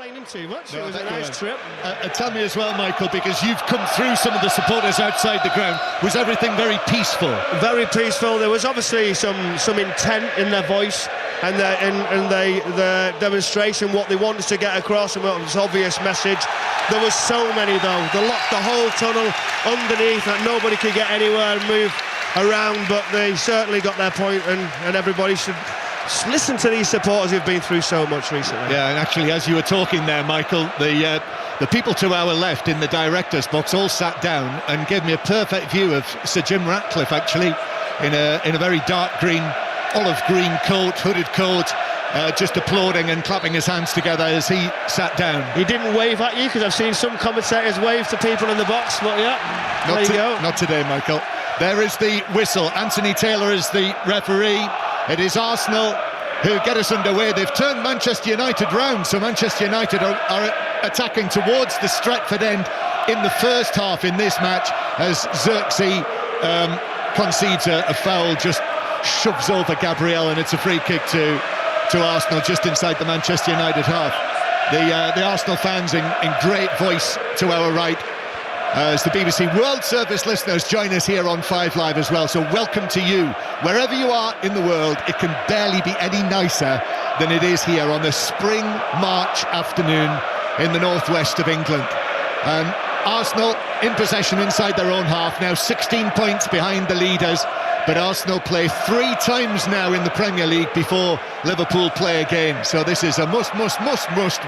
mind him too much. No, it was a nice trip. Tell me as well, Michael, because you've come through some of the supporters outside the ground. Was everything very peaceful? Very peaceful. There was obviously some intent in their voice and the demonstration, what they wanted to get across, and what was obvious message. There was so many though. They locked the whole tunnel underneath that nobody could get anywhere and move around, but they certainly got their point, and everybody should listen to these supporters who've been through so much recently. Yeah, and actually, as you were talking there, Michael, the people to our left in the director's box all sat down and gave me a perfect view of Sir Jim Ratcliffe, actually, in a very dark green, olive green coat, hooded coat, just applauding and clapping his hands together as he sat down. He didn't wave at you, because I've seen some commentators wave to people in the box, but yeah, there you go. Not today, Michael. There is the whistle. Anthony Taylor is the referee. It is Arsenal who get us underway. They've turned Manchester United round, so Manchester United are attacking towards the Stretford end in the first half in this match, as Xerxes concedes a foul, just shoves over Gabriel, and it's a free kick to Arsenal just inside the Manchester United half. The Arsenal fans in great voice to our right, as the BBC World Service listeners join us here on 5 Live as well. So welcome to you, wherever you are in the world. It can barely be any nicer than it is here on a spring March afternoon in the northwest of England. And Arsenal in possession inside their own half, now 16 points behind the leaders. But Arsenal play 3 times now in the Premier League before Liverpool play again. So this is a must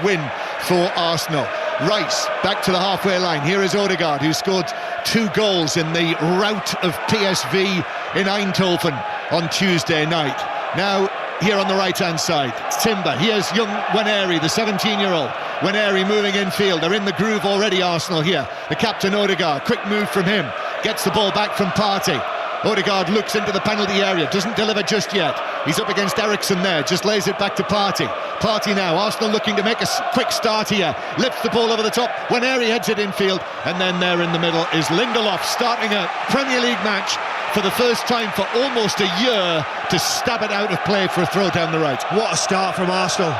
win for Arsenal. Rice back to the halfway line. Here is Odegaard, who scored 2 goals in the rout of PSV in Eindhoven on Tuesday night. Now here on the right-hand side, Timber. Here's young Nwaneri, the 17-year-old. Nwaneri moving infield. They're in the groove already, Arsenal here. The captain, Odegaard, quick move from him. Gets the ball back from Partey. Odegaard looks into the penalty area, doesn't deliver just yet. He's up against Eriksen there, just lays it back to Partey. Partey now, Arsenal looking to make a quick start here. Lifts the ball over the top, Nwaneri heads it infield, and then there in the middle is Lindelof, starting a Premier League match for the first time for almost a year, to stab it out of play for a throw down the right. What a start from Arsenal.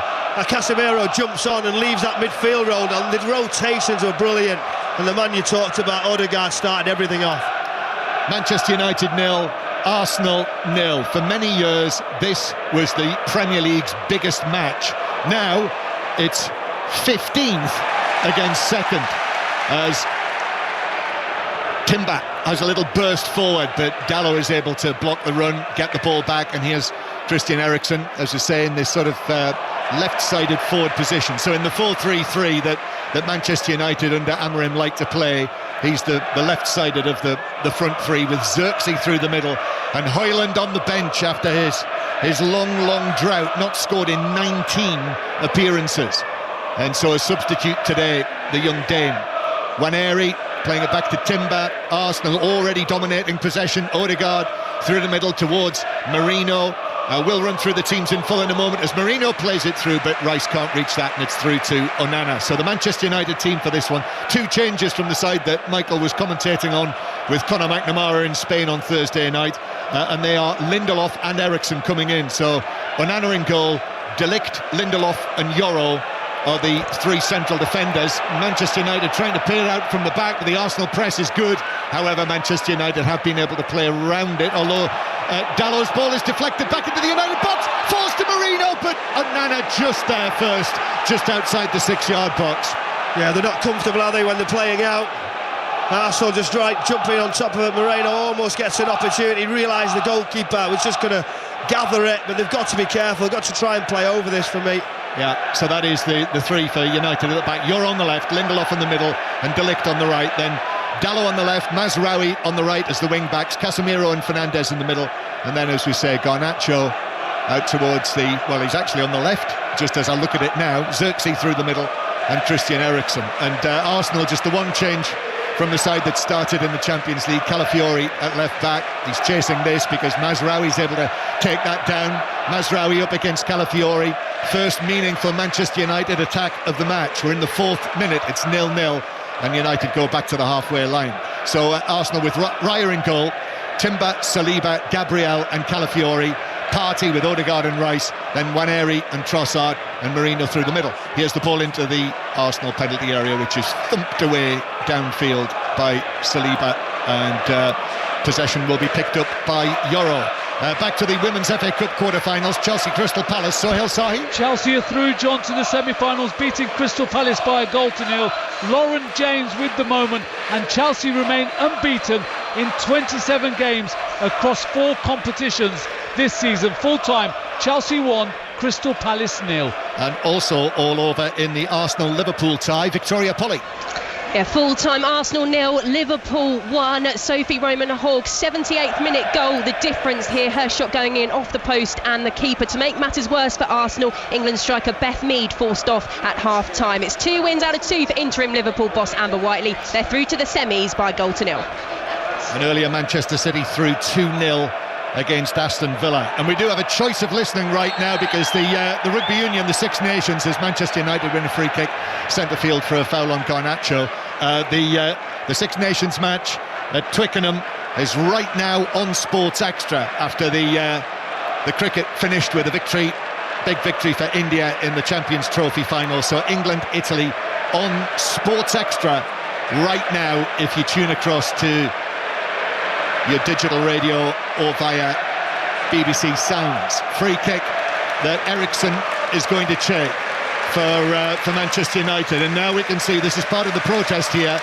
Casemiro jumps on and leaves that midfield road on. The rotations were brilliant, and the man you talked about, Odegaard, started everything off. Manchester United 0, Arsenal 0. For many years, this was the Premier League's biggest match. Now, it's 15th against 2nd, as Timber has a little burst forward, but Dalot is able to block the run, get the ball back, and here's Christian Eriksen, as we say, in this sort of left-sided forward position. So in the 4-3-3 that Manchester United under Amorim like to play, he's the left-sided of the front three, with Xerxes through the middle, and Højlund on the bench after his long drought, not scored in 19 appearances. And so a substitute today, the young Dane. Nwaneri playing it back to Timber. Arsenal already dominating possession. Odegaard through the middle towards Merino. We'll run through the teams in full in a moment as Merino plays it through, but Rice can't reach that, and it's through to Onana. So the Manchester United team for this one. 2 changes from the side that Michael was commentating on with Conor McNamara in Spain on Thursday night, and they are Lindelof and Eriksen coming in. So Onana in goal, De Ligt, Lindelof and Yoro are the 3 central defenders. Manchester United trying to pay it out from the back, but the Arsenal press is good. However, Manchester United have been able to play around it, although Dalot's ball is deflected back into the United box, forced to Merino, but Onana just there first, just outside the 6-yard box. Yeah, they're not comfortable, are they, when they're playing out? Arsenal just jumping on top of it. Merino almost gets an opportunity, realised the goalkeeper was just going to gather it, but they've got to be careful, they've got to try and play over this for me. Yeah, so that is the 3 for United at the back. You're on the left, Lindelof in the middle, and De Ligt on the right. Then Dalot on the left, Mazraoui on the right as the wing-backs, Casemiro and Fernandes in the middle. And then, as we say, Garnacho out towards well, he's actually on the left, just as I look at it now. Xerxes through the middle, and Christian Eriksen. And Arsenal, just the one change from the side that started in the Champions League. Calafiori at left back. He's chasing this because Mazraoui's able to take that down. Mazraoui up against Calafiori. First meaningful Manchester United attack of the match. We're in the 4th minute. It's 0-0, and United go back to the halfway line. So Arsenal with Raya in goal, Timber, Saliba, Gabriel and Calafiori. Partey with Odegaard and Rice, then Nwaneri and Trossard and Merino through the middle. Here's the ball into the Arsenal penalty area, which is thumped away downfield by Saliba, and possession will be picked up by Yoro. Back to the Women's FA Cup quarter-finals, Chelsea Crystal Palace. Sohail Sahi. Chelsea are through, John, to the semi-finals, beating Crystal Palace by 1-0. Lauren James with the moment, and Chelsea remain unbeaten in 27 games across 4 competitions this season. Full-time, Chelsea 1, Crystal Palace 0. And also all over in the Arsenal-Liverpool tie, Victoria Polly. Yeah, full-time Arsenal 0, Liverpool 1. Sophie Roman-Hawke, 78th minute goal. The difference here, her shot going in off the post and the keeper. To make matters worse for Arsenal, England striker Beth Mead forced off at half-time. It's 2 wins out of 2 for interim Liverpool boss Amber Whiteley. They're through to the semis by 0-0. And earlier Manchester City through 2-0 against Aston Villa. And we do have a choice of listening right now, because the Rugby Union, the Six Nations, as Manchester United win a free kick centre field for a foul on Garnacho. The Six Nations match at Twickenham is right now on Sports Extra after the cricket finished with a victory, big victory for India in the Champions Trophy final. So England, Italy on Sports Extra right now if you tune across to your digital radio or via BBC Sounds. Free kick that Eriksson is going to check for Manchester United, and now we can see this is part of the protest here,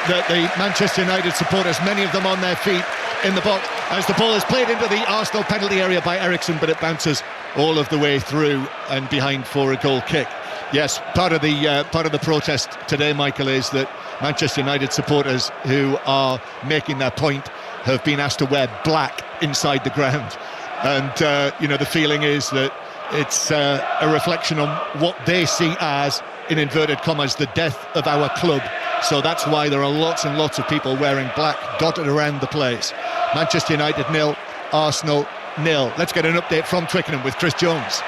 that the Manchester United supporters, many of them on their feet in the box, as the ball is played into the Arsenal penalty area by Eriksson, but it bounces all of the way through and behind for a goal kick. Yes, part of the protest today, Michael, is that Manchester United supporters who are making their point have been asked to wear black inside the ground, and the feeling is that it's a reflection on what they see as, in inverted commas, the death of our club. So that's why there are lots and lots of people wearing black dotted around the place. Manchester United 0, Arsenal 0. Let's get an update from Twickenham with Chris Jones.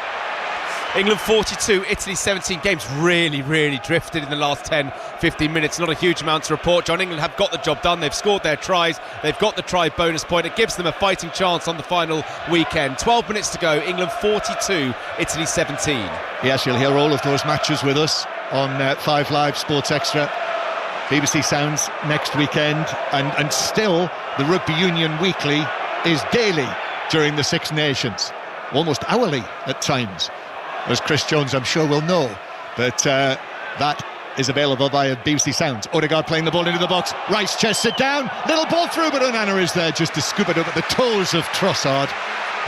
England 42, Italy 17. Games really drifted in the last 10-15 minutes. Not a huge amount to report. John, England have got the job done. They've scored their tries. They've got the try bonus point. It gives them a fighting chance on the final weekend. 12 minutes to go. England 42, Italy 17. Yes, you'll hear all of those matches with us on 5 Live Sports Extra. BBC Sounds next weekend. And still, the Rugby Union Weekly is daily during the Six Nations. Almost hourly at times, as Chris Jones, I'm sure, will know. But that is available via BBC Sounds. Odegaard playing the ball into the box. Rice chests it down. Little ball through, but Onana is there just to scoop it up at the toes of Trossard.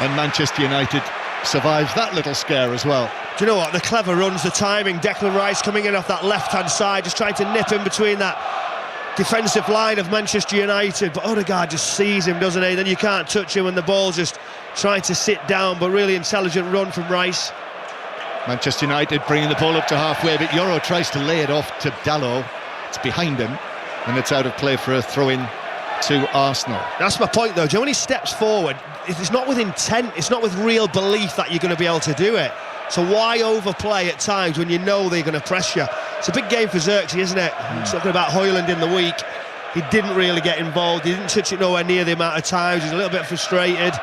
And Manchester United survives that little scare as well. Do you know what? The clever runs, the timing. Declan Rice coming in off that left-hand side, just trying to nip in between that defensive line of Manchester United. But Odegaard just sees him, doesn't he? Then you can't touch him, and the ball's just trying to sit down. But really intelligent run from Rice. Manchester United bringing the ball up to halfway, but Yoro tries to lay it off to Dalot. It's behind him, and it's out of play for a throw-in to Arsenal. That's my point, though. Do you know when he steps forward, it's not with intent, it's not with real belief that you're going to be able to do it. So why overplay at times when you know they're going to press you? It's a big game for Xerxes, isn't it? Talking about Højlund in the week, he didn't really get involved. He didn't touch it nowhere near the amount of times. He's a little bit frustrated,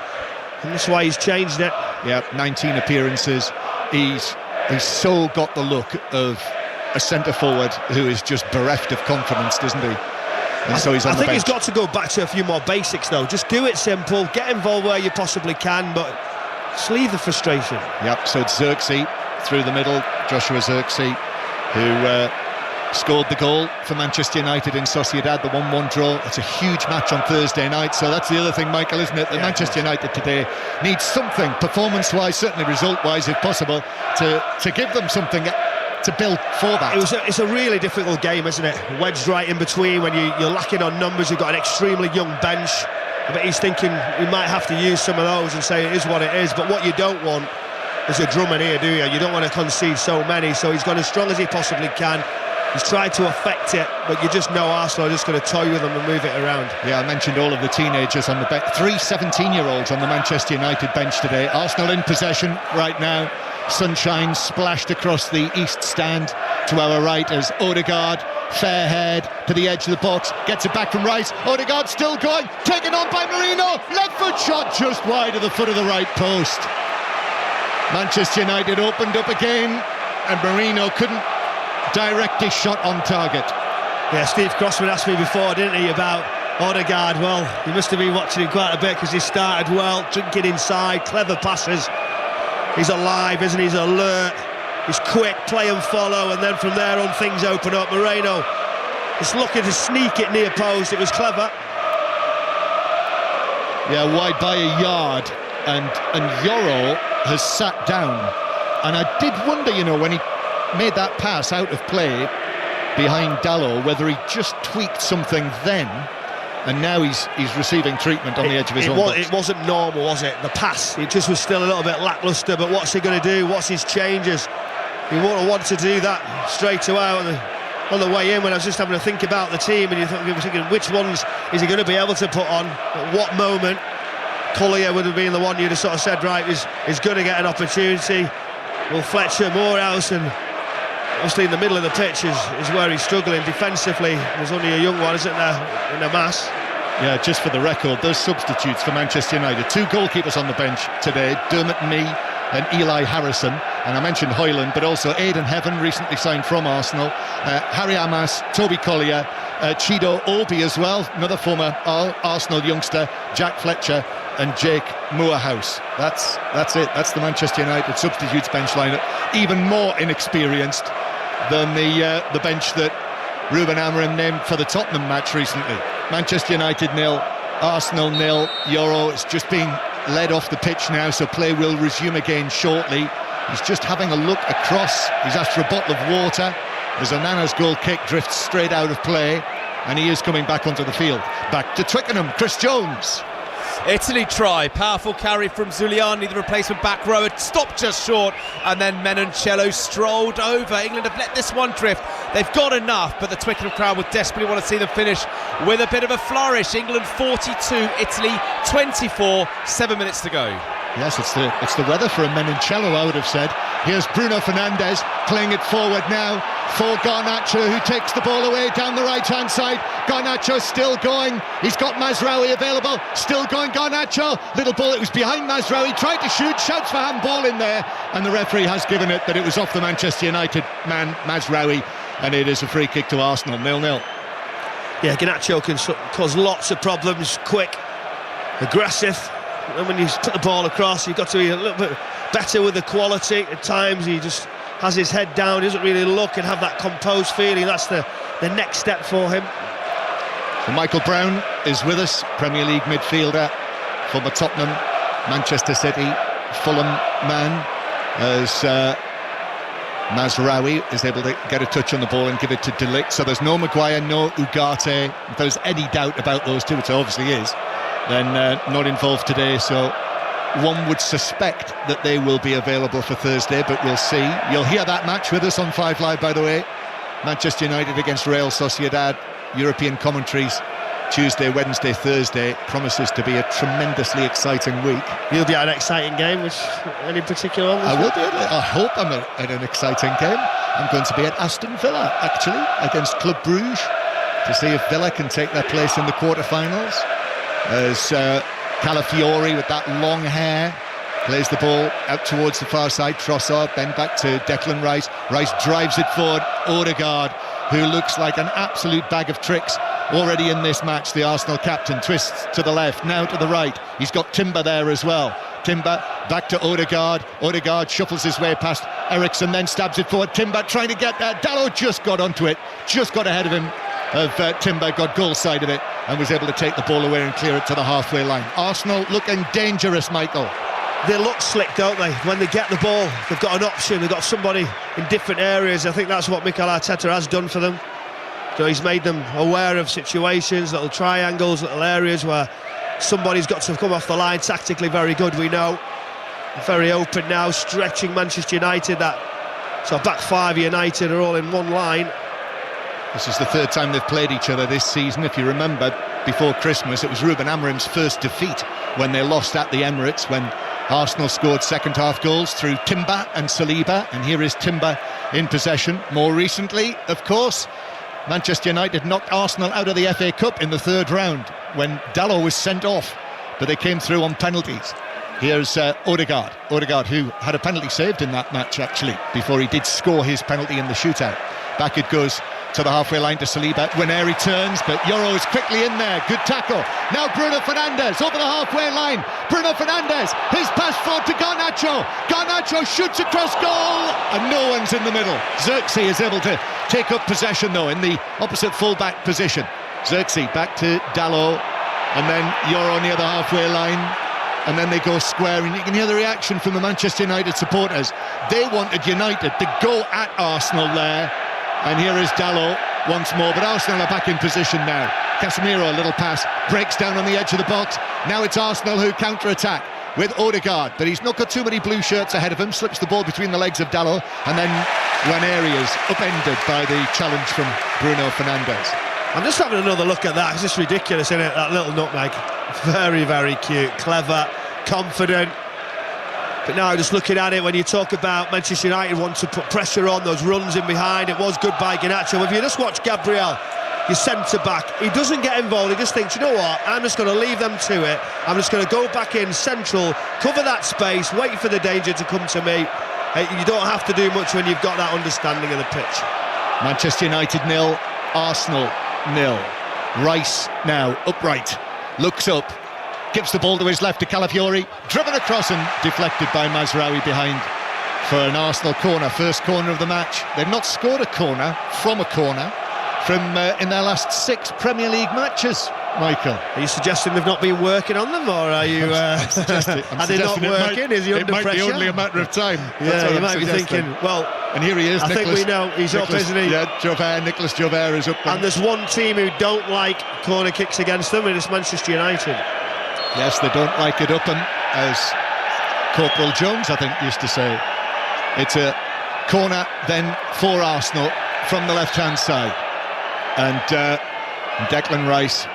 and that's why he's changed it. Yeah, 19 appearances. He's so got the look of a centre forward who is just bereft of confidence, doesn't he? And so he's on the bench. I think he's got to go back to a few more basics, though. Just do it simple, get involved where you possibly can, but just leave the frustration. Yep, so it's Xerxes through the middle, Joshua Xerxes, who scored the goal for Manchester United in Sociedad, the 1-1 draw. It's a huge match on Thursday night, so that's the other thing, Michael, isn't it? That Manchester United today needs something, performance-wise, certainly result-wise, if possible, to give them something to build for that. It's a really difficult game, isn't it? Wedged right in between when you're lacking on numbers. You've got an extremely young bench. But he's thinking he might have to use some of those and say it is what it is. But what you don't want is a Drummond here, do you? You don't want to concede so many. So he's gone as strong as he possibly can. He's tried to affect it, but you just know Arsenal are just going to toy with them and move it around. Yeah, I mentioned all of the teenagers on the bench. 3 17-year-olds on the Manchester United bench today. Arsenal in possession right now. Sunshine splashed across the east stand to our right as Odegaard, fair head to the edge of the box, gets it back from Rice. Odegaard still going, taken on by Merino. Left foot shot just wide of the foot of the right post. Manchester United opened up again, and Marino couldn't direct his shot on target. Yeah, Steve Crossman asked me before, didn't he, about Odegaard. Well, he must have been watching him quite a bit, because he started well, drinking inside, clever passes. He's alive, isn't he? He's alert, he's quick, play and follow, and then from there on things open up. Moreno is looking to sneak it near post. It was clever. Yeah, wide by a yard, and Yoro has sat down. And I did wonder, you know, when he made that pass out of play behind Dalot, whether he just tweaked something then, and now he's receiving treatment on the edge of his own box. It wasn't normal, was it? The pass, it just was still a little bit lacklustre. But what's he going to do? What's his changes? He won't want to do that straight away on the way in. When I was just having to think about the team, and you were thinking, which ones is he going to be able to put on at what moment? Collier would have been the one you'd have sort of said, right, is going to get an opportunity. Well, Fletcher, Morehouse, and obviously in the middle of the pitch is where he's struggling defensively. There's only a young one, isn't there, in the mass? Yeah, just for the record, those substitutes for Manchester United, 2 goalkeepers on the bench today, Dermot Mee and Eli Harrison. And I mentioned Hoyland, but also Aidan Heaven, recently signed from Arsenal, Harry Amas, Toby Collier, Chido Obi as well, another former Arsenal youngster, Jack Fletcher, and Jake Moorhouse. That's it. That's the Manchester United substitutes bench lineup. Even more inexperienced than the bench that Ruben Amorim named for the Tottenham match recently. Manchester United 0, Arsenal 0. Yoro is just being led off the pitch now, so play will resume again shortly. He's just having a look across. He's asked for a bottle of water. There's a Nana's goal kick, drifts straight out of play, and he is coming back onto the field. Back to Twickenham, Chris Jones. Italy try, powerful carry from Zuliani, the replacement back rower, stopped just short, and then Menoncello strolled over. England have let this one drift. They've got enough, but the Twickenham crowd would desperately want to see them finish with a bit of a flourish. England 42, Italy 24, 7 minutes to go. Yes, it's the weather for a Menoncello, I would have said. Here's Bruno Fernandes playing it forward now for Garnacho, who takes the ball away down the right-hand side. Garnacho still going. He's got Mazraoui available. Still going, Garnacho. Little ball, it was behind Mazraoui. Tried to shoot, shouts for handball in there. And the referee has given it that it was off the Manchester United man, Mazraoui. And it is a free kick to Arsenal, 0-0. Yeah, Garnacho can cause lots of problems. Quick, aggressive. And when you put the ball across, you've got to be a little bit better with the quality. At times he just has his head down, doesn't really look and have that composed feeling. That's the next step for him. So Michael Brown is with us, Premier League midfielder, former Tottenham, Manchester City, Fulham man, as Mazraoui is able to get a touch on the ball and give it to De Ligt. So there's no Maguire, no Ugarte. If there's any doubt about those two, which obviously is, then not involved today. So one would suspect that they will be available for Thursday, but we'll see. You'll hear that match with us on 5 Live, by the way. Manchester United against Real Sociedad. European commentaries Tuesday, Wednesday, Thursday. Promises to be a tremendously exciting week. You'll be at an exciting game, which any particular one? I will be. I hope I'm at an exciting game. I'm going to be at Aston Villa, actually, against Club Brugge, to see if Villa can take their place in the quarterfinals. As Calafiori, with that long hair, plays the ball out towards the far side. Trossard, then back to Declan Rice. Rice drives it forward. Odegaard, who looks like an absolute bag of tricks already in this match. The Arsenal captain twists to the left, now to the right. He's got Timber there as well. Timber back to Odegaard. Odegaard shuffles his way past Eriksen, then stabs it forward. Timber trying to get there. Dalot just got onto it, just got ahead of him. Timber, got goal side of it and was able to take the ball away and clear it to the halfway line. Arsenal looking dangerous, Michael. They look slick, don't they? When they get the ball, they've got an option, they've got somebody in different areas. I think that's what Mikel Arteta has done for them. So he's made them aware of situations, little triangles, little areas where somebody's got to come off the line. Tactically very good, we know. Very open now, stretching Manchester United. So back 5 United are all in one line. This is the 3rd time they've played each other this season. If you remember, before Christmas, it was Ruben Amorim's first defeat when they lost at the Emirates, when Arsenal scored second-half goals through Timber and Saliba, and here is Timber in possession. More recently, of course, Manchester United knocked Arsenal out of the FA Cup in the 3rd round when Dalot was sent off, but they came through on penalties. Here's Odegaard. Odegaard, who had a penalty saved in that match, actually, before he did score his penalty in the shootout. Back it goes to the halfway line to Saliba. Ranieri turns, but Yoro is quickly in there. Good tackle. Now Bruno Fernandes over the halfway line. Bruno Fernandes, his pass forward to Garnacho. Garnacho shoots across goal, and no one's in the middle. Xerxes is able to take up possession, though, in the opposite full-back position. Xerxes back to Dalot, and then Yoro near the halfway line. And then they go square, and you can hear the reaction from the Manchester United supporters. They wanted United to go at Arsenal there. And here is Dalot once more, but Arsenal are back in position now. Casemiro, a little pass, breaks down on the edge of the box. Now it's Arsenal who counter-attack with Odegaard, but he's not got too many blue shirts ahead of him. Slips the ball between the legs of Dalot, and then Ranieri is upended by the challenge from Bruno Fernandes. I'm just having another look at that. It's just ridiculous, isn't it? That little nutmeg. Very, very cute, clever, confident. But now just looking at it, when you talk about Manchester United want to put pressure on, those runs in behind, it was good by Garnacho. If you just watch Gabriel, your centre-back, he doesn't get involved. He just thinks, you know what, I'm just going to leave them to it. I'm just going to go back in central, cover that space, wait for the danger to come to me. You don't have to do much when you've got that understanding of the pitch. Manchester United 0, Arsenal 0. Rice now upright, looks up, gives the ball to his left to Calafiori, driven across and deflected by Mazraoui behind for an Arsenal corner, first corner of the match. They've not scored a corner from in their last 6 Premier League matches, Michael. Are you suggesting they've not been working on them, or are you? Are they not working? Is he under pressure? It might be only a matter of time. Yeah, you might be thinking, well, and here he is. I think we know he's up, isn't he? Yeah, Nicolas Joubert is up. And there's one team who don't like corner kicks against them, and it's Manchester United. Yes, they don't like it up, and as Corporal Jones, I think, used to say, it's a corner then for Arsenal from the left-hand side. And Declan Rice,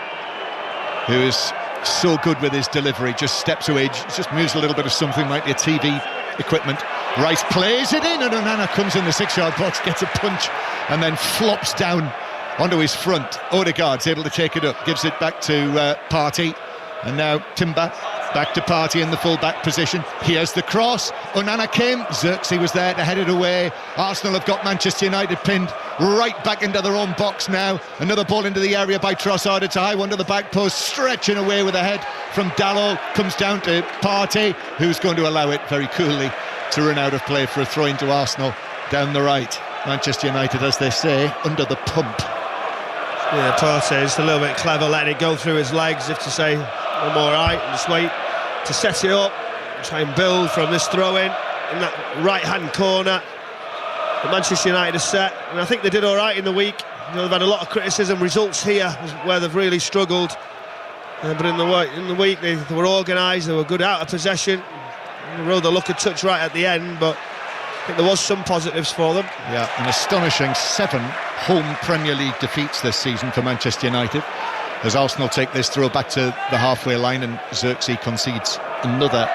who is so good with his delivery, just steps away, just moves a little bit of something like your TV equipment. Rice plays it in, and Onana comes in the 6-yard box, gets a punch, and then flops down onto his front. Odegaard's able to take it up, gives it back to Partey, and now Timber back to Partey in the full-back position. Here's the cross. Onana came. Xerxes was there to head it away. Arsenal have got Manchester United pinned right back into their own box now. Another ball into the area by Trossard. It's a high one to the back post, stretching away with a head from Dalot. Comes down to Partey, who's going to allow it very coolly to run out of play for a throw into Arsenal down the right. Manchester United, as they say, under the pump. Yeah, Partey is a little bit clever, letting it go through his legs, if to say, I'm all right, and just wait to set it up, try and build from this throw-in in that right-hand corner. The Manchester United are set, and I think they did all right in the week. You know, they've had a lot of criticism. Results here where they've really struggled, but in the week they were organised. They were good out of possession. They rode the luck of touch right at the end, but I think there was some positives for them. Yeah, an astonishing 7 home Premier League defeats this season for Manchester United, as Arsenal take this throw back to the halfway line, and Xerxes concedes another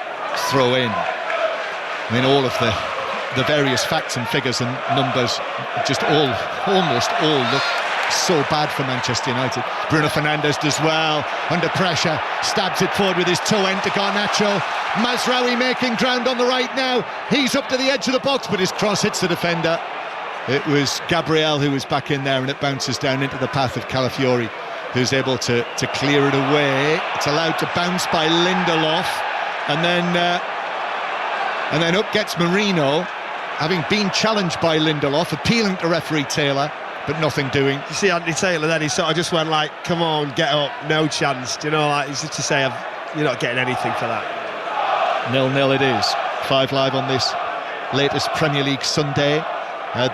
throw-in. I mean, all of the various facts and figures and numbers just almost all look so bad for Manchester United. Bruno Fernandes does well, under pressure, stabs it forward with his toe end to Garnacho. Mazraoui making ground on the right now. He's up to the edge of the box, but his cross hits the defender. It was Gabriel who was back in there, and it bounces down into the path of Calafiori, who's able to clear it away. It's allowed to bounce by Lindelof, and then up gets Marino, having been challenged by Lindelof, appealing to referee Taylor, but nothing doing. You see Anthony Taylor then, he sort of just went like, come on, get up, no chance. Do you know, like, it's just to say, you're not getting anything for that. 0-0 it is. 5 Live on this latest Premier League Sunday.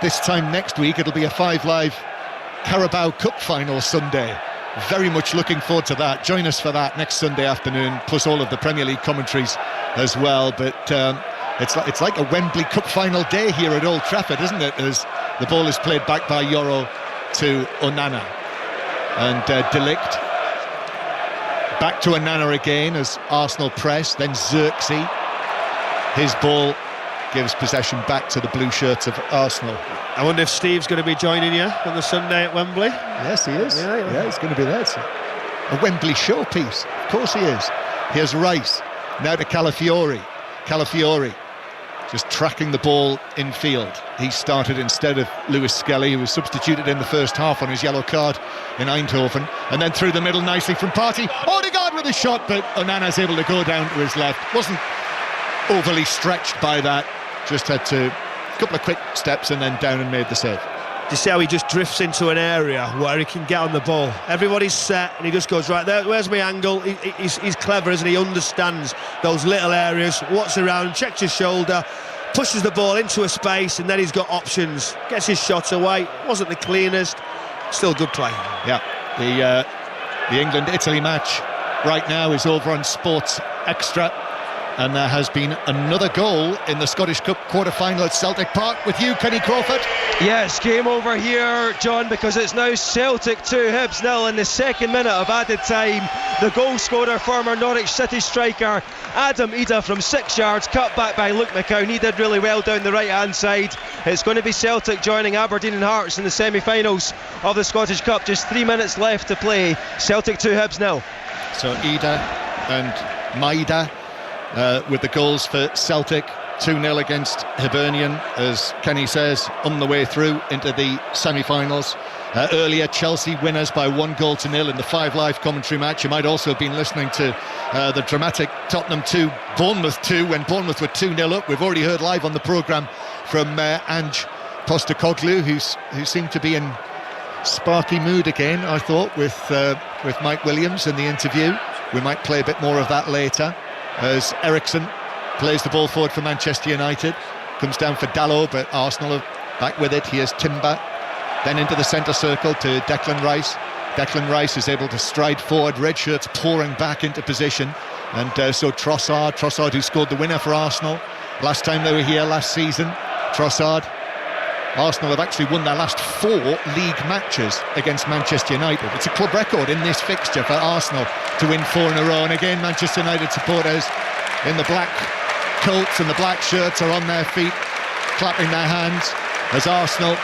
This time next week it'll be a 5 Live Carabao Cup final Sunday. Very much looking forward to that. Join us for that next Sunday afternoon, plus all of the Premier League commentaries as well. But it's like a Wembley Cup final day here at Old Trafford, isn't it? As the ball is played back by Yoro to Onana, and De Ligt back to Onana again as Arsenal press. Then Xerxes, his ball gives possession back to the blue shirts of Arsenal. I wonder if Steve's going to be joining you on the Sunday at Wembley. Yes, he is. Yeah, he's going to be there. It's a Wembley showpiece. Of course he is. Here's Rice. Now to Calafiori. Calafiori just tracking the ball in field. He started instead of Lewis Skelly, who was substituted in the first half on his yellow card in Eindhoven. And then through the middle nicely from Partey. Odegaard with a shot, but Onana's able to go down to his left. Wasn't overly stretched by that. Just had to a couple of quick steps and then down and made the save. Do you see how he just drifts into an area where he can get on the ball? Everybody's set and he just goes, right there, where's my angle? He's clever, isn't he? He understands those little areas, what's around, checks his shoulder, pushes the ball into a space, and then he's got options, gets his shot away. Wasn't the cleanest, still good play. Yeah, the England-Italy match right now is over on Sports Extra. And there has been another goal in the Scottish Cup quarter-final at Celtic Park with you, Kenny Crawford. Yes, game over here, John, because it's now Celtic 2, Hibs 0 in the second minute of added time. The goal scorer, former Norwich City striker Adam Ida from 6 yards, cut back by Luke McCown. He did really well down the right-hand side. It's going to be Celtic joining Aberdeen and Hearts in the semi-finals of the Scottish Cup. Just 3 minutes left to play. Celtic 2, Hibs 0. So Ida and Maida with the goals for Celtic. 2-0 against Hibernian, as Kenny says, on the way through into the semi-finals. Earlier, Chelsea winners by 1-0 in the 5 Live commentary match. You might also have been listening to the dramatic Tottenham 2, Bournemouth 2, when Bournemouth were 2-0 up. We've already heard live on the programme from Ange Postecoglou, who seemed to be in sparky mood again, I thought, with Mike Williams in the interview. We might play a bit more of that later, as Eriksen plays the ball forward for Manchester United, comes down for Dalot, but Arsenal are back with it. Here's Timber, then into the centre circle to Declan Rice. Declan Rice is able to stride forward, red shirts pouring back into position, and so Trossard, who scored the winner for Arsenal last time they were here last season. Trossard. Arsenal have actually won their last 4 league matches against Manchester United. It's a club record in this fixture for Arsenal to win 4 in a row. And again, Manchester United supporters in the black coats and the black shirts are on their feet, clapping their hands, as Arsenal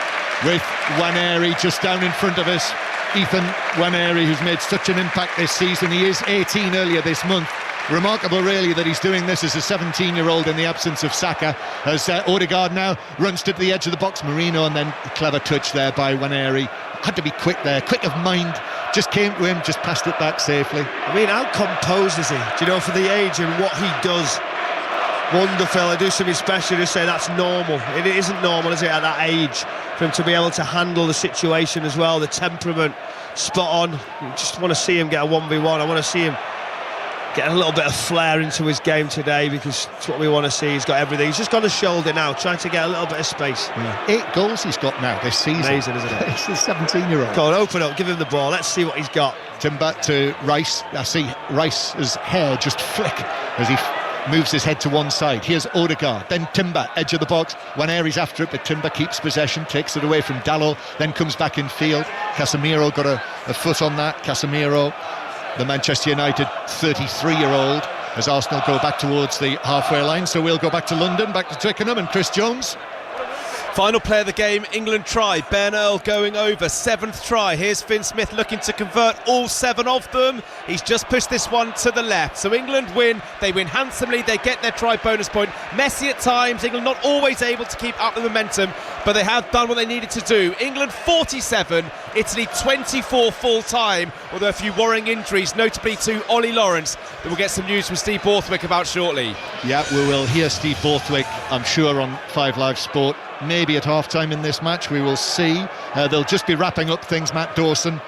with Nwaneri just down in front of us. Ethan Nwaneri, who's made such an impact this season. He is 18 earlier this month. Remarkable, really, that he's doing this as a 17-year-old in the absence of Saka, as Odegaard now runs to the edge of the box. Marino, and then a clever touch there by Nwaneri. Had to be quick there, quick of mind, just came to him, just passed it back safely. I mean, how composed is he? Do you know, for the age and what he does? Wonderful. I do something special to say that's normal. It isn't normal, is it, at that age, for him to be able to handle the situation as well, the temperament, spot on. You just want to see him get a 1v1. I want to see him get a little bit of flair into his game today, because it's what we want to see. He's got everything. He's just got a shoulder now, trying to get a little bit of space. Yeah. 8 goals he's got now this season. Amazing, isn't it? He's a 17-year-old. Go on, open up, give him the ball. Let's see what he's got. Timber to Rice. I see Rice's hair just flick as he moves his head to one side. Here's Odegaard, then Timber, edge of the box. Nwaneri's after it, but Timber keeps possession, takes it away from Dalot, then comes back in field. Casemiro got a foot on that. Casemiro, the Manchester United 33-year-old, as Arsenal go back towards the halfway line. So we'll go back to London, back to Twickenham, and Chris Jones. Final play of the game, England try. Ben Earl going over, 7th try. Here's Finn Smith looking to convert all 7 of them. He's just pushed this one to the left. So England win. They win handsomely. They get their try bonus point. Messy at times. England not always able to keep up the momentum, but they have done what they needed to do. England 47, Italy 24 full time, although a few worrying injuries, notably to Ollie Lawrence, that we'll get some news from Steve Borthwick about shortly. Yeah, we will hear Steve Borthwick, I'm sure, on 5 Live Sport. Maybe at half-time in this match, we will see. They'll just be wrapping up things. Matt Dawson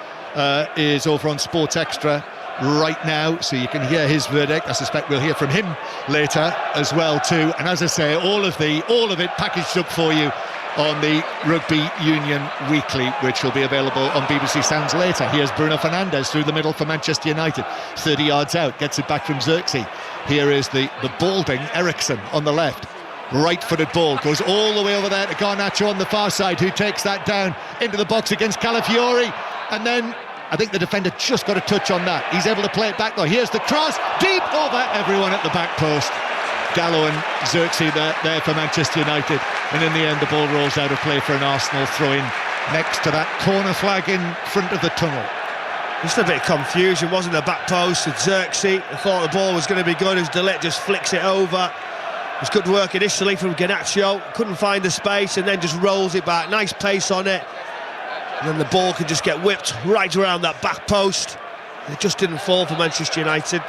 is over on Sports Extra right now, so you can hear his verdict. I suspect we'll hear from him later as well too. And as I say, all of it packaged up for you on the Rugby Union Weekly, which will be available on BBC Sounds later. Here's Bruno Fernandes through the middle for Manchester United, 30 yards out, gets it back from Xerxes. Here is the balding Eriksen on the left. Right-footed ball goes all the way over there to Garnacho on the far side, who takes that down into the box against Calafiori, and then I think the defender just got a touch on that. He's able to play it back though. Here's the cross, deep over everyone at the back post. Dalot and Xerxes there for Manchester United, and in the end the ball rolls out of play for an Arsenal throw-in next to that corner flag in front of the tunnel. Just a bit of confusion, wasn't there? Back post with Xerxes. I thought the ball was going to be good as De Ligt just flicks it over. It was good work initially from Garnacho. Couldn't find the space and then just rolls it back. Nice pace on it. And then the ball could just get whipped right around that back post. It just didn't fall for Manchester United.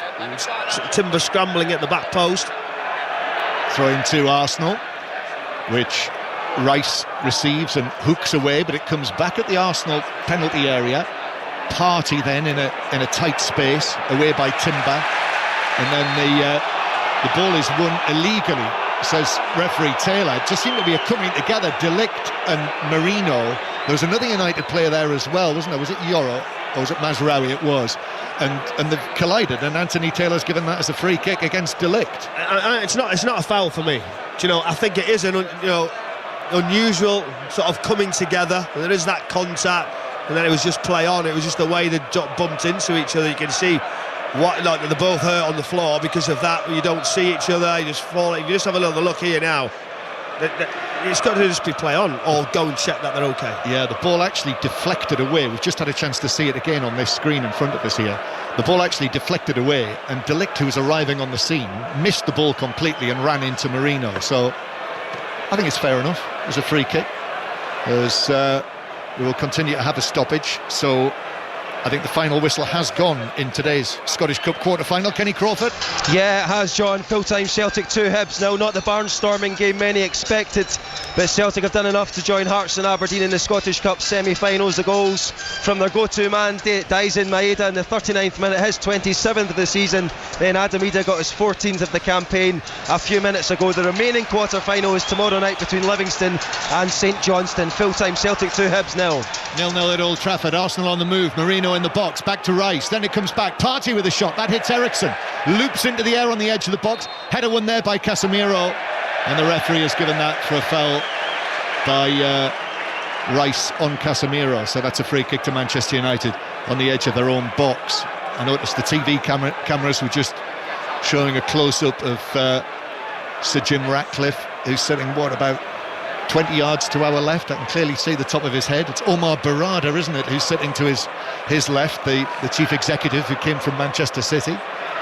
Timber scrambling at the back post. Throw into Arsenal, which Rice receives and hooks away, but it comes back at the Arsenal penalty area. Partey then in a tight space, away by Timber, and then the ball is won illegally, says referee Taylor. It just seemed to be a coming together. De Ligt and Merino. There was another United player there as well, wasn't there? Was it Yoro or was it Mazraoui? It was, and they've collided, and Anthony Taylor's given that as a free kick against De Ligt. It's not a foul for me. Do you know? I think it is an unusual sort of coming together. There is that contact, and then it was just play on. It was just the way they bumped into each other. You can see like they're both hurt on the floor because of that. You don't see each other. You just fall. If you just have a little look here now, it's got to just be play on, or go and check that they're okay. Yeah, the ball actually deflected away. We've just had a chance to see it again on this screen in front of us here. The ball actually deflected away, and De Ligt, who was arriving on the scene, missed the ball completely and ran into Merino. So I think it's fair enough. It was a free kick. We will continue to have a stoppage. So I think the final whistle has gone in today's Scottish Cup quarter-final. Kenny Crawford? Yeah, it has, John. Full-time Celtic 2, Hibs 0. Not the barnstorming game many expected, but Celtic have done enough to join Hearts and Aberdeen in the Scottish Cup semi-finals. The goals from their go-to man, Daisen Maeda, in the 39th minute, his 27th of the season. Then Adam Idah got his 14th of the campaign a few minutes ago. The remaining quarter-final is tomorrow night between Livingston and St Johnstone. Full-time Celtic 2, Hibs 0. 0-0 at Old Trafford. Arsenal on the move. Merino in the box, back to Rice, then it comes back. Partey with a shot, that hits Eriksson, loops into the air on the edge of the box. Header won there by Casemiro, and the referee has given that for a foul by Rice on Casemiro. So that's a free kick to Manchester United on the edge of their own box. I noticed the TV cameras were just showing a close-up of Sir Jim Ratcliffe, who's sitting about 20 yards to our left. I can clearly see the top of his head. It's Omar Barada, isn't it, who's sitting to his left, the chief executive who came from Manchester City.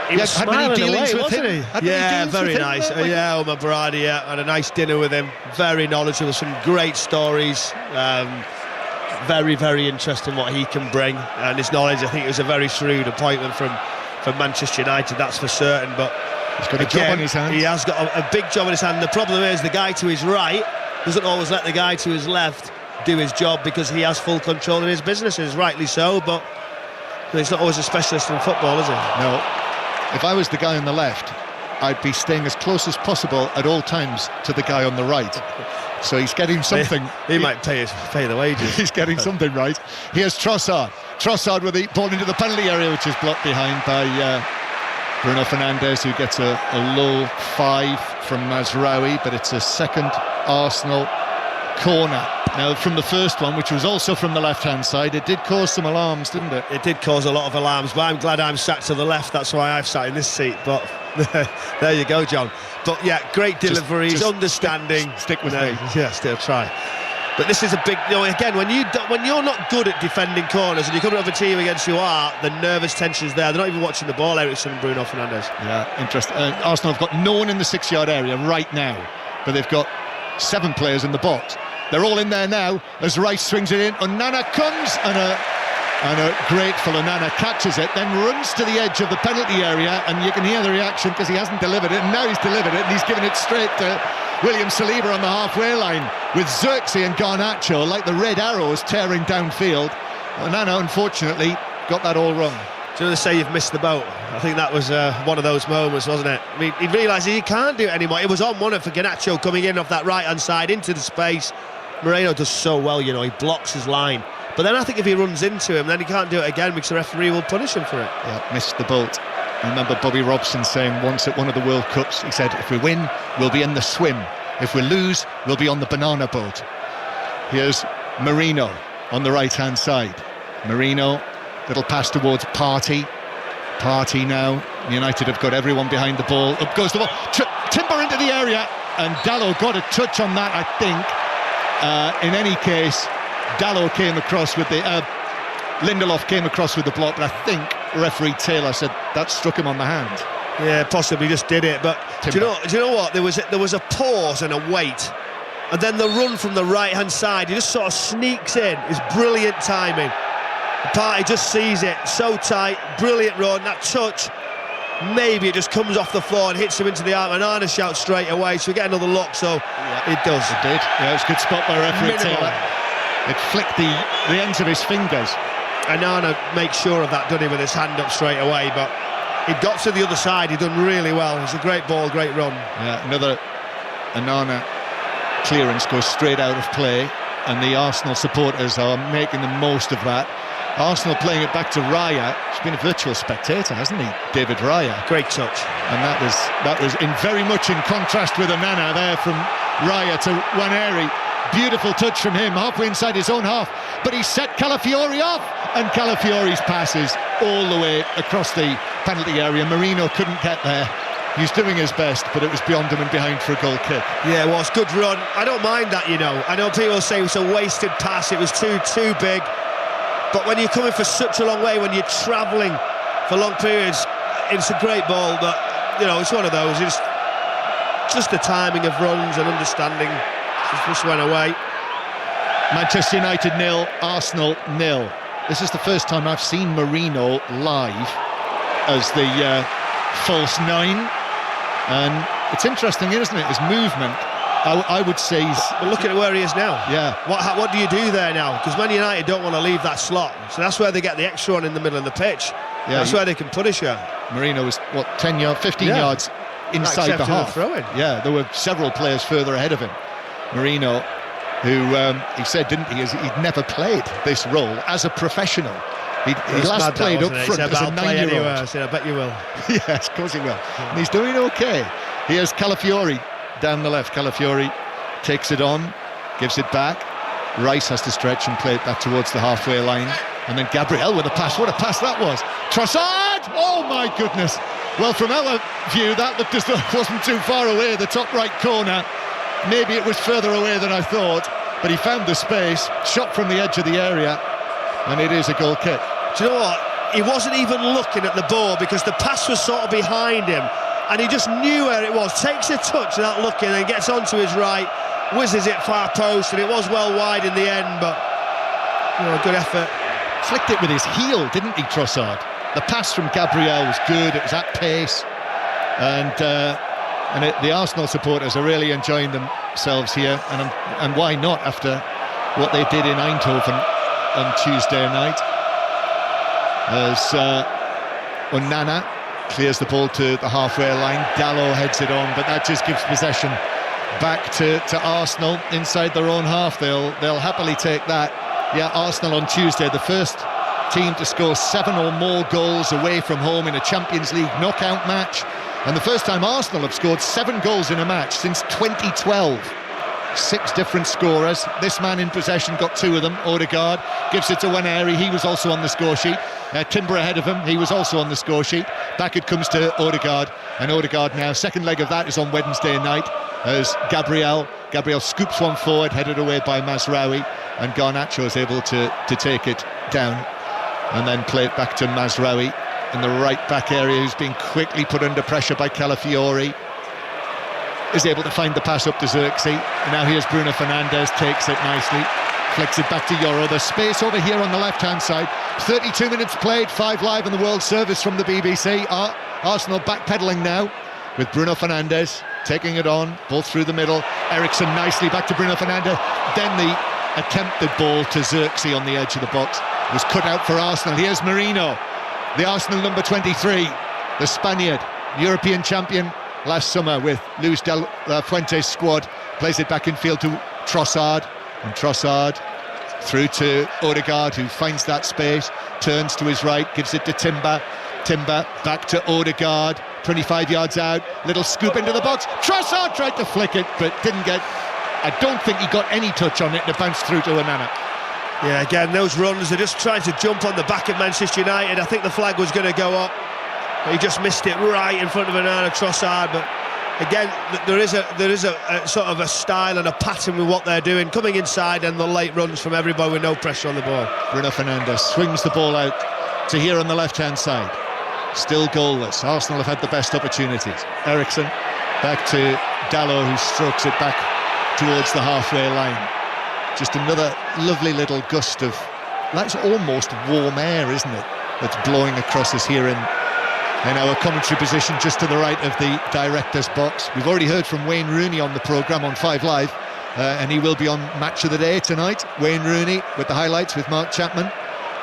He was smiling away, wasn't he? Yeah, very nice. Yeah, Omar Barada, had a nice dinner with him. Very knowledgeable, some great stories. Very, very interesting what he can bring. And his knowledge, I think it was a very shrewd appointment from Manchester United, that's for certain. But he's got a job on his hands. He has got a big job on his hand. The problem is the guy to his right doesn't always let the guy to his left do his job, because he has full control of his businesses, rightly so, but he's not always a specialist in football, is he? No. If I was the guy on the left, I'd be staying as close as possible at all times to the guy on the right. So he's getting something. He might pay the wages. He's getting something right. Here's Trossard. Trossard with the ball into the penalty area, which is blocked behind by Bruno Fernandes, who gets a low 5 from Mazraoui, but it's a second Arsenal corner. Now, from the first one, which was also from the left-hand side, it did cause some alarms, didn't it? It did cause a lot of alarms, but I'm glad I'm sat to the left. That's why I've sat in this seat. But there you go, John. But yeah, great deliveries, just understanding. Stick with me. Yeah, still try. But this is a big, again, when you're not good at defending corners and you come up with a team against you are, the nervous tension's there. They're not even watching the ball, Eriksson and Bruno Fernandes. Yeah, interesting. Arsenal have got no one in the 6-yard area right now, but they've got 7 players in the box. They're all in there now as Rice swings it in. Onana comes, and a grateful Onana catches it, then runs to the edge of the penalty area, and you can hear the reaction because he hasn't delivered it, and now he's delivered it, and he's given it straight to William Saliba on the halfway line, with Xerxes and Garnacho like the red arrows tearing downfield. Onana, unfortunately, got that all wrong. Do you want to say you've missed the boat? I think that was one of those moments, wasn't it? I mean, he realised he can't do it anymore. It was on one for Garnacho coming in off that right-hand side into the space. Moreno does so well, he blocks his line. But then I think if he runs into him, then he can't do it again because the referee will punish him for it. Yeah, missed the boat. I remember Bobby Robson saying once at one of the World Cups, he said, if we win, we'll be in the swim. If we lose, we'll be on the banana boat. Here's Merino on the right-hand side. Merino, little pass towards Partey. Partey now. United have got everyone behind the ball. Up goes the ball. Timber into the area, and Dalot got a touch on that, I think. In any case, Dalot came across with the Lindelof came across with the block, but I think referee Taylor said that struck him on the hand. Yeah, possibly just did it. But do you know what? There was a pause and a wait, and then the run from the right-hand side. He just sort of sneaks in. It's brilliant timing. Partey just sees it, so tight, brilliant run. That touch, maybe it just comes off the floor and hits him into the arm. And Arna shouts straight away, so we get another look. So it does. It did. Yeah, it was a good spot by referee Minimal. Taylor. It flicked the ends of his fingers. And Arna makes sure of that, doesn't he, with his hand up straight away. But he got to the other side. He done really well. It's a great ball, great run. Yeah, another Onana clearance goes straight out of play, and the Arsenal supporters are making the most of that. Arsenal playing it back to Raya. He's been a virtual spectator, hasn't he, David Raya? Great touch. And that was in very much in contrast with Onana there from Raya to Nwaneri. Beautiful touch from him, halfway inside his own half, but he set Calafiori off, and Calafiori's passes all the way across the penalty area. Marino couldn't get there. He's doing his best, but it was beyond him and behind for a goal kick. Yeah, it was good run. I don't mind that, you know. I know people say it was a wasted pass, it was too big. But when you're coming for such a long way, when you're travelling for long periods, it's a great ball. But you know, it's one of those. It's just the timing of runs and understanding. Just went away. Manchester United 0, Arsenal 0. This is the first time I've seen Marino live as the false nine, and it's interesting, isn't it? His movement, I would say he's... But look at where he is now. Yeah. What do you do there now? Because Man United don't want to leave that slot, so that's where they get the extra one in the middle of the pitch. Yeah, that's where they can punish you. Marino was, 15 yards inside the half. Yeah, there were several players further ahead of him. Marino, who he said, didn't he, he'd never played this role as a professional. He last played up front as a 9-year-old. I bet you will. Yes, of course he will. Yeah. And he's doing okay. Here's Calafiori down the left. Calafiori takes it on, gives it back. Rice has to stretch and play it back towards the halfway line. And then Gabriel with a pass. What a pass that was. Trossard! Oh my goodness. Well, from our view, that looked as though it wasn't too far away, the top right corner. Maybe it was further away than I thought, but he found the space, shot from the edge of the area, and it is a goal kick. Do you know what? He wasn't even looking at the ball because the pass was sort of behind him, and he just knew where it was. Takes a touch without looking and gets onto his right, whizzes it far post, and it was well wide in the end, but you know, good effort. Flicked it with his heel, didn't he, Trossard? The pass from Gabriel was good, it was at pace, and the Arsenal supporters are really enjoying themselves here, and why not after what they did in Eindhoven on Tuesday night, as Onana clears the ball to the halfway line. Dalot heads it on, but that just gives possession back to Arsenal inside their own half. They'll happily take that. Yeah, Arsenal on Tuesday, the first team to score 7 or more goals away from home in a Champions League knockout match, and the first time Arsenal have scored 7 goals in a match since 2012. 6 different scorers. This man in possession got 2 of them. Odegaard gives it to Nwaneri. He was also on the score sheet. Timber ahead of him. He was also on the score sheet. Back it comes to Odegaard, and Odegaard now, second leg of that is on Wednesday night, as Gabriel scoops one forward, headed away by Mazraoui, and Garnacho is able to take it down and then play it back to Mazraoui in the right back area, who's being quickly put under pressure by Calafiori. Is able to find the pass up to Xerxes, and now here's Bruno Fernandes, takes it nicely, flicks it back to Yoro. There's space over here on the left-hand side. 32 minutes played, 5 live on the World Service from the BBC. Arsenal backpedaling now with Bruno Fernandes taking it on, ball through the middle. Eriksen nicely back to Bruno Fernandes. Then the attempted ball to Xerxes on the edge of the box was cut out for Arsenal. Here's Marino, the Arsenal number 23, the Spaniard, European champion last summer with Luis de la Fuente's squad, plays it back in field to Trossard, and Trossard through to Odegaard, who finds that space, turns to his right, gives it to Timber back to Odegaard, 25 yards out, little scoop into the box. Trossard tried to flick it, but didn't get, I don't think he got any touch on it, and it bounced through to Onana. Yeah, again, those runs, they're just trying to jump on the back of Manchester United. I think the flag was going to go up, but he just missed it right in front of Onana Trossard. But again, there is a sort of a style and a pattern with what they're doing, coming inside and the late runs from everybody with no pressure on the ball. Bruno Fernandes swings the ball out to here on the left-hand side. Still goalless. Arsenal have had the best opportunities. Eriksen back to Dalot, who strokes it back towards the halfway line. Just another lovely little gust of, that's almost warm air, isn't it, that's blowing across us here in our commentary position just to the right of the director's box. We've already heard from Wayne Rooney on the programme on 5 Live, and he will be on Match of the Day tonight. Wayne Rooney with the highlights with Mark Chapman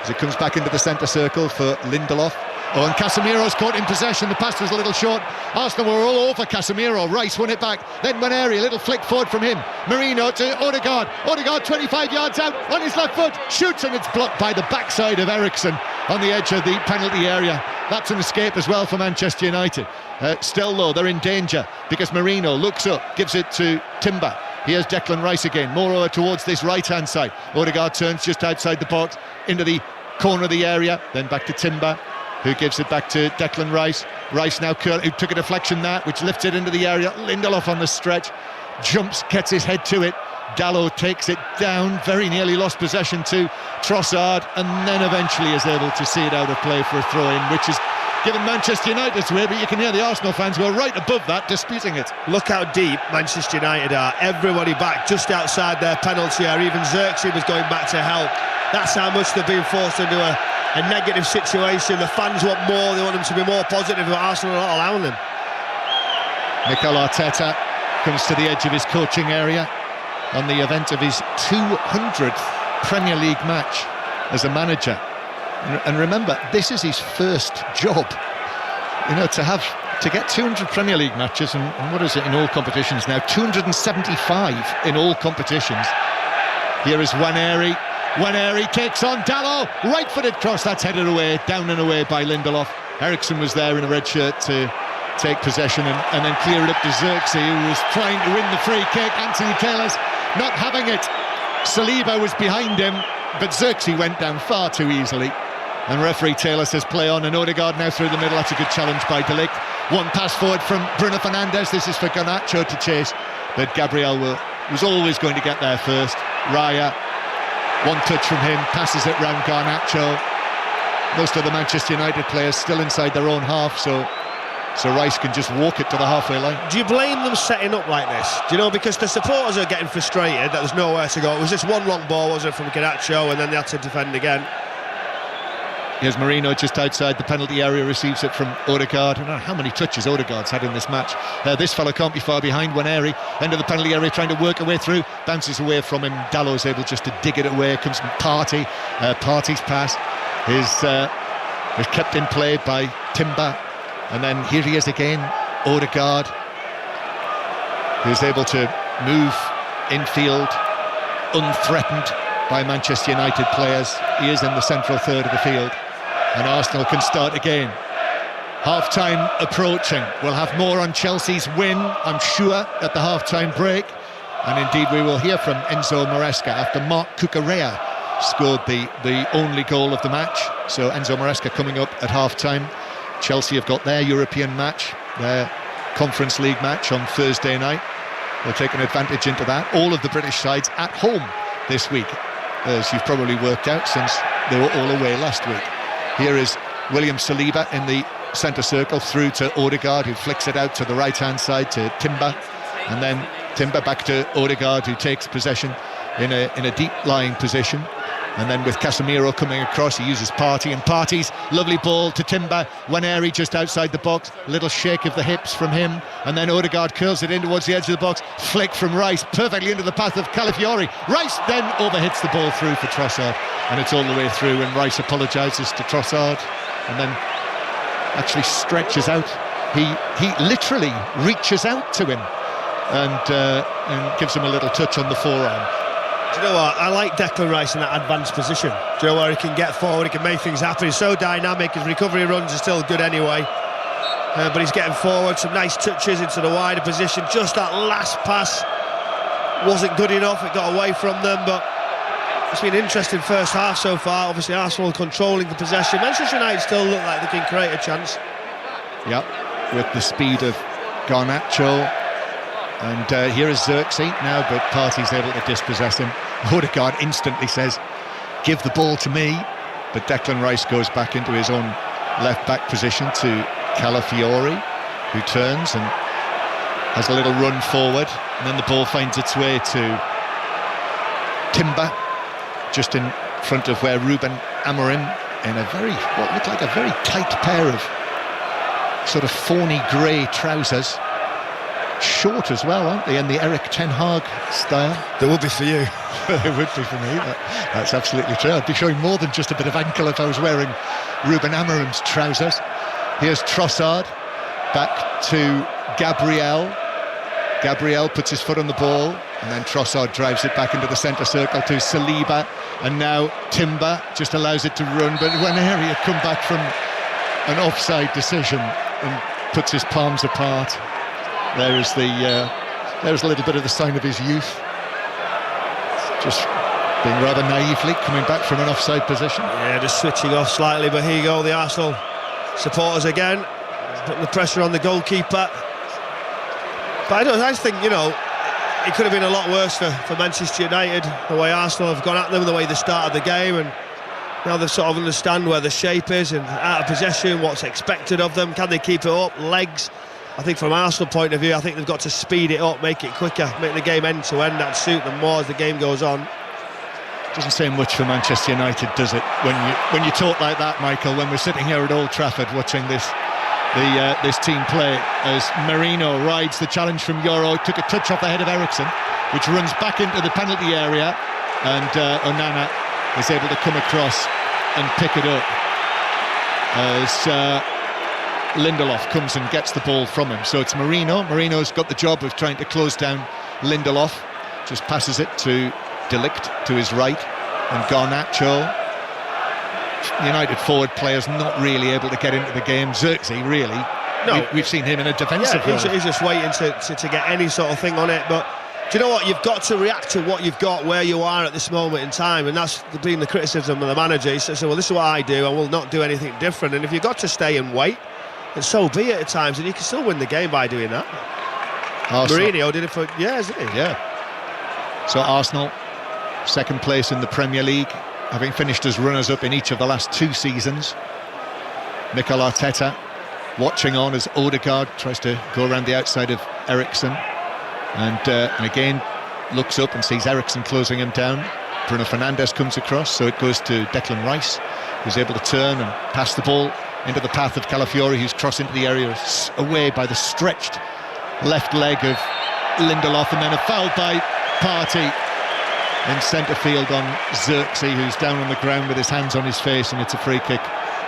as it comes back into the centre circle for Lindelof. Oh, and Casemiro's caught in possession. The pass was a little short. Arsenal were all over Casemiro. Rice won it back. Then Nwaneri, a little flick forward from him. Merino to Odegaard. Odegaard 25 yards out on his left foot. Shoots, and it's blocked by the backside of Eriksen on the edge of the penalty area. That's an escape as well for Manchester United. Still though, they're in danger because Merino looks up, gives it to Timber. Here's Declan Rice again, more over towards this right-hand side. Odegaard turns just outside the box into the corner of the area, then back to Timber, who gives it back to Declan Rice. Rice now who took a deflection there, which lifts it into the area. Lindelof on the stretch, jumps, gets his head to it. Dalot takes it down, very nearly lost possession to Trossard, and then eventually is able to see it out of play for a throw-in, which is given Manchester United's way, but you can hear the Arsenal fans who are right above that disputing it. Look how deep Manchester United are. Everybody back just outside their penalty area. Even Xerxes was going back to help. That's how much they've been forced into a negative situation. The fans want more, they want them to be more positive, but Arsenal are not allowing them. Mikel Arteta comes to the edge of his coaching area on the event of his 200th Premier League match as a manager. And remember, this is his first job. You know, to get 200 Premier League matches, and what is it in all competitions now? 275 in all competitions. Here is Nwaneri. Nwaneri takes on Dalot, right-footed cross, that's headed away, down and away by Lindelof. Eriksen was there in a red shirt to take possession and then clear it up to Xerxes, who was trying to win the free kick. Anthony Taylor's not having it. Saliba was behind him, but Xerxes went down far too easily. And referee Taylor says play on, and Odegaard now through the middle. That's a good challenge by De Ligt. One pass forward from Bruno Fernandes. This is for Garnacho to chase, but Gabriel was always going to get there first. Raya, one touch from him, passes it round Garnacho. Most of the Manchester United players still inside their own half, so Rice can just walk it to the halfway line. Do you blame them setting up like this? Do you know, because the supporters are getting frustrated that there's nowhere to go. It was just one long ball, wasn't it, from Garnacho, and then they had to defend again. Here's Merino just outside the penalty area, receives it from Odegaard. I don't know how many touches Odegaard's had in this match. This fellow can't be far behind. Nwaneri, end of the penalty area, trying to work her way through, bounces away from him. Dalot's able just to dig it away. Comes from Partey. Partey's pass is kept in play by Timber. And then here he is again, Odegaard, who's able to move infield, unthreatened by Manchester United players. He is in the central third of the field. And Arsenal can start again. Half-time approaching. We'll have more on Chelsea's win, I'm sure, at the half-time break. And indeed we will hear from Enzo Maresca after Marc Cucurella scored the only goal of the match. So Enzo Maresca coming up at half-time. Chelsea have got their European match, their Conference League match on Thursday night. They're taking advantage into that. All of the British sides at home this week, as you've probably worked out since they were all away last week. Here is William Saliba in the centre circle through to Odegaard, who flicks it out to the right-hand side to Timber, and then Timber back to Odegaard, who takes possession in a deep-lying position. And then with Casemiro coming across, he uses Partey, and Partey's lovely ball to Timber. Nwaneri just outside the box, little shake of the hips from him, and then Odegaard curls it in towards the edge of the box. Flick from Rice, perfectly into the path of Calafiori. Rice then overhits the ball through for Trossard, and it's all the way through, and Rice apologises to Trossard, and then actually stretches out. He literally reaches out to him and gives him a little touch on the forearm. Do you know what? I like Declan Rice in that advanced position. Do you know where he can get forward, he can make things happen. He's so dynamic, his recovery runs are still good anyway. But he's getting forward, some nice touches into the wider position. Just that last pass wasn't good enough, it got away from them, but it's been an interesting first half so far. Obviously Arsenal controlling the possession. Manchester United still look like they can create a chance. Yep, with the speed of Garnacho, and here is Xerxes now, but Partey's able to dispossess him. Odegaard instantly says, give the ball to me, but Declan Rice goes back into his own left-back position to Calafiori, who turns and has a little run forward, and then the ball finds its way to Timber, just in front of where Ruben Amorim, in what looked like a very tight pair of sort of fawny grey trousers, short as well, aren't they, in the Eric Ten Hag style? They would be for you. They would be for me. That's absolutely true. I'd be showing more than just a bit of ankle if I was wearing Ruben Amorim's trousers. Here's Trossard, back to Gabriel. Gabriel puts his foot on the ball, and then Trossard drives it back into the centre circle to Saliba, and now Timber just allows it to run, but when Area come back from an offside decision and puts his palms apart. There's a little bit of the sign of his youth, just being rather naively coming back from an offside position. Yeah, just switching off slightly, but here you go, the Arsenal supporters again, putting the pressure on the goalkeeper. But I just think, it could have been a lot worse for Manchester United, the way Arsenal have gone at them, the way they started the game, and now they sort of understand where the shape is and out of possession, what's expected of them. Can they keep it up? Legs. I think from Arsenal point of view, I think they've got to speed it up, make it quicker, make the game end to end. That suit them more as the game goes on. Doesn't say much for Manchester United, does it? When you talk like that, Michael, when we're sitting here at Old Trafford watching this team play, as Merino rides the challenge from Euro, took a touch off the head of Eriksen, which runs back into the penalty area, and Onana is able to come across and pick it up as Lindelof comes and gets the ball from him. So it's Merino. Merino's got the job of trying to close down Lindelof, just passes it to De Ligt to his right, and Garnacho. United forward players not really able to get into the game. Xerxes, really, no, we've seen him in a defensive role. He's just waiting to get any sort of thing on it. But do you know what? You've got to react to what you've got, where you are at this moment in time, and that's been the criticism of the manager. He says, well, this is what I do, I will not do anything different. And if you've got to stay and wait, and so be it at times, and you can still win the game by doing that. Mourinho did it for years, didn't he? Yeah. So Arsenal, second place in the Premier League, having finished as runners-up in each of the last 2 seasons. Mikel Arteta watching on as Odegaard tries to go around the outside of Eriksen, and again looks up and sees Eriksen closing him down. Bruno Fernandes comes across, so it goes to Declan Rice, who's able to turn and pass the ball into the path of Calafiori, who's crossed into the area, away by the stretched left leg of Lindelof, and then a foul by Partey in centre field on Xerxes, who's down on the ground with his hands on his face, and it's a free kick.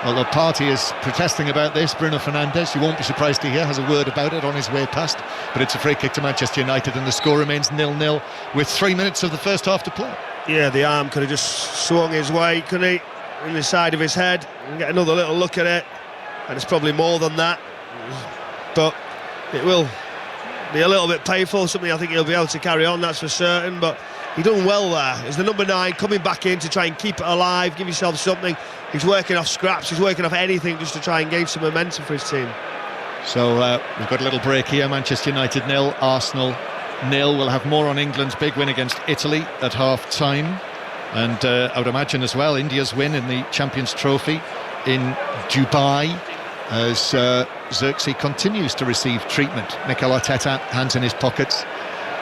Although Partey is protesting about this, Bruno Fernandes, you won't be surprised to hear, has a word about it on his way past, but it's a free kick to Manchester United, and the score remains 0-0 with 3 minutes of the first half to play. Yeah, the arm could have just swung his way, couldn't he? In the side of his head, and get another little look at it, and it's probably more than that, but it will be a little bit painful, something I think he'll be able to carry on, that's for certain. But he done well there as the number 9, coming back in to try and keep it alive, give yourself something. He's working off scraps, he's working off anything just to try and gain some momentum for his team. So we've got a little break here. Manchester United 0, Arsenal 0. We'll have more on England's big win against Italy at half-time. And I would imagine as well India's win in the Champions Trophy in Dubai, as Xerxes continues to receive treatment. Mikel Arteta, hands in his pockets.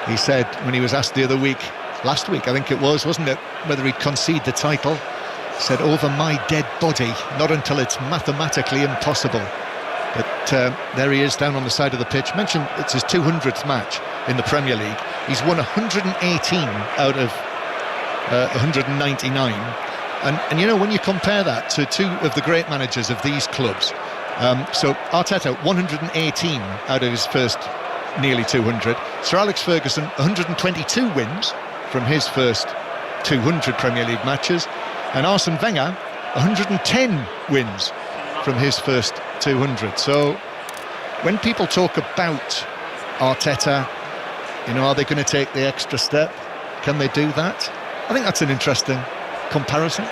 He said when he was asked the other week, last week I think it was, wasn't it, whether he'd concede the title, said, over my dead body, not until it's mathematically impossible. But there he is down on the side of the pitch. Mentioned it's his 200th match in the Premier League. He's won 118 out of 199, and you know, when you compare that to 2 of the great managers of these clubs, so Arteta 118 out of his first nearly 200, Sir Alex Ferguson 122 wins from his first 200 Premier League matches, and Arsene Wenger 110 wins from his first 200. So when people talk about Arteta, you know, are they going to take the extra step? Can they do that? I think that's an interesting comparison.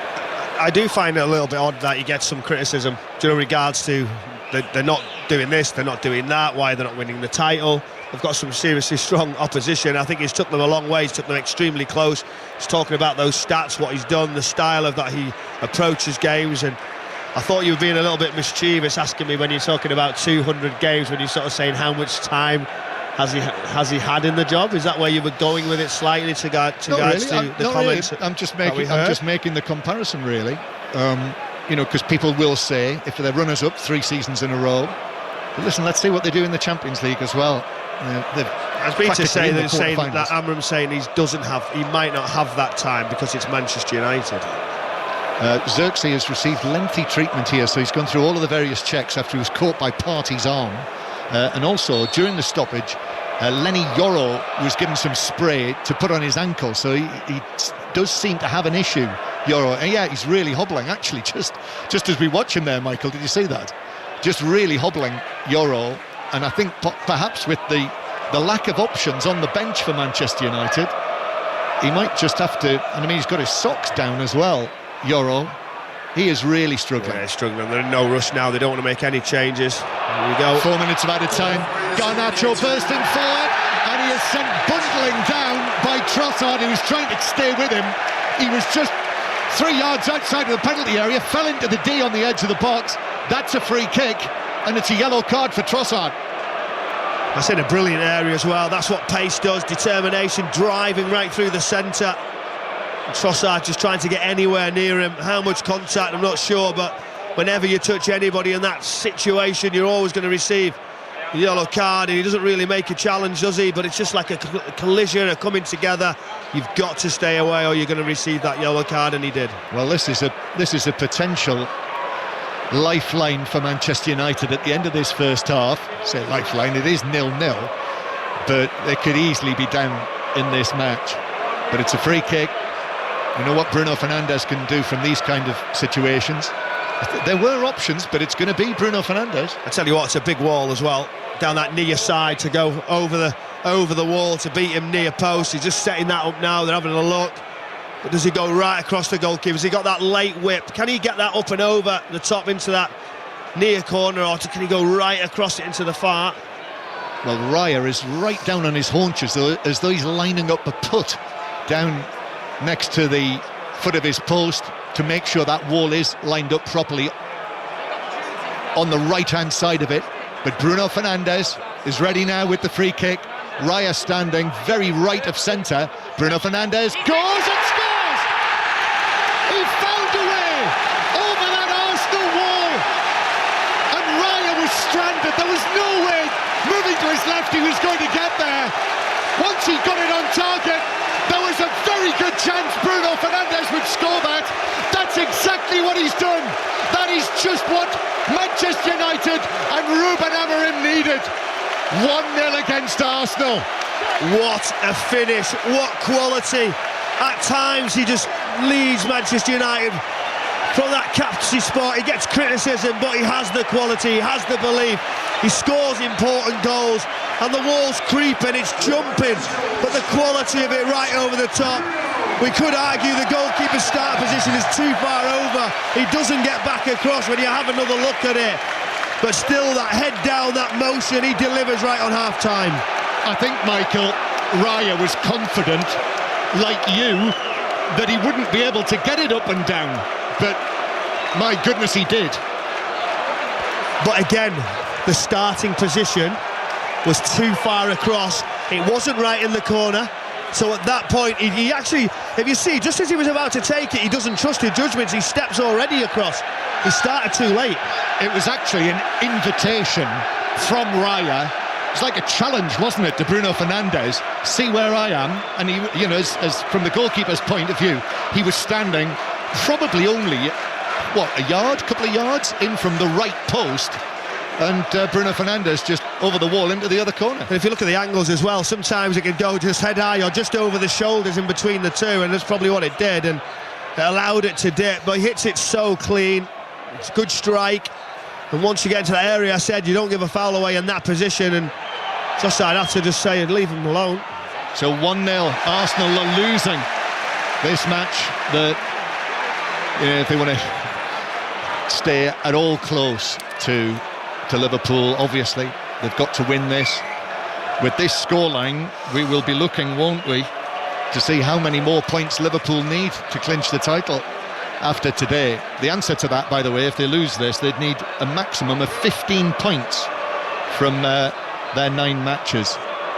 I do find it a little bit odd that he gets some criticism, regards to they're not doing this, they're not doing that, why they're not winning the title. They've got some seriously strong opposition. I think he's took them a long way, he's took them extremely close. He's talking about those stats, what he's done, the style of that he approaches games, and I thought you were being a little bit mischievous asking me when you're talking about 200 games, when you're sort of saying how much time has he had in the job. Is that where you were going with it slightly to regards to the comments? Really. I'm just making the comparison, really. Because people will say, if they're runners-up 3 seasons in a row, but listen, let's see what they do in the Champions League as well. As Peter saying that Amram's saying he might not have that time because it's Manchester United. Xerxes has received lengthy treatment here, so he's gone through all of the various checks after he was caught by Partey's arm. And also, during the stoppage, Lenny Yoro was given some spray to put on his ankle, so he does seem to have an issue, Yoro. And yeah, he's really hobbling, actually, just as we watch him there, Michael, did you see that? Just really hobbling, Yoro. And I think perhaps with the lack of options on the bench for Manchester United, he might just have to, and I mean, he's got his socks down as well, Yoro. He is really struggling. Yeah, struggling. They're in no rush now. They don't want to make any changes. Here we go. 4 minutes of added time. Garnacho bursting forward, and he is sent bundling down by Trossard, who was trying to stay with him. He was just 3 yards outside of the penalty area, fell into the D on the edge of the box. That's a free kick, and it's a yellow card for Trossard. That's in a brilliant area as well. That's what pace does. Determination, driving right through the centre. Trossard just trying to get anywhere near him. How much contact, I'm not sure, but whenever you touch anybody in that situation, you're always going to receive a yellow card, and he doesn't really make a challenge, does he? But it's just like a collision, a coming together. You've got to stay away or you're going to receive that yellow card, and he did. Well, this is a potential lifeline for Manchester United at the end of this first half. Say lifeline, it is 0-0, but they could easily be down in this match. But it's a free kick. You know what Bruno Fernandes can do from these kind of situations. There were options, but it's going to be Bruno Fernandes. I tell you what, it's a big wall as well, down that near side to go over the wall to beat him near post. He's just setting that up now. They're having a look. But does he go right across the goalkeeper? Has he got that late whip? Can he get that up and over the top into that near corner, or can he go right across it into the far? Well, Raya is right down on his haunches, as though he's lining up a putt down next to the foot of his post to make sure that wall is lined up properly on the right-hand side of it. But Bruno Fernandes is ready now with the free kick. Raya standing very right of centre. Bruno Fernandes goes and scores! He found a way over that Arsenal wall, and Raya was stranded. There was no way moving to his left he was going to get there. Once he got it on target, there was a very good chance Bruno Fernandes would score that. That's exactly what he's done. That is just what Manchester United and Ruben Amorim needed. 1-0 against Arsenal. What a finish, what quality. At times he just leads Manchester United from that captaincy spot. He gets criticism, but he has the quality, he has the belief. He scores important goals, and the wall's creeping, it's jumping, but the quality of it right over the top. We could argue the goalkeeper's start position is too far over. He doesn't get back across when you have another look at it. But still, that head down, that motion, he delivers right on half-time. I think, Michael, Raya was confident, like you, that he wouldn't be able to get it up and down. But, my goodness, he did. But again, the starting position was too far across. It wasn't right in the corner. So at that point, he actually, if you see, just as he was about to take it, he doesn't trust his judgments. He steps already across. He started too late. It was actually an invitation from Raya. It's like a challenge, wasn't it, to Bruno Fernandes? See where I am. And he, you know, as from the goalkeeper's point of view, he was standing probably only, couple of yards in from the right post. And Bruno Fernandes just over the wall into the other corner. And if you look at the angles as well, sometimes it can go just head high or just over the shoulders in between the two, and that's probably what it did, and it allowed it to dip, but he hits it so clean. It's a good strike, and once you get into that area, I said you don't give a foul away in that position, and Trossard had to just say leave him alone. So 1-0, Arsenal are losing this match. If they want to stay at all close to to Liverpool. Obviously, they've got to win this. With this scoreline, we will be looking, won't we, to see how many more points Liverpool need to clinch the title after today. The answer to that, by the way, if they lose this, they'd need a maximum of 15 points from their 9 matches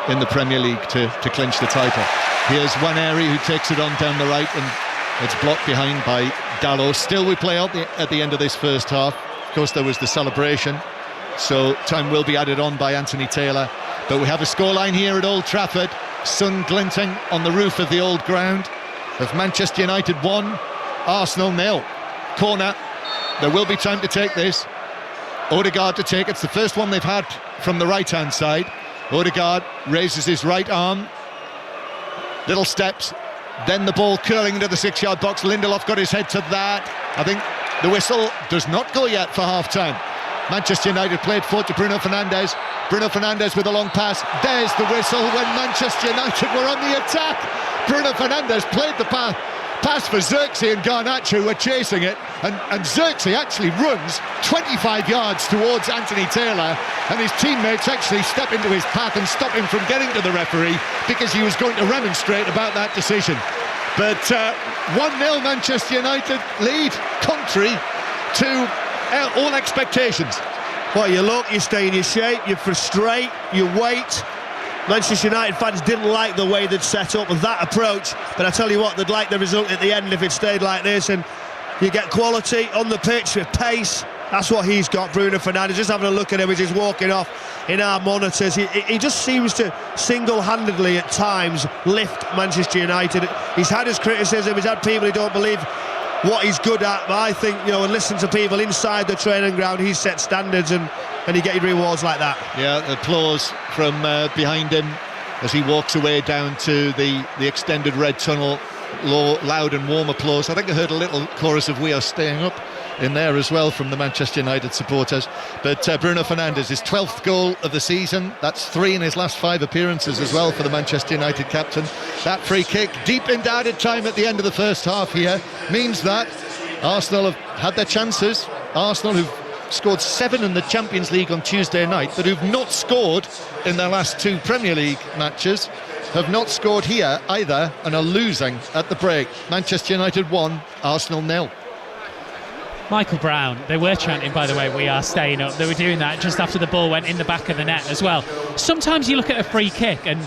in the Premier League to clinch the title. Here's Nwaneri who takes it on down the right, and it's blocked behind by Dalot. Still, we play out at the end of this first half. Of course, there was the celebration, so time will be added on by Anthony Taylor. But we have a scoreline here at Old Trafford. Sun glinting on the roof of the old ground. Of Manchester United 1, Arsenal 0. Corner. There will be time to take this. Odegaard to take. It's the first one they've had from the right-hand side. Odegaard raises his right arm. Little steps. Then the ball curling into the 6-yard box. Lindelof got his head to that. I think the whistle does not go yet for half-time. Manchester United played forward to Bruno Fernandes. Bruno Fernandes with a long pass. There's the whistle when Manchester United were on the attack. Bruno Fernandes played the pass for Xerxes and Garnacho, who were chasing it, and Xerxes actually runs 25 yards towards Anthony Taylor, and his teammates actually step into his path and stop him from getting to the referee because he was going to remonstrate about that decision. But 1-0 Manchester United lead, contrary to all expectations. Well, you look, you stay in your shape, you frustrate, you wait. Manchester United fans didn't like the way they'd set up with that approach, but I tell you what, they'd like the result at the end if it stayed like this, and you get quality on the pitch with pace. That's what he's got, Bruno Fernandes. Just having a look at him as he's walking off in our monitors. He just seems to single-handedly at times lift Manchester United. He's had his criticism, he's had people who don't believe what he's good at, but I think, and listen to people inside the training ground, he's set standards, and you get your rewards like that. Yeah, applause from behind him as he walks away down to the extended red tunnel. Loud and warm applause. I think I heard a little chorus of "We Are Staying Up" in there as well from the Manchester United supporters. But Bruno Fernandes, his 12th goal of the season. That's 3 in his last 5 appearances as well for the Manchester United captain. That free kick deep into added time at the end of the first half here means that Arsenal have had their chances. Arsenal, who've scored 7 in the Champions League on Tuesday night, but who've not scored in their last 2 Premier League matches, have not scored here either and are losing at the break. Manchester United 1, Arsenal 0. Michael Brown, they were chanting, by the way, "We are staying up." They were doing that just after the ball went in the back of the net as well. Sometimes you look at a free kick and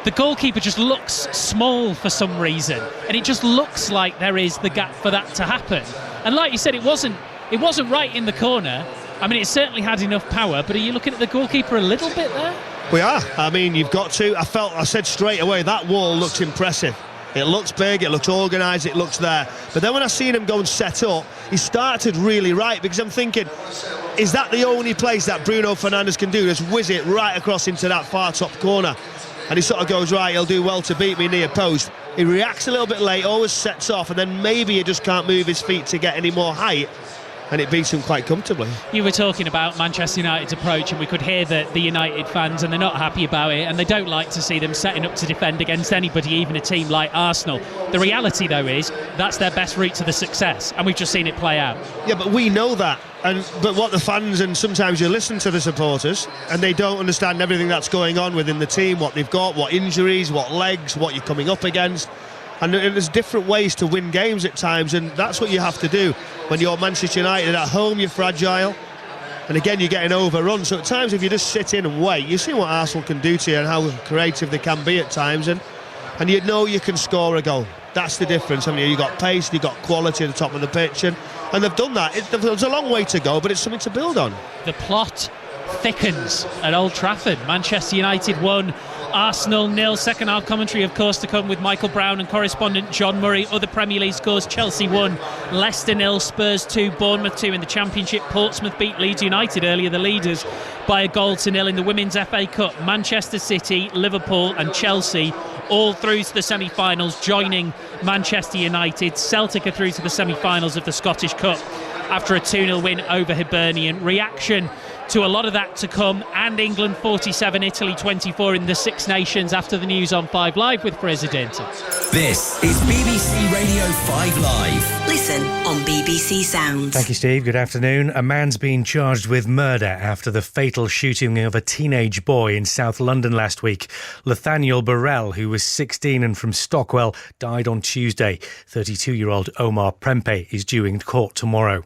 the goalkeeper just looks small for some reason, and it just looks like there is the gap for that to happen. And like you said, it wasn't right in the corner. I mean, it certainly had enough power, but are you looking at the goalkeeper a little bit there? We are. I mean, you've got to. I said straight away, that wall looks impressive. It looks big, it looks organised, it looks there. But then when I seen him go and set up, he started really right, because I'm thinking, is that the only place that Bruno Fernandes can do? Just whiz it right across into that far top corner. And he sort of goes, right, he'll do well to beat me near post. He reacts a little bit late, always sets off, and then maybe he just can't move his feet to get any more height. And it beats him quite comfortably. You were talking about Manchester United's approach, and we could hear that the United fans, and they're not happy about it, and they don't like to see them setting up to defend against anybody, even a team like Arsenal. The reality, though, is that's their best route to the success, and we've just seen it play out. Yeah, but we know that. But what the fans, and sometimes you listen to the supporters, and they don't understand everything that's going on within the team, what they've got, what injuries, what legs, what you're coming up against. And there's different ways to win games at times, and that's what you have to do. When you're Manchester United at home, you're fragile, and again, you're getting overrun. So at times, if you just sit in and wait, you see what Arsenal can do to you and how creative they can be at times, and you know you can score a goal. That's the difference. I mean, you've got pace, you've got quality at the top of the pitch, and they've done that. There's a long way to go, but it's something to build on. The plot thickens at Old Trafford. Manchester United 1, Arsenal 0. Second half commentary, of course, to come with Michael Brown and correspondent John Murray. Other Premier League scores: Chelsea 1, Leicester 0, Spurs 2, Bournemouth 2. In the Championship, Portsmouth beat Leeds United, earlier the leaders, by 1-0. In the Women's FA Cup, Manchester City, Liverpool and Chelsea all through to the semi-finals, joining Manchester United. Celtic are through to the semi-finals of the Scottish Cup after a 2-0 win over Hibernian. Reaction to a lot of that to come, and England 47, Italy 24 in the Six Nations after the news on 5 Live with Fraser Denton. This is BBC Radio 4. 5 Live. Listen on BBC Sounds. Thank you, Steve. Good afternoon. A man's been charged with murder after the fatal shooting of a teenage boy in South London last week. Nathaniel Burrell, who was 16 and from Stockwell, died on Tuesday. 32-year-old Omar Prempe is due in court tomorrow.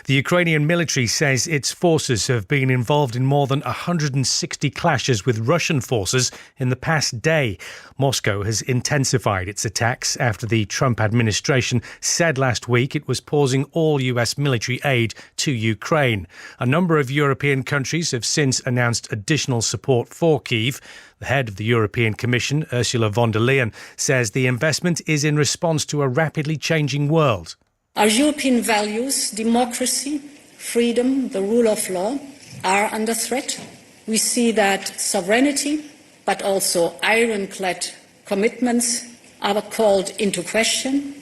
The Ukrainian military says its forces have been involved in more than 160 clashes with Russian forces in the past day. Moscow has intensified its attacks after the Trump administration said last week it was pausing all US military aid to Ukraine. A number of European countries have since announced additional support for Kyiv. The head of the European Commission, Ursula von der Leyen, says the investment is in response to a rapidly changing world. Our European values, democracy, freedom, the rule of law, are under threat. We see that sovereignty, but also ironclad commitments are called into question.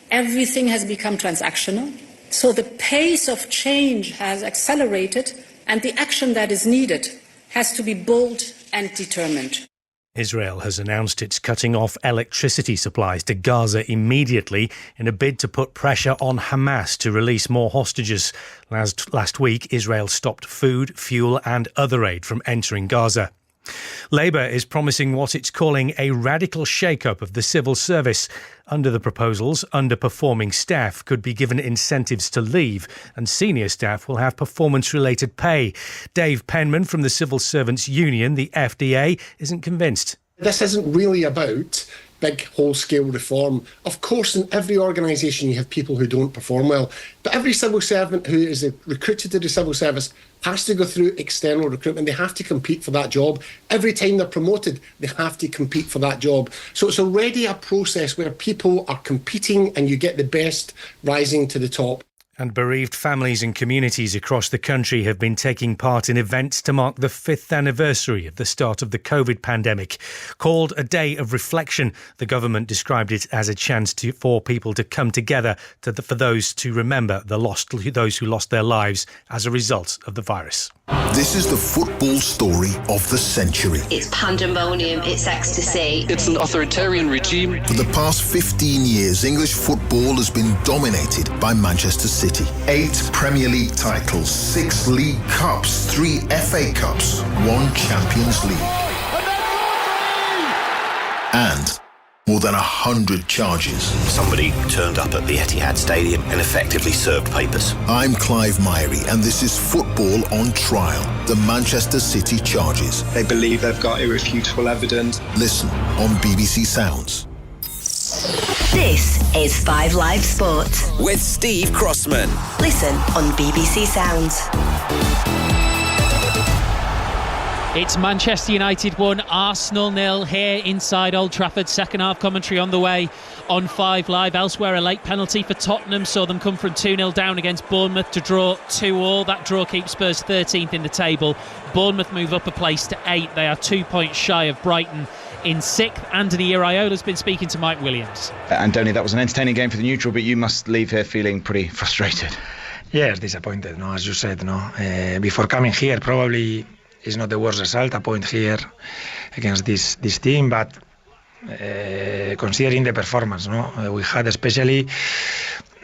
Everything has become transactional. So the pace of change has accelerated, and the action that is needed has to be bold and determined. Israel has announced it's cutting off electricity supplies to Gaza immediately in a bid to put pressure on Hamas to release more hostages. Last week, Israel stopped food, fuel and other aid from entering Gaza. Labour is promising what it's calling a radical shake-up of the civil service. Under the proposals, underperforming staff could be given incentives to leave and senior staff will have performance-related pay. Dave Penman from the Civil Servants Union, the FDA, isn't convinced. This isn't really about big whole-scale reform. Of course, in every organisation you have people who don't perform well, but every civil servant who is recruited to the civil service has to go through external recruitment. They have to compete for that job. Every time they're promoted, they have to compete for that job. So it's already a process where people are competing and you get the best rising to the top. And bereaved families and communities across the country have been taking part in events to mark the 5th anniversary of the start of the COVID pandemic. Called a day of reflection, the government described it as a chance for people to come together for those to remember those who lost their lives as a result of the virus. This is the football story of the century. It's pandemonium, it's ecstasy. It's an authoritarian regime. For the past 15 years, English football has been dominated by Manchester City. 8 Premier League titles, 6 League Cups, 3 FA Cups, 1 Champions League. And more than 100 charges. Somebody turned up at the Etihad Stadium and effectively served papers. I'm Clive Myrie, and this is Football on Trial, the Manchester City charges. They believe they've got irrefutable evidence. Listen on BBC Sounds. This is 5 Live Sport with Steve Crossman. Listen on BBC Sounds. It's Manchester United 1, Arsenal 0 here inside Old Trafford. Second half commentary on the way on 5 Live. Elsewhere, a late penalty for Tottenham saw them come from 2-0 down against Bournemouth to draw 2-2. That draw keeps Spurs 13th in the table. Bournemouth move up a place to 8. They are 2 points shy of Brighton in 6th. Anthony Iraiola's been speaking to Mike Williams. Anthony, that was an entertaining game for the neutral, but you must leave here feeling pretty frustrated. Yes, disappointed, no, as you said, no. Before coming here, probably it's not the worst result, a point here against this team, but considering the performance, no, we had especially,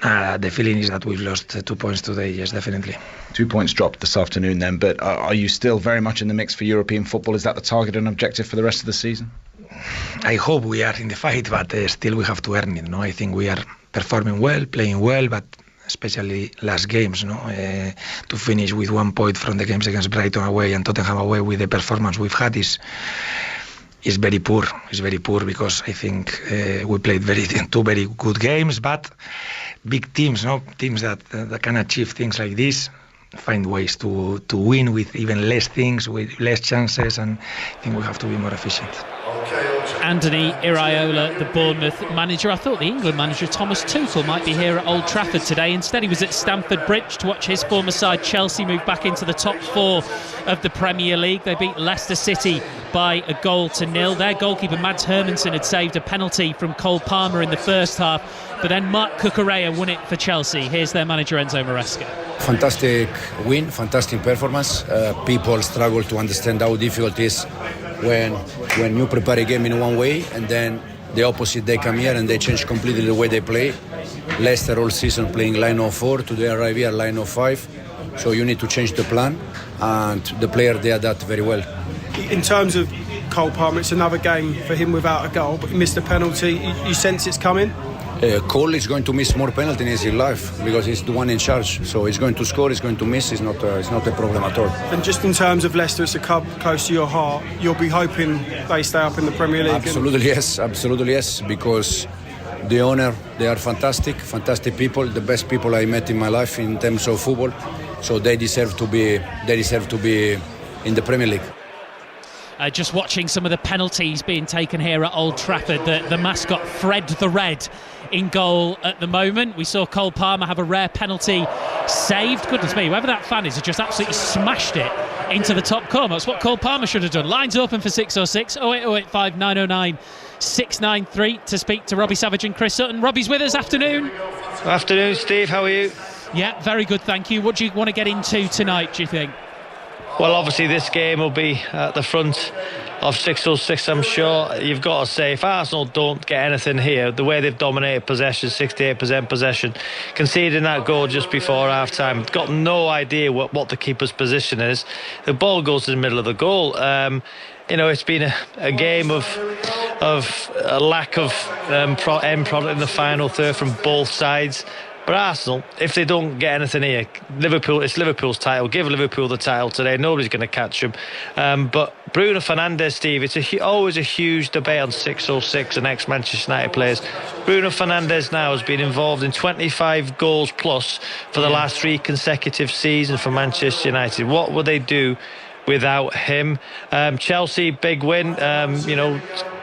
the feeling is that we've lost 2 points today, yes, definitely. 2 points dropped this afternoon then, but are you still very much in the mix for European football? Is that the target and objective for the rest of the season? I hope we are in the fight, but still we have to earn it, no? I think we are performing well, playing well, but especially last games, to finish with 1 point from the games against Brighton away and Tottenham away with the performance we've had is very poor. It's very poor because I think we played two very good games, but big teams, teams that can achieve things like this, find ways to win with even less things, with less chances, and I think we have to be more efficient. Anthony Iraola, the Bournemouth manager. I thought the England manager Thomas Tuchel might be here at Old Trafford today. Instead he was at Stamford Bridge to watch his former side Chelsea move back into the top 4 of the Premier League. They beat Leicester City by 1-0. Their goalkeeper Mads Hermansen had saved a penalty from Cole Palmer in the first half, but then Mark Cucurella won it for Chelsea. Here's their manager Enzo Maresca. Fantastic win, fantastic performance. People struggle to understand how difficult it is when you prepare a game in one way and then the opposite, they come here and they change completely the way they play. Leicester all season playing line of 4. Today arrive here line of 5. So you need to change the plan, and the player they adapt very well. In terms of Cole Palmer, it's another game for him without a goal, but he missed a penalty. You sense it's coming? Cole is going to miss more penalties in his life because he's the one in charge. So he's going to score, he's going to miss. It's not a problem at all. And just in terms of Leicester, it's a club close to your heart. You'll be hoping they stay up in the Premier League. Absolutely yes. Because the owner, they are fantastic people, the best people I met in my life in terms of football. So they deserve to be in the Premier League. Just watching some of the penalties being taken here at Old Trafford. The mascot Fred the Red in goal at the moment. We saw Cole Palmer have a rare penalty saved. Goodness me, whoever that fan is has just absolutely smashed it into the top corner. That's what Cole Palmer should have done. Lines open for 606 08085 909 693 to speak to Robbie Savage and Chris Sutton. Robbie's with us. Afternoon. Afternoon, Steve. How are you? Yeah, very good, thank you. What do you want to get into tonight, do you think? Well, obviously this game will be at the front of 606, I'm sure. You've got to say, if Arsenal don't get anything here, the way they've dominated possession, 68% possession, conceding that goal just before half-time, got no idea what the keeper's position is. The ball goes to the middle of the goal. It's been a game of a lack of end product in the final third from both sides. But Arsenal, if they don't get anything here, it's Liverpool's title. Give Liverpool the title today. Nobody's going to catch them. But Bruno Fernandes, Steve, it's always a huge debate on 606 and ex-Manchester United players. Bruno Fernandes now has been involved in 25 goals plus for the last 3 consecutive seasons for Manchester United. What will they do without him? Chelsea, big win.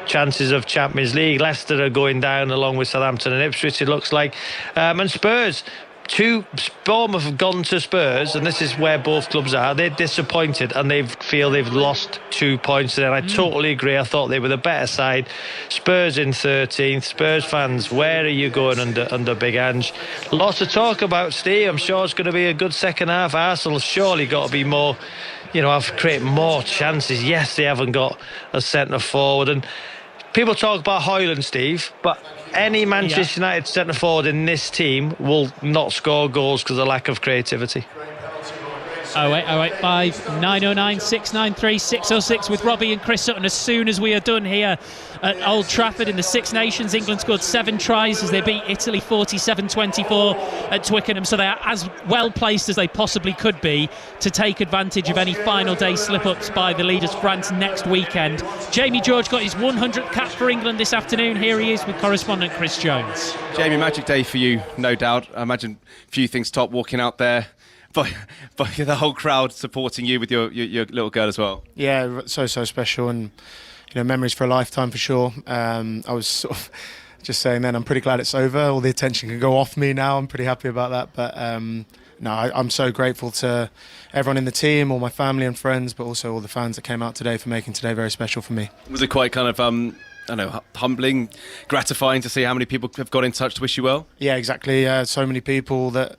Chances of Champions League. Leicester are going down along with Southampton and Ipswich, it looks like. And Spurs, Bournemouth have gone to Spurs, and this is where both clubs are. They're disappointed and they feel they've lost 2 points there. I totally agree. I thought they were the better side. Spurs in 13th. Spurs fans, where are you going under Big Ange? Lots to talk about, Steve. I'm sure it's going to be a good second half. Arsenal surely got to be more, have created more chances. Yes, they haven't got a centre forward, and people talk about Højlund, Steve, but any Manchester United centre forward in this team will not score goals because of lack of creativity. 08085 909 693 606 with Robbie and Chris Sutton. As soon as we are done here at Old Trafford in the Six Nations, England scored 7 tries as they beat Italy 47-24 at Twickenham, so they are as well placed as they possibly could be to take advantage of any final day slip-ups by the leaders France next weekend. Jamie George got his 100th cap for England this afternoon. Here he is with correspondent Chris Jones. Jamie, magic day for you, no doubt. I imagine a few things top walking out there by the whole crowd supporting you with your little girl as well. Yeah, so special, and memories for a lifetime for sure. I was sort of just saying then, I'm pretty glad it's over. All the attention can go off me now. I'm pretty happy about that. But I'm so grateful to everyone in the team, all my family and friends, but also all the fans that came out today for making today very special for me. Was it quite kind of humbling, gratifying to see how many people have got in touch to wish you well? Yeah, exactly. So many people that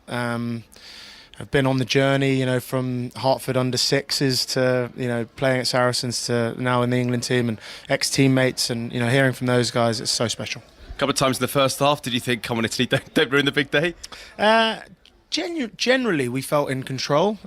have been on the journey, from Hartford under 6s to, playing at Saracens to now in the England team, and ex-teammates, and, hearing from those guys, it's so special. A couple of times in the first half, did you think, come on Italy, don't ruin the big day? Generally, we felt in control.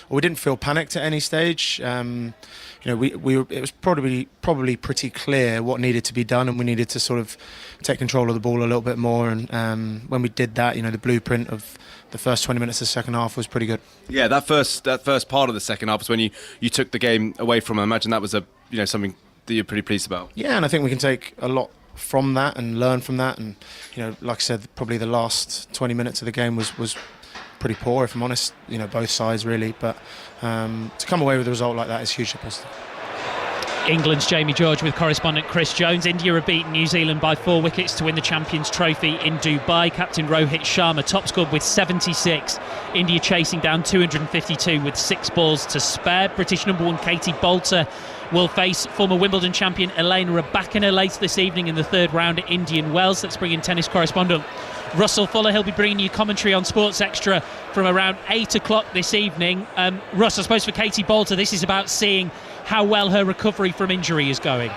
We didn't feel panicked at any stage. It was probably pretty clear what needed to be done, and we needed to sort of take control of the ball a little bit more. And when we did that, the blueprint of the first 20 minutes of the second half was pretty good. Yeah, that first part of the second half was when you took the game away from them. I imagine that was something that you're pretty pleased about. Yeah, and I think we can take a lot from that and learn from that. And like I said, probably the last 20 minutes of the game was pretty poor, if I'm honest. Both sides really, but to come away with a result like that is hugely positive. England's Jamie George with correspondent Chris Jones. India have beaten New Zealand by 4 wickets to win the Champions Trophy in Dubai. Captain Rohit Sharma top scored with 76. India chasing down 252 with 6 balls to spare. British number 1 Katie Boulter will face former Wimbledon champion Elena Rybakina later this evening in the 3rd round at Indian Wells. Let's bring in tennis correspondent Russell Fuller. He'll be bringing you commentary on Sports Extra from around 8 o'clock this evening. Russ, I suppose for Katie Boulter, this is about seeing how well her recovery from injury is going.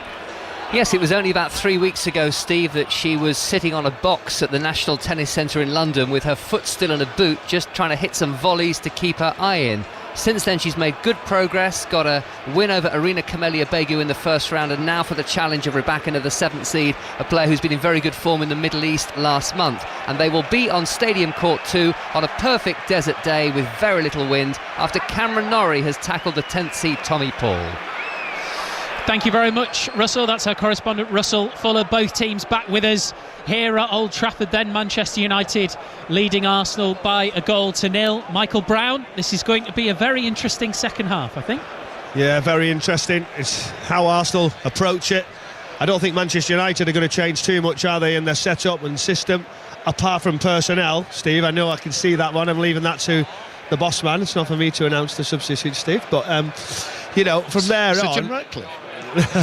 Yes, it was only about 3 weeks ago, Steve, that she was sitting on a box at the National Tennis Centre in London with her foot still in a boot, just trying to hit some volleys to keep her eye in. Since then, she's made good progress, got a win over Arina Camelia-Begu in the first round, and now for the challenge of Rybakina, the 7th seed, a player who's been in very good form in the Middle East last month. And they will be on Stadium Court 2 on a perfect desert day with very little wind after Cameron Norrie has tackled the 10th seed Tommy Paul. Thank you very much, Russell. That's our correspondent, Russell Fuller. Both teams back with us here at Old Trafford. Then Manchester United leading Arsenal by 1-0. Michael Brown, this is going to be a very interesting second half, I think. Yeah, very interesting. It's how Arsenal approach it. I don't think Manchester United are going to change too much, are they, in their setup and system, apart from personnel. Steve, I know I can see that one. I'm leaving that to the boss man. It's not for me to announce the substitute, Steve. But, you know, from there on... Jim Ratcliffe. You've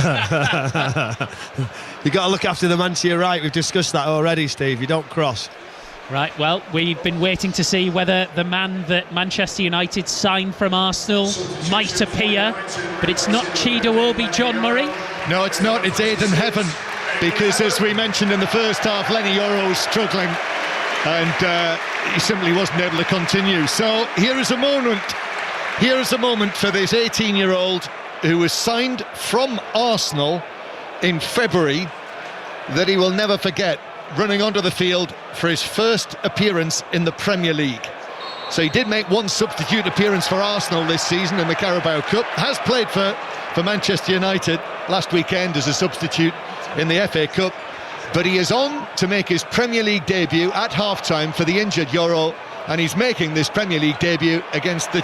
got to look after the man to your right. We've discussed that already, Steve. You don't cross. Right, well, we've been waiting to see whether the man that Manchester United signed from Arsenal might appear, but it's not Chido-Obi John Murray. No, it's not. It's Aidan Heaven, because as we mentioned in the first half, Lenny Yoro was struggling and he simply wasn't able to continue. So here is a moment for this 18-year-old who was signed from Arsenal in February that he will never forget, running onto the field for his first appearance in the Premier League. So he did make one substitute appearance for Arsenal this season in the Carabao Cup, has played for Manchester United last weekend as a substitute in the FA Cup, but he is on to make his Premier League debut at half-time for the injured Euro, and he's making this Premier League debut against the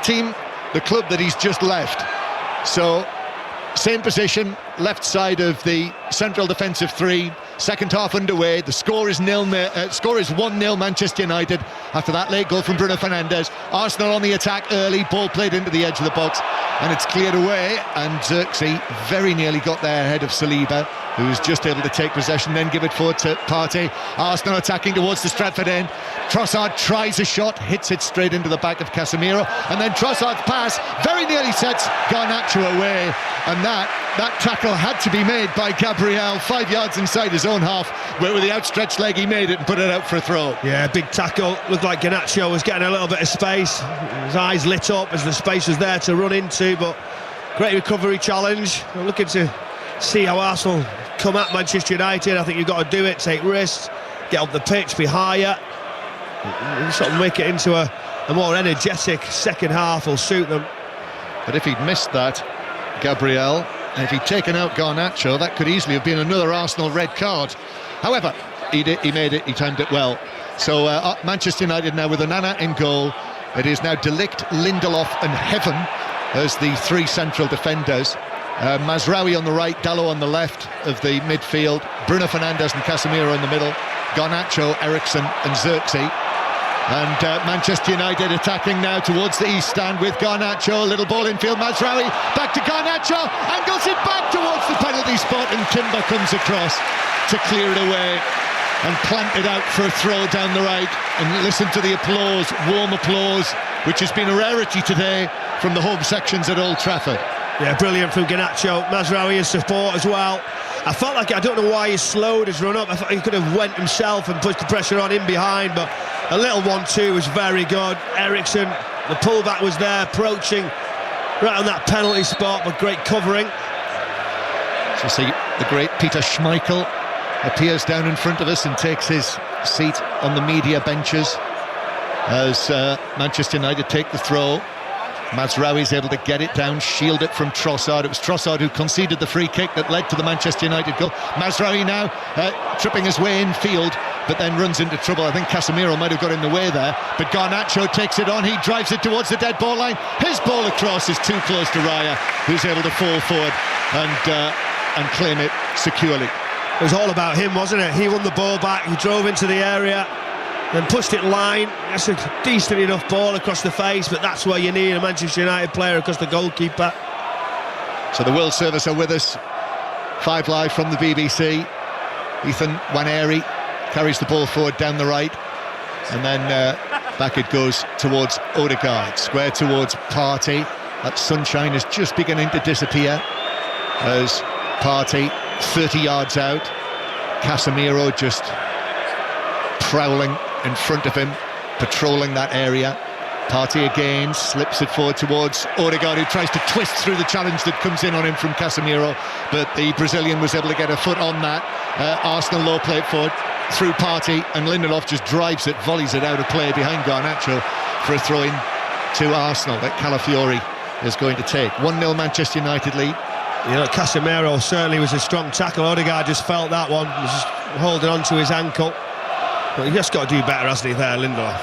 club that he's just left. So, same position, left side of the central defensive three. Second half underway. The score is 1-0 Manchester United after that late goal from Bruno Fernandes. Arsenal on the attack early, ball played into the edge of the box, and it's cleared away, and Xerxes very nearly got there ahead of Saliba, who was just able to take possession, then give it forward to Partey. Arsenal attacking towards the Stratford end. Trossard tries a shot, hits it straight into the back of Casemiro, and then Trossard's pass very nearly sets Garnacho away, and that tackle had to be made by Gabriel 5 yards inside his own half, where with the outstretched leg he made it and put it out for a throw. Yeah, big tackle. Looked like Garnacho was getting a little bit of space. His eyes lit up as the space was there to run into, but great recovery challenge. I'm looking to see how Arsenal come at Manchester United. I think you've got to do it, take risks, get up the pitch, be higher, sort of make it into a more energetic second half will suit them. But if he'd missed that, Gabriel, and if he'd taken out Garnacho, that could easily have been another Arsenal red card. However, he made it, he timed it well. So Manchester United now with Onana in goal. It is now De Ligt, Lindelof and Heaven as the three central defenders. Mazraoui on the right, Dalot on the left of the midfield, Bruno Fernandes and Casemiro in the middle, Garnacho, Eriksen and Xerxes. And Manchester United attacking now towards the east stand with Garnacho, little ball infield, Mazraoui back to Garnacho, angles it back towards the penalty spot, and Timber comes across to clear it away and plant it out for a throw down the right. And listen to the applause, warm applause, which has been a rarity today from the home sections at Old Trafford. Yeah, brilliant from Garnacho. Mazraoui in support as well. I felt like, I don't know why he slowed his run up. I thought he could have went himself and pushed the pressure on in behind, but a little 1-2 was very good. Eriksen, the pullback was there, approaching right on that penalty spot, but great covering. So see the great Peter Schmeichel appears down in front of us and takes his seat on the media benches as Manchester United take the throw. Mazraoui is able to get it down, shield it from Trossard. It was Trossard who conceded the free kick that led to the Manchester United goal. Mazraoui now tripping his way in field, but then runs into trouble. I think Casemiro might have got in the way there, but Garnacho takes it on. He drives it towards the dead ball line. His ball across is too close to Raya, who's able to fall forward and claim it securely. It was all about him, wasn't it? He won the ball back, he drove into the area, then pushed it line. That's a decent enough ball across the face, but that's where you need a Manchester United player across the goalkeeper. So the World Service are with us. 5 Live from the BBC. Ethan Nwaneri carries the ball forward down the right, and then back it goes towards Odegaard, square towards Partey. That sunshine is just beginning to disappear as Partey 30 yards out. Casemiro just prowling in front of him, patrolling that area. Partey again slips it forward towards Odegaard, who tries to twist through the challenge that comes in on him from Casemiro, but the Brazilian was able to get a foot on that. Arsenal low play it forward through Partey, and Lindelof just drives it, volleys it out of play behind Garnacho for a throw-in to Arsenal that Calafiori is going to take. 1-0 Manchester United lead. You know, Casemiro certainly was a strong tackle. Odegaard just felt that one, was just holding on to his ankle. But he's just got to do better, hasn't he, there, Lindelof?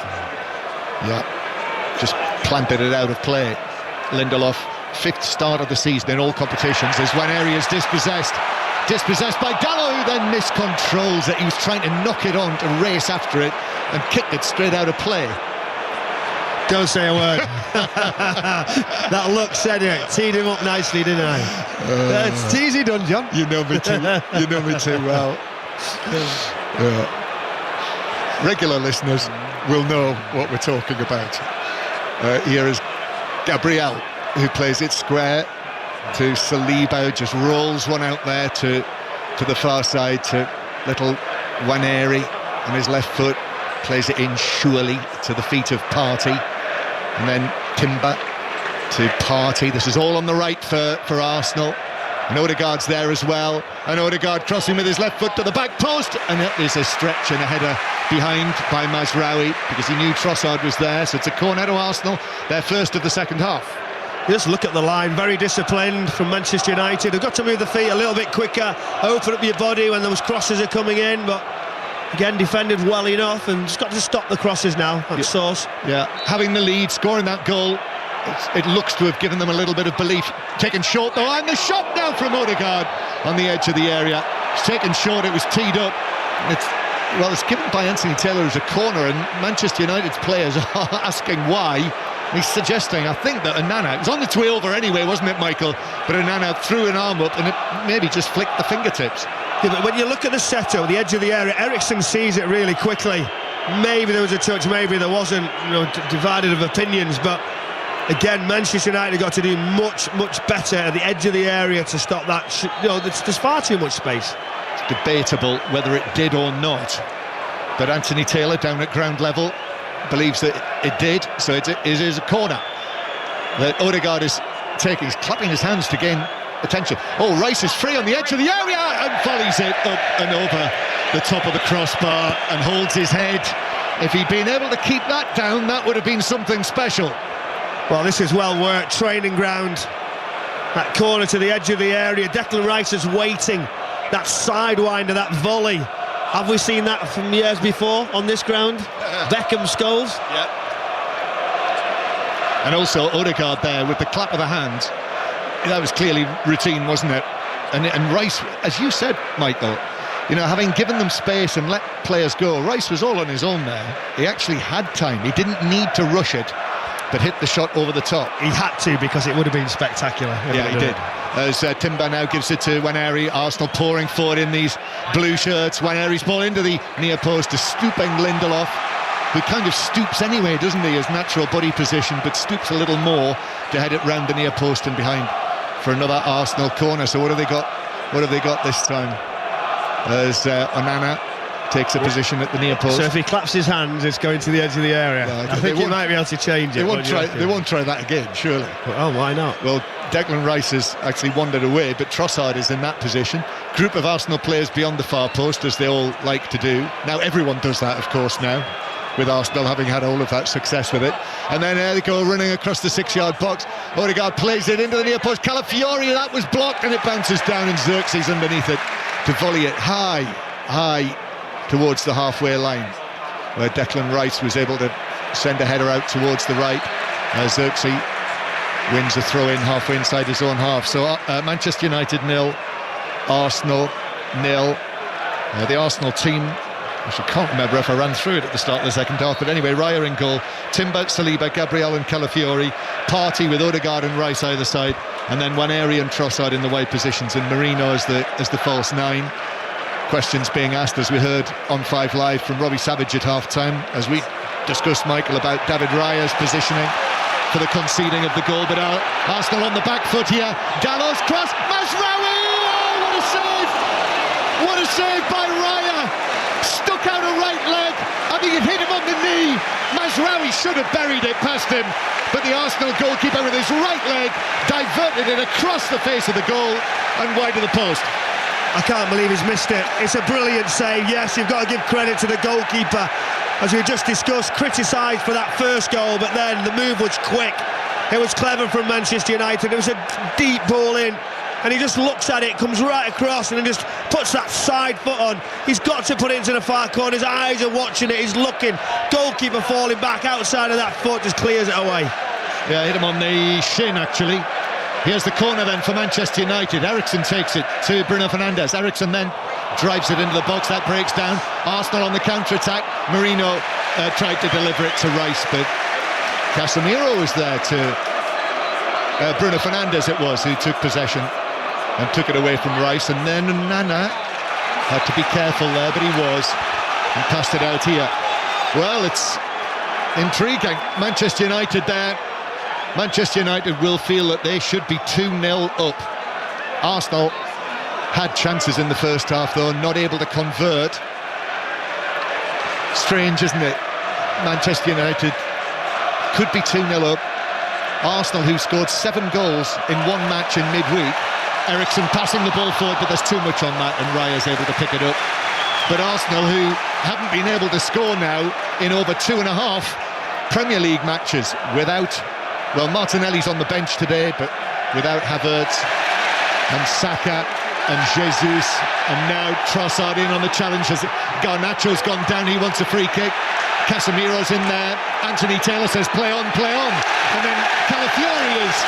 Yeah, just planted it out of play. Lindelof, 5th start of the season in all competitions, as Nwaneri is dispossessed by Dalot, who then miscontrols it. He was trying to knock it on to race after it and kicked it straight out of play. Don't say a word. That look said it. Teed him up nicely, didn't I? It's easy done, John. You know me too. You know me too well. Regular listeners will know what we're talking about. Here is Gabriel, who plays it square to Saliba, just rolls one out there to the far side to little Nwaneri on his left foot, plays it in surely to the feet of Partey, and then Timber to Partey. This is all on the right for Arsenal, and Odegaard's there as well, and Odegaard crossing with his left foot to the back post, and it is a stretch and a header behind by Mazraoui because he knew Trossard was there. So it's a corner to Arsenal, their first of the second half. Just look at the line, very disciplined from Manchester United. They've got to move the feet a little bit quicker, open up your body when those crosses are coming in, but again defended well enough, and just got to stop the crosses now at source. Yeah, having the lead, scoring that goal, it looks to have given them a little bit of belief. Taken short though, and the shot now from Odegaard on the edge of the area. It's taken short, it was teed up. It's given by Anthony Taylor as a corner, and Manchester United's players are asking why. He's suggesting, I think, that Onana, it was on its way over anyway, wasn't it, Michael? But Onana threw an arm up and it maybe just flicked the fingertips. Yeah, but when you look at the setup, the edge of the area, Eriksen sees it really quickly. Maybe there was a touch, maybe there wasn't, divided of opinions, but again, Manchester United got to do much better at the edge of the area to stop that. There's far too much space. It's debatable whether it did or not, but Anthony Taylor down at ground level believes that it did, so it is a corner that Odegaard is taking. He's clapping his hands to gain attention. Oh, Rice is free on the edge of the area and volleys it up and over the top of the crossbar and holds his head. If he'd been able to keep that down, that would have been something special. Well, this is well worked, training ground. That corner to the edge of the area. Declan Rice is waiting. That sidewinder, that volley. Have we seen that from years before on this ground? Beckham Scholes. Yeah. And also Odegaard there with the clap of the hand. That was clearly routine, wasn't it? And Rice, as you said, Michael, having given them space and let players go, Rice was all on his own there. He actually had time. He didn't need to rush it, but hit the shot over the top. He had to, because it would have been spectacular. Yeah, he did. As Timber now gives it to Nwaneri. Arsenal pouring forward in these blue shirts. Nwaneri's ball into the near post to stooping Lindelof, who kind of stoops anyway, doesn't he, his natural body position, but stoops a little more to head it round the near post and behind for another Arsenal corner. So what have they got? What have they got this time? As Onana takes a position at the near post. So if he claps his hands, it's going to the edge of the area. Yeah, I think he might be able to change it. They won't try that again, surely. Oh, why not? Well, Declan Rice has actually wandered away, but Trossard is in that position. Group of Arsenal players beyond the far post, as they all like to do. Now everyone does that, of course, now, with Arsenal having had all of that success with it. And then they go running across the 6-yard box. Odegaard plays it into the near post. Calafiori, that was blocked, and it bounces down, and Xerxes underneath it to volley it high towards the halfway line, where Declan Rice was able to send a header out towards the right. Xerxes wins a throw-in halfway inside his own half. So Manchester United 0, Arsenal 0. The Arsenal team, which I can't remember if I ran through it at the start of the second half, but anyway, Raya in goal, Timber, Saliba, Gabriel and Calafiori, Partey with Odegaard and Rice either side, and then Nwaneri and Trossard in the wide positions, and Merino as the false 9. Questions being asked, as we heard on 5 Live from Robbie Savage at half-time, as we discussed, Michael, about David Raya's positioning for the conceding of the goal. But Arsenal on the back foot here. Dalot's cross, Mazraoui! Oh, what a save save by Raya. Stuck out a right leg. I think it hit him on the knee. Mazraoui should have buried it past him, but the Arsenal goalkeeper with his right leg diverted it across the face of the goal and wide of the post. I can't believe he's missed it. It's a brilliant save. Yes, you've got to give credit to the goalkeeper, as we just discussed, criticised for that first goal, but then the move was quick. It was clever from Manchester United. It was a deep ball in, and he just looks at it, comes right across, and then just puts that side foot on. He's got to put it into the far corner. His eyes are watching it. He's looking. Goalkeeper falling back outside of that foot, just clears it away. Yeah, hit him on the shin, actually. Here's the corner then for Manchester United. Eriksen takes it to Bruno Fernandes. Eriksen then drives it into the box. That breaks down. Arsenal on the counter-attack. Merino tried to deliver it to Rice, but Casemiro was there to Bruno Fernandes, it was, who took possession and took it away from Rice. And then Nana had to be careful there, but he was, and passed it out here. Well, it's intriguing. Manchester United there. Manchester United will feel that they should be 2-0 up. Arsenal had chances in the first half, though, not able to convert. Strange, isn't it? Manchester United could be 2-0 up. Arsenal, who scored 7 goals in one match in midweek. Eriksen passing the ball forward, but there's too much on that, and Raya's able to pick it up. But Arsenal, who haven't been able to score now in over 2.5 Premier League matches without... Well, Martinelli's on the bench today, but without Havertz and Saka and Jesus, and now Trossard in on the challenge as Garnacho's gone down. He wants a free kick. Casemiro's in there. Anthony Taylor says play on, and then Calafiori is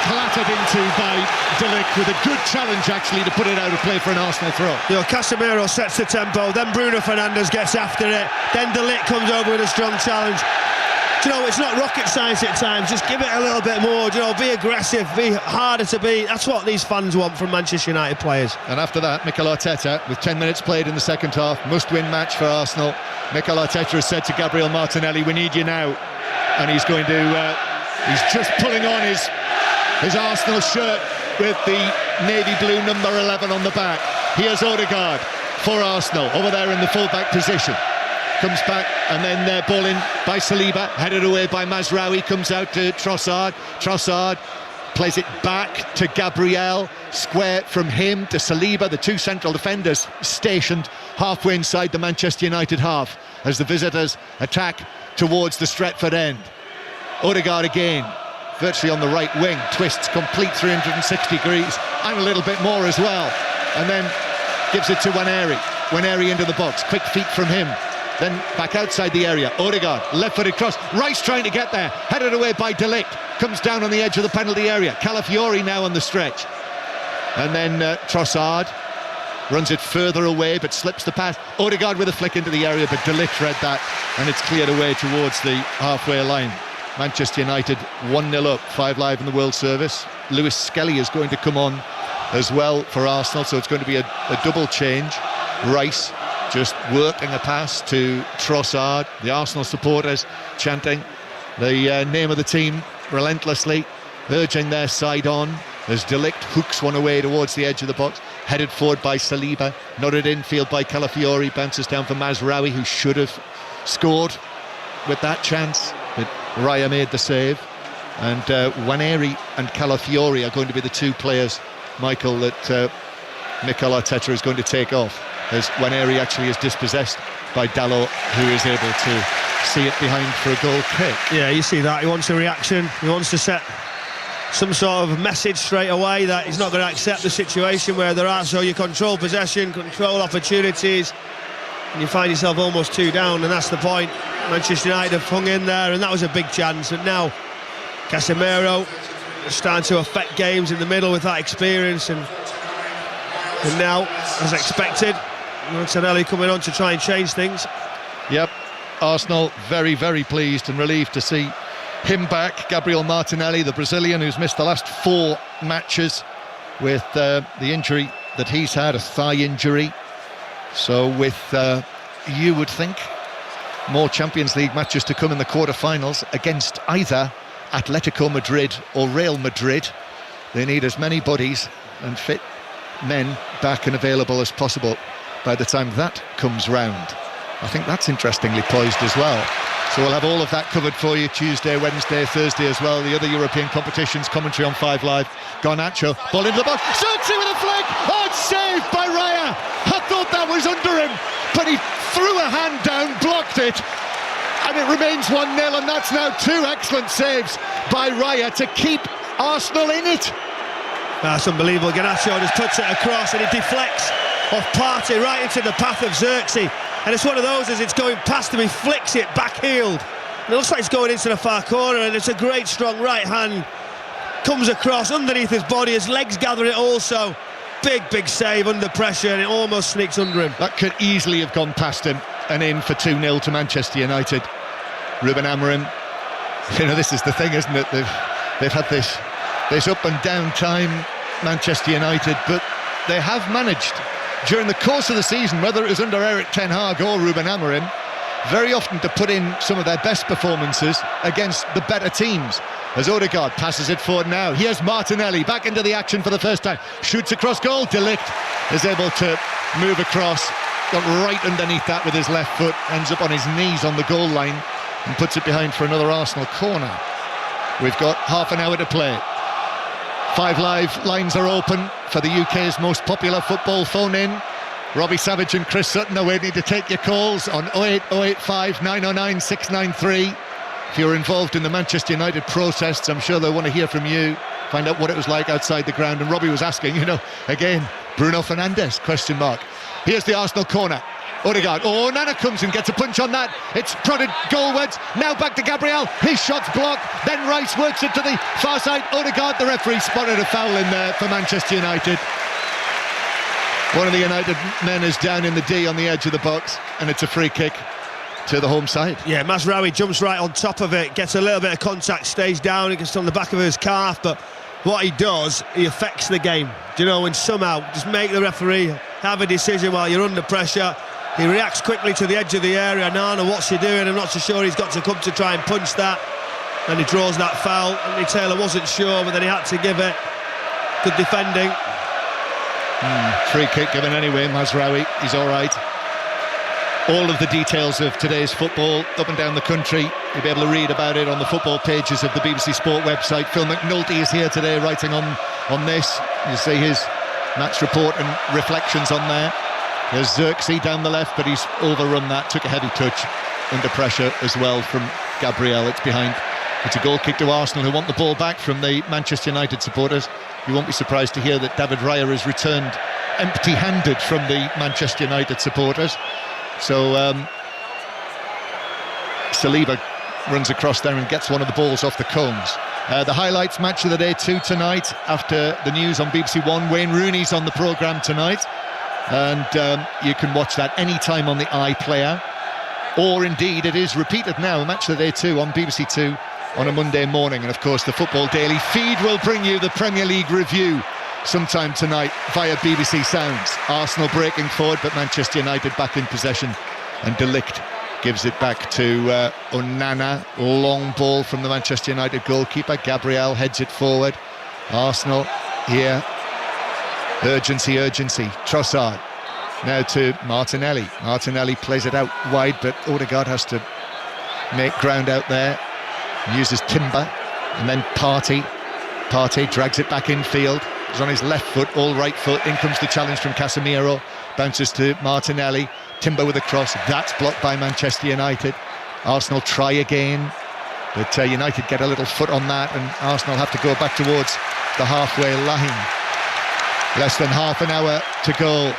clattered into by De Ligt with a good challenge actually to put it out of play for an Arsenal throw. You know, Casemiro sets the tempo, then Bruno Fernandes gets after it, then De Ligt comes over with a strong challenge. Do you know, it's not rocket science at times. Just give it a little bit more. Do you know, be aggressive, be harder to beat. That's what these fans want from Manchester United players. And after that, Mikel Arteta, with 10 minutes played in the second half, must-win match for Arsenal. Mikel Arteta has said to Gabriel Martinelli, "We need you now," and he's going to. He's just pulling on his Arsenal shirt with the navy blue number 11 on the back. Here's Odegaard for Arsenal over there in the full-back position. Comes back, and then they're ball in by Saliba, headed away by Mazraoui, comes out to Trossard. Trossard plays it back to Gabriel, square from him to Saliba, the two central defenders stationed halfway inside the Manchester United half as the visitors attack towards the Stretford end. Odegaard again, virtually on the right wing, twists complete 360 degrees, and a little bit more as well, and then gives it to Nwaneri. Nwaneri into the box, quick feet from him. Then back outside the area, Odegaard, left-footed cross, Rice trying to get there, headed away by De Ligt, comes down on the edge of the penalty area. Calafiori now on the stretch. And then Trossard runs it further away, but slips the pass. Odegaard with a flick into the area, but De Ligt read that, and it's cleared away towards the halfway line. Manchester United 1-0 up, 5 Live in the World Service. Lewis Skelly is going to come on as well for Arsenal, so it's going to be a double change. Rice just working a pass to Trossard. The Arsenal supporters chanting the name of the team relentlessly, urging their side on as De Ligt hooks one away towards the edge of the box, headed forward by Saliba, nodded infield by Calafiori, bounces down for Mazraoui, who should have scored with that chance, but Raya made the save. And Nwaneri and Calafiori are going to be the two players, Michael, that Mikel Arteta is going to take off, as Nwaneri actually is dispossessed by Dalot, who is able to see it behind for a goal kick. Yeah, you see that. He wants a reaction. He wants to set some sort of message straight away that he's not going to accept the situation where there are. So you control possession, control opportunities, and you find yourself almost 2 down, and that's the point. Manchester United have hung in there, and that was a big chance. And now Casemiro is starting to affect games in the middle with that experience, and now, as expected, Martinelli coming on to try and change things. Yep, Arsenal very, very pleased and relieved to see him back. Gabriel Martinelli, the Brazilian who's missed the last 4 matches with the injury that he's had, a thigh injury. So with, you would think, more Champions League matches to come in the quarter-finals against either Atletico Madrid or Real Madrid. They need as many bodies and fit men back and available as possible by the time that comes round. I think that's interestingly poised as well. So we'll have all of that covered for you Tuesday, Wednesday, Thursday as well. The other European competitions, commentary on 5 Live. Garnacho, ball into the box. Zirkzee with a flick! Oh, it's saved by Raya! I thought that was under him, but he threw a hand down, blocked it, and it remains 1-0, and that's now 2 excellent saves by Raya to keep Arsenal in it. That's unbelievable. Garnacho just puts it across and it deflects off Partey right into the path of Zirkzee. And it's one of those, as it's going past him, he flicks it back-heeled. And it looks like it's going into the far corner, and it's a great strong right hand. Comes across underneath his body, his legs gather it also. Big save under pressure, and it almost sneaks under him. That could easily have gone past him and in for 2-0 to Manchester United. Ruben Amorim, you know, this is the thing, isn't it? They've had this up and down time, Manchester United, but they have managed during the course of the season, whether it was under Erik ten Hag or Ruben Amorim, very often to put in some of their best performances against the better teams. As Odegaard passes it forward now, here's Martinelli back into the action for the first time, shoots across goal. De Ligt is able to move across, got right underneath that with his left foot, ends up on his knees on the goal line and puts it behind for another Arsenal corner. We've got half an hour to play. 5 Live lines are open for the UK's most popular football phone-in. Robbie Savage and Chris Sutton are waiting to take your calls on 08085 909 693. If you're involved in the Manchester United protests, I'm sure they want to hear from you, find out what it was like outside the ground. And Robbie was asking, you know, again, Bruno Fernandes, question mark. Here's the Arsenal corner. Odegaard, Nana comes and gets a punch on that. It's prodded goalwards, now back to Gabriel, his shot's blocked, then Rice works it to the far side. Odegaard, the referee spotted a foul in there for Manchester United. One of the United men is down in the D on the edge of the box, and it's a free kick to the home side. Yeah, Mazraoui jumps right on top of it, gets a little bit of contact, stays down, it gets on the back of his calf, but what he does, he affects the game. Do you know, and somehow just make the referee have a decision while you're under pressure. He reacts quickly to the edge of the area. Nana, what's he doing? I'm not so sure. He's got to come to try and punch that, and he draws that foul. Anthony Taylor wasn't sure, but then he had to give it. Good defending. Free kick given anyway. Mazraoui, he's all right. All of the details of today's football up and down the country, you'll be able to read about it on the football pages of the BBC Sport website. Phil McNulty is here today writing on this. You see his match report and reflections on there. There's Zirkzee down the left, but he's overrun that, took a heavy touch under pressure as well from Gabriel. It's behind. It's a goal kick to Arsenal, who want the ball back from the Manchester United supporters. You won't be surprised to hear that David Raya has returned empty-handed from the Manchester United supporters. So Saliba runs across there and gets one of the balls off the cones. The highlights, match of the day 2 tonight after the news on BBC One. Wayne Rooney's on the programme tonight, and you can watch that anytime on the iPlayer, or indeed it is repeated now, match of the day 2 on BBC 2 on a Monday morning. And of course the Football Daily feed will bring you the Premier League review sometime tonight via BBC Sounds. Arsenal breaking forward, but Manchester United back in possession, and De Ligt gives it back to Onana. Long ball from the Manchester United goalkeeper. Gabriel heads it forward. Arsenal here, urgency. Trossard now to Martinelli. Martinelli plays it out wide, but Odegaard has to make ground out there. Uses Timber, and then Partey drags it back infield. He's on his left foot, all right foot. In comes the challenge from Casemiro. Bounces to Martinelli. Timber with a cross. That's blocked by Manchester United. Arsenal try again, but United get a little foot on that, and Arsenal have to go back towards the halfway line. Less than half an hour to go,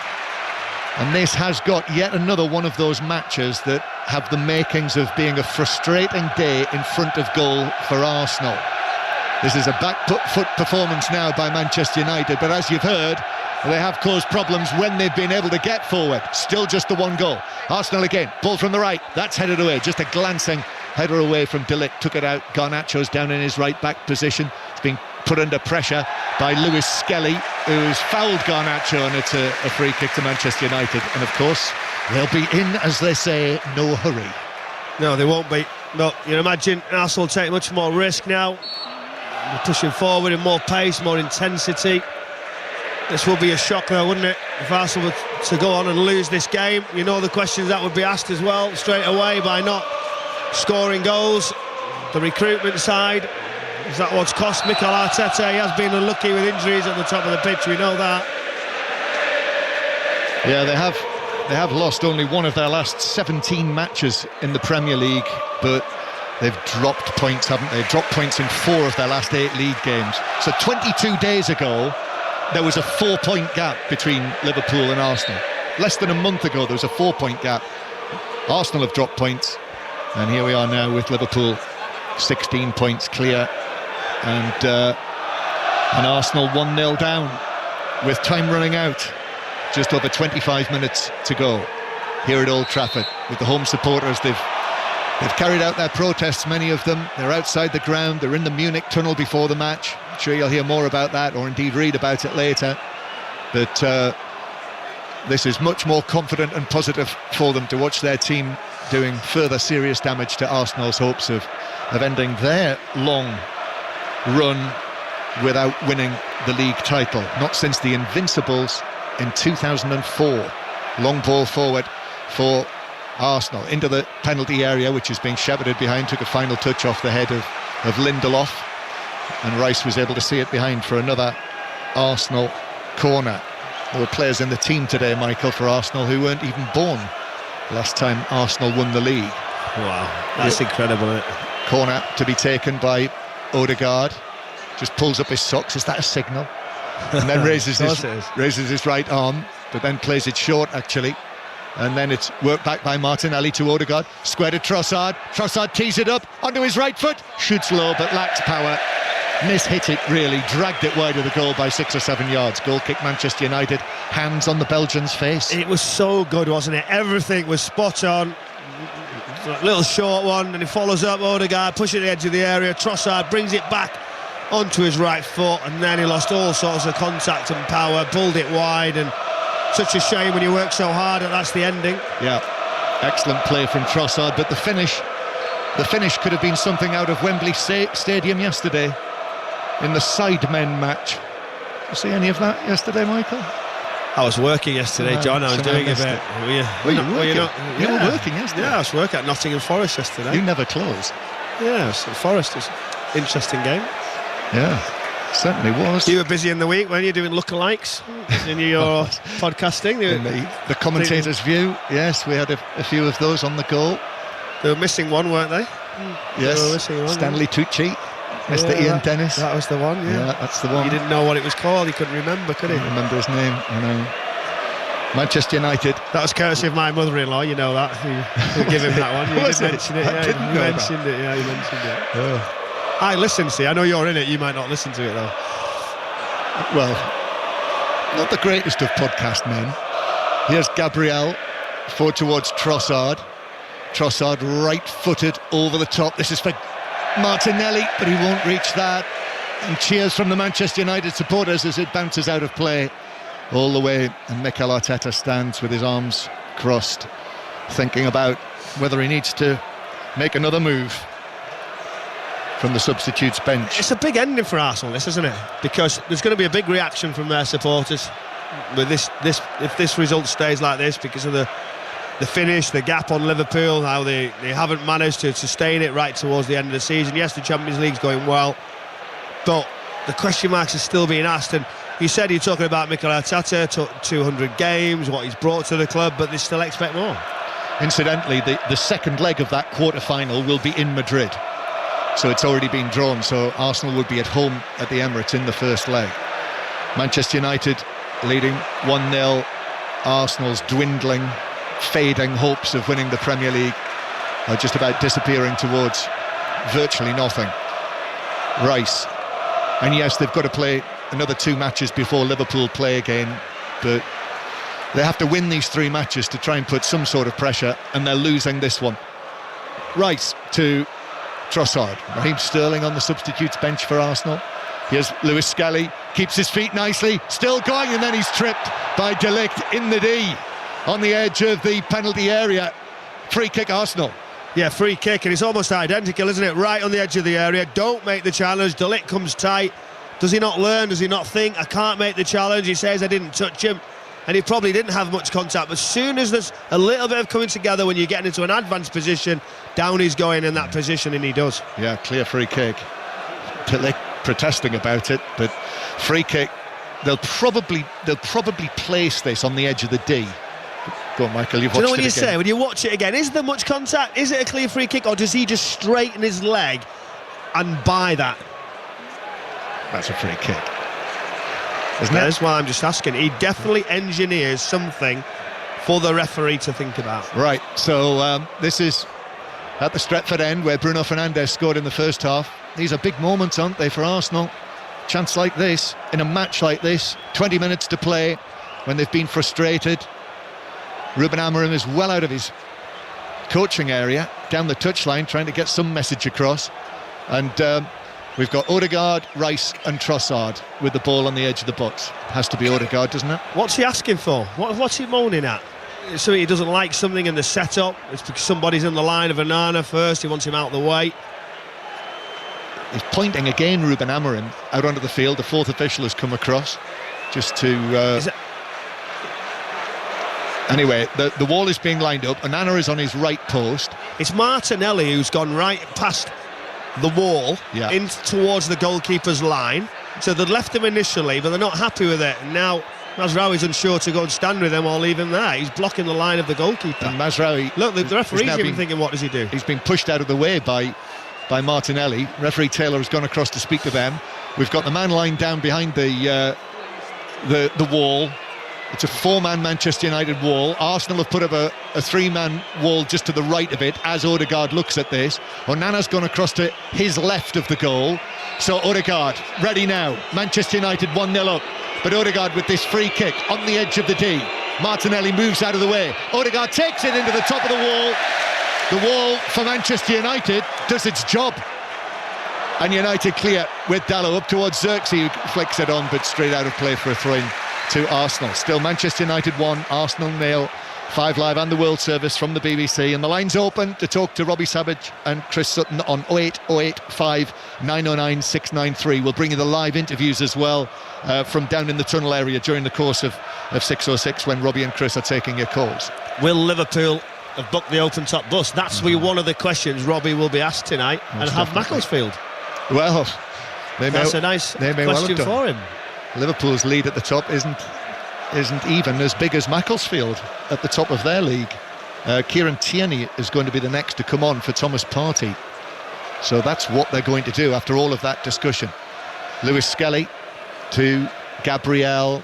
and this has got yet another one of those matches that have the makings of being a frustrating day in front of goal for Arsenal. This is a back foot performance now by Manchester United, but as you've heard, they have caused problems when they've been able to get forward. Still just the one goal. Arsenal again, ball from the right, that's headed away, just a glancing header away from De Ligt, took it out. Garnacho's down in his right back position. It's being put under pressure by Lewis Skelly, who's fouled Garnacho, and it's a free kick to Manchester United. And of course, they'll be in, as they say, no hurry. No, they won't be. No, you imagine Arsenal take much more risk now. They're pushing forward in more pace, more intensity. This will be a shock though, wouldn't it? If Arsenal were to go on and lose this game, you know the questions that would be asked as well straight away by not scoring goals. The recruitment side, is that what's cost Mikel Arteta? He has been unlucky with injuries at the top of the pitch, we know that. Yeah, they have lost only one of their last 17 matches in the Premier League, but they've dropped points, haven't they? They've dropped points in 4 of their last 8 league games. So 22 days ago, there was a 4-point gap between Liverpool and Arsenal. Less than a month ago, there was a 4-point gap. Arsenal have dropped points, and here we are now with Liverpool 16 points clear, and Arsenal 1-0 down with time running out. Just over 25 minutes to go here at Old Trafford with the home supporters. They've carried out their protests, many of them. They're outside the ground. They're in the Munich tunnel before the match. I'm sure you'll hear more about that, or indeed read about it later. But this is much more confident and positive for them to watch their team doing further serious damage to Arsenal's hopes of ending their long run without winning the league title. Not since the Invincibles in 2004. Long ball forward for Arsenal into the penalty area, which is being shepherded behind. Took a final touch off the head of Lindelof, and Rice was able to see it behind for another Arsenal corner. There were players in the team today, Michael, for Arsenal who weren't even born last time Arsenal won the league. Wow, that's incredible, isn't it? Corner to be taken by Odegaard. Just pulls up his socks. Is that a signal? And then raises his right arm, but then plays it short actually, and then it's worked back by Martinelli to Odegaard, square to Trossard. Trossard tees it up onto his right foot, shoots low but lacks power, mishit it really, dragged it wide of the goal by 6 or 7 yards. Goal kick Manchester United, hands on the Belgian's face. It was so good, wasn't it? Everything was spot on. A little short one, and he follows up Odegaard, pushing the edge of the area. Trossard brings it back onto his right foot, and then he lost all sorts of contact and power, pulled it wide, and such a shame when you work so hard and that's the ending. Yeah, excellent play from Trossard, but the finish could have been something out of Wembley Stadium yesterday in the Sidemen match. Did you see any of that yesterday, Michael? I was working yesterday, John. I was doing a bit. You were working yesterday? Yeah, I was working at Nottingham Forest yesterday. You never close. Yeah, so Forest is an interesting game. Yeah, certainly was. You were busy in the week when you're doing lookalikes in your podcasting. The commentator's view, yes, we had a few of those on the go. They were missing one, weren't they? Yes, they were missing one, Stanley Tucci, Mr. Ian Dennis. That was the one, yeah. That's the one. He didn't know what it was called, he couldn't remember, could he? Couldn't remember his name, I know. Manchester United. That was courtesy of my mother-in-law, you know that. Who gave him that one. You did mention it, yeah. You mentioned it. Oh. I listen, see, I know you're in it, you might not listen to it though. Well, not the greatest of podcast men. Here's Gabriel, forward towards Trossard. Trossard right-footed over the top. This is for Martinelli, but he won't reach that. And cheers from the Manchester United supporters as it bounces out of play all the way. And Mikel Arteta stands with his arms crossed, thinking about whether he needs to make another move from the substitutes bench. It's a big ending for Arsenal, this, isn't it? Because there's going to be a big reaction from their supporters with this if this result stays like this, because of the finish, the gap on Liverpool, how they haven't managed to sustain it right towards the end of the season. Yes, the Champions League's going well, but the question marks are still being asked. And you said you're talking about Mikel Arteta, 200 games, what he's brought to the club, but they still expect more. Incidentally, the second leg of that quarter-final will be in Madrid. So it's already been drawn, so Arsenal would be at home at the Emirates in the first leg. Manchester United leading 1-0. Arsenal's dwindling, fading hopes of winning the Premier League are just about disappearing towards virtually nothing. Rice. And yes, they've got to play another 2 matches before Liverpool play again, but they have to win these 3 matches to try and put some sort of pressure, and they're losing this one. Rice to Trossard. Raheem Sterling on the substitutes bench for Arsenal. Here's Lewis Skelly, keeps his feet nicely, still going, and then he's tripped by De Ligt in the D on the edge of the penalty area. Free kick Arsenal. Yeah, free kick, and it's almost identical, isn't it? Right on the edge of the area, don't make the challenge. De Ligt comes tight, Does he not learn? Does he not think, I can't make the challenge? He says, I didn't touch him. And he probably didn't have much contact. But as soon as there's a little bit of coming together, when you're getting into an advanced position, down he's going in that position, and he does. Yeah, clear free kick. They're protesting about it, but free kick. They'll probably place this on the edge of the D. Go on, Michael, you've watched it again. Do you know what you say, when you watch it again, is there much contact? Is it a clear free kick, or does he just straighten his leg and buy that? That's a free kick. That's why I'm just asking. He definitely engineers something for the referee to think about. Right, so this is at the Stretford end where Bruno Fernandes scored in the first half. These are big moments, aren't they, for Arsenal? Chance like this, in a match like this, 20 minutes to play, when they've been frustrated. Ruben Amorim is well out of his coaching area, down the touchline, trying to get some message across. And we've got Odegaard, Rice and Trossard with the ball on the edge of the box. Has to be Odegaard, doesn't it? What's he asking for? What's he moaning at? So he doesn't like something in the setup. It's because somebody's in the line of Onana first. He wants him out of the way. He's pointing again, Ruben Amorim, out onto the field. The fourth official has come across just to... Anyway, the wall is being lined up. Onana is on his right post. It's Martinelli who's gone right past the wall in towards the goalkeeper's line. So they'd left him initially, but they're not happy with it. And now Mazraoui's unsure to go and stand with him or leave him there. He's blocking the line of the goalkeeper. And Mazraoui... Look, the referee's even thinking, what does he do? He's been pushed out of the way by Martinelli. Referee Taylor has gone across to speak to them. We've got the man lying down behind the wall. It's a four-man Manchester United wall. Arsenal have put up a three-man wall just to the right of it as Odegaard looks at this. Onana's gone across to his left of the goal. So Odegaard, ready now. Manchester United 1-0 up. But Odegaard with this free kick on the edge of the D. Martinelli moves out of the way. Odegaard takes it into the top of the wall. The wall for Manchester United does its job. And United clear with Dalot up towards Xerxes, who flicks it on, but straight out of play for a throw-in to Arsenal. Still Manchester United 1, Arsenal 0. 5 Live and the World Service from the BBC, and the line's open to talk to Robbie Savage and Chris Sutton on 08085 909 693. We'll bring you the live interviews as well from down in the tunnel area during the course of 606 when Robbie and Chris are taking your calls. Will Liverpool have booked the open top bus? That's one of the questions Robbie will be asked tonight. And have Macclesfield? Well, that's a nice question for him. Liverpool's lead at the top isn't even as big as Macclesfield at the top of their league. Kieran Tierney is going to be the next to come on for Thomas Partey. So that's what they're going to do after all of that discussion. Lewis Skelly to Gabriel.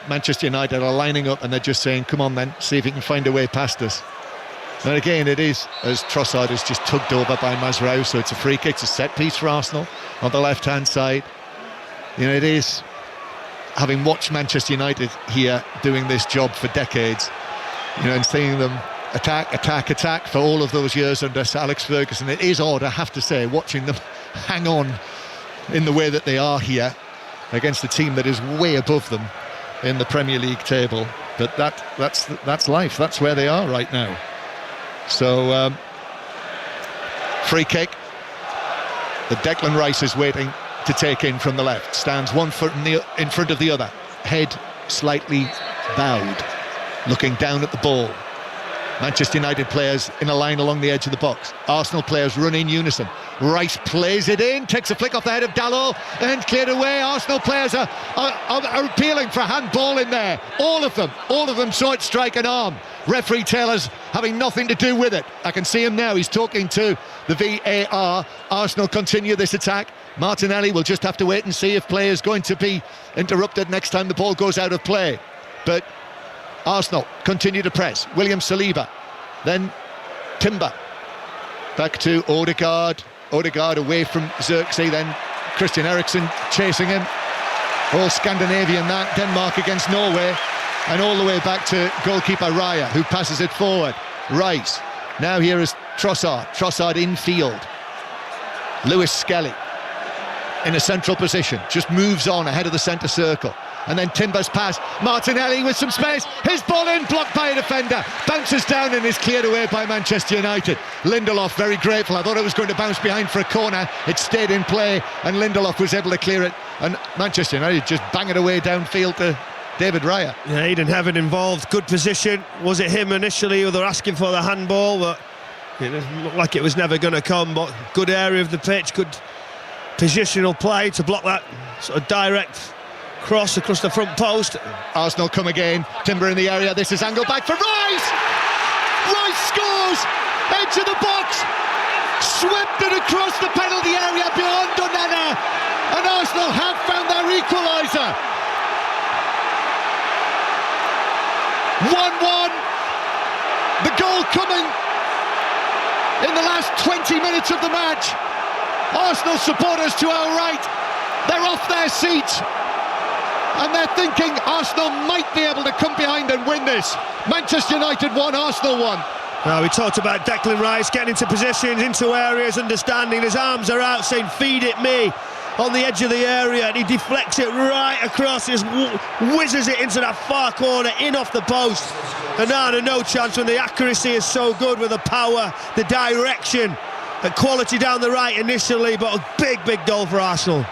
Manchester United are lining up and they're just saying, come on then, see if you can find a way past us. And again, it is, as Trossard is just tugged over by Mazraoui, so it's a free kick, it's a set piece for Arsenal on the left-hand side. You know, it is... Having watched Manchester United here doing this job for decades, you know, and seeing them attack for all of those years under Sir Alex Ferguson, it is odd, I have to say, watching them hang on in the way that they are here against a team that is way above them in the Premier League table. But that's life. That's where they are right now. So free kick. The Declan Rice is waiting to take in from the left, stands 1 foot in front of the other, head slightly bowed, looking down at the ball. Manchester United players in a line along the edge of the box. Arsenal players run in unison. Rice plays it in, takes a flick off the head of Dalot and cleared away. Arsenal players are appealing for handball in there. All of them saw it strike an arm. Referee Taylor's having nothing to do with it. I can see him now, he's talking to the VAR. Arsenal continue this attack. Martinelli will just have to wait and see if play is going to be interrupted next time the ball goes out of play. But Arsenal continue to press. William Saliba, then Timber, back to Odegaard. Odegaard away from Xerxes, then Christian Eriksen chasing him. All Scandinavian that, Denmark against Norway, and all the way back to goalkeeper Raya, who passes it forward. Rice, now here is Trossard infield. Lewis Skelly in a central position, just moves on ahead of the centre circle. and then Timber's pass. Martinelli with some space. His ball in, blocked by a defender. Bounces down and is cleared away by Manchester United. Lindelof very grateful. I thought it was going to bounce behind for a corner. It stayed in play, and Lindelof was able to clear it. And Manchester United just bang it away downfield to David Raya. Yeah, Eden Heaven involved. Good position. Was it him initially who were asking for the handball? But it looked like it was never going to come. But good area of the pitch, good positional play to block that sort of direct cross across the front post. Arsenal come again. Timber in the area. This is angled back for Rice. Rice scores. Edge of the box. Swept it across the penalty area beyond Onana. And Arsenal have found their equaliser. 1-1. The goal coming in the last 20 minutes of the match. Arsenal supporters to our right, they're off their seats and they're thinking Arsenal might be able to come behind and win this. Manchester United won, Arsenal won. Now, we talked about Declan Rice getting into positions, into areas, understanding his arms are out, saying feed it me on the edge of the area, and he deflects it right across, just whizzes it into that far corner, in off the post. And now no chance when the accuracy is so good with the power, the direction, the quality down the right initially, but a big goal for Arsenal.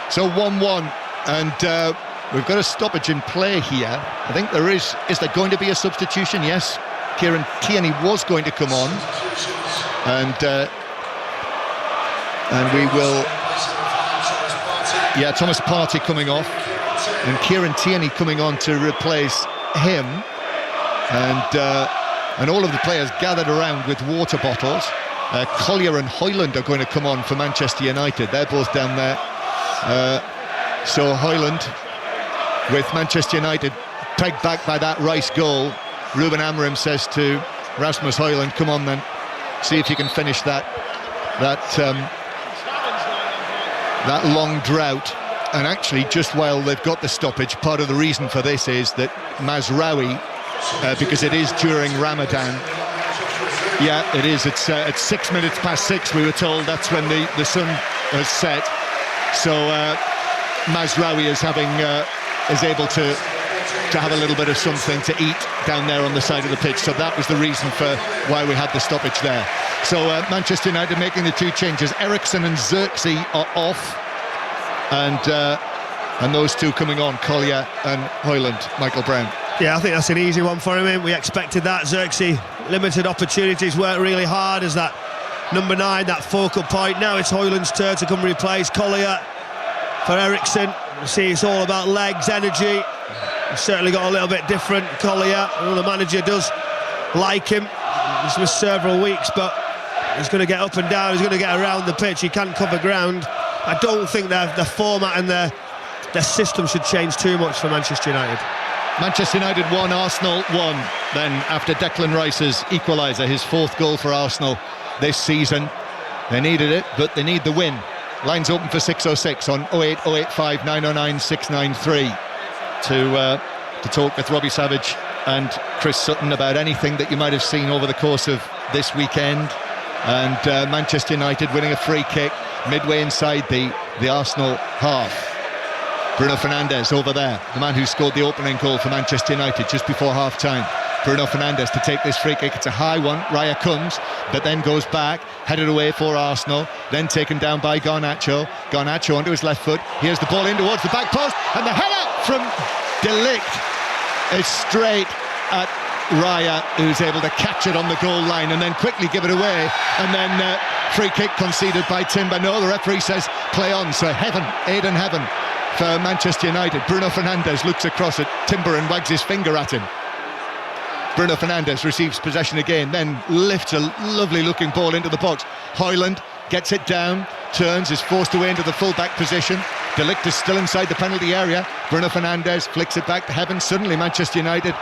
So 1-1, and we've got a stoppage in play here. I think there is there going to be a substitution? Yes, Kieran Tierney was going to come on, and we will. Yeah, Thomas Partey coming off, and Kieran Tierney coming on to replace him, and all of the players gathered around with water bottles. Collier and Højlund are going to come on for Manchester United. They're both down there. So Højlund with Manchester United pegged back by that Rice goal. Ruben Amorim says to Rasmus Højlund, come on then, see if you can finish that long drought. And actually, just while they've got the stoppage, part of the reason for this is that Mazraoui, because it is during Ramadan. Yeah, it is. It's at 6 minutes past 6, we were told. That's when the sun has set. So Mazraoui is able to have a little bit of something to eat down there on the side of the pitch. So that was the reason for why we had the stoppage there. So Manchester United making the two changes. Eriksen and Xerxes are off, and those two coming on, Collier and Højlund. Michael Brown. Yeah, I think that's an easy one for him. We expected that. Xerxes, limited opportunities, worked really hard as that number 9, that focal point. Now it's Højlund's turn to come replace Collier for Eriksen. You see, it's all about legs, energy. He's certainly got a little bit different, Collier. The manager does like him. He's missed several weeks, but he's going to get up and down, he's going to get around the pitch, he can cover ground. I don't think their format and their system should change too much for Manchester United. Manchester United 1, Arsenal 1. Then after Declan Rice's equaliser, his 4th goal for Arsenal this season. They needed it, but they need the win. Lines open for 606 on 08085 909 693 to talk with Robbie Savage and Chris Sutton about anything that you might have seen over the course of this weekend. And Manchester United winning a free kick midway inside the Arsenal half. Bruno Fernandes over there, the man who scored the opening goal for Manchester United just before half-time. Bruno Fernandes to take this free kick. It's a high one. Raya comes, but then goes back, headed away for Arsenal, then taken down by Garnacho. Garnacho onto his left foot. Here's the ball in towards the back post, and the header from De Ligt is straight at Raya, who's able to catch it on the goal line and then quickly give it away. And then free kick conceded by Timber. No, the referee says play on. So Eden Heaven for Manchester United. Bruno Fernandes looks across at Timber and wags his finger at him. Bruno Fernandes receives possession again, then lifts a lovely looking ball into the box. Højlund gets it down, turns, is forced away into the full-back position. De Ligt is still inside the penalty area. Bruno Fernandes flicks it back to Heaven. Suddenly Manchester United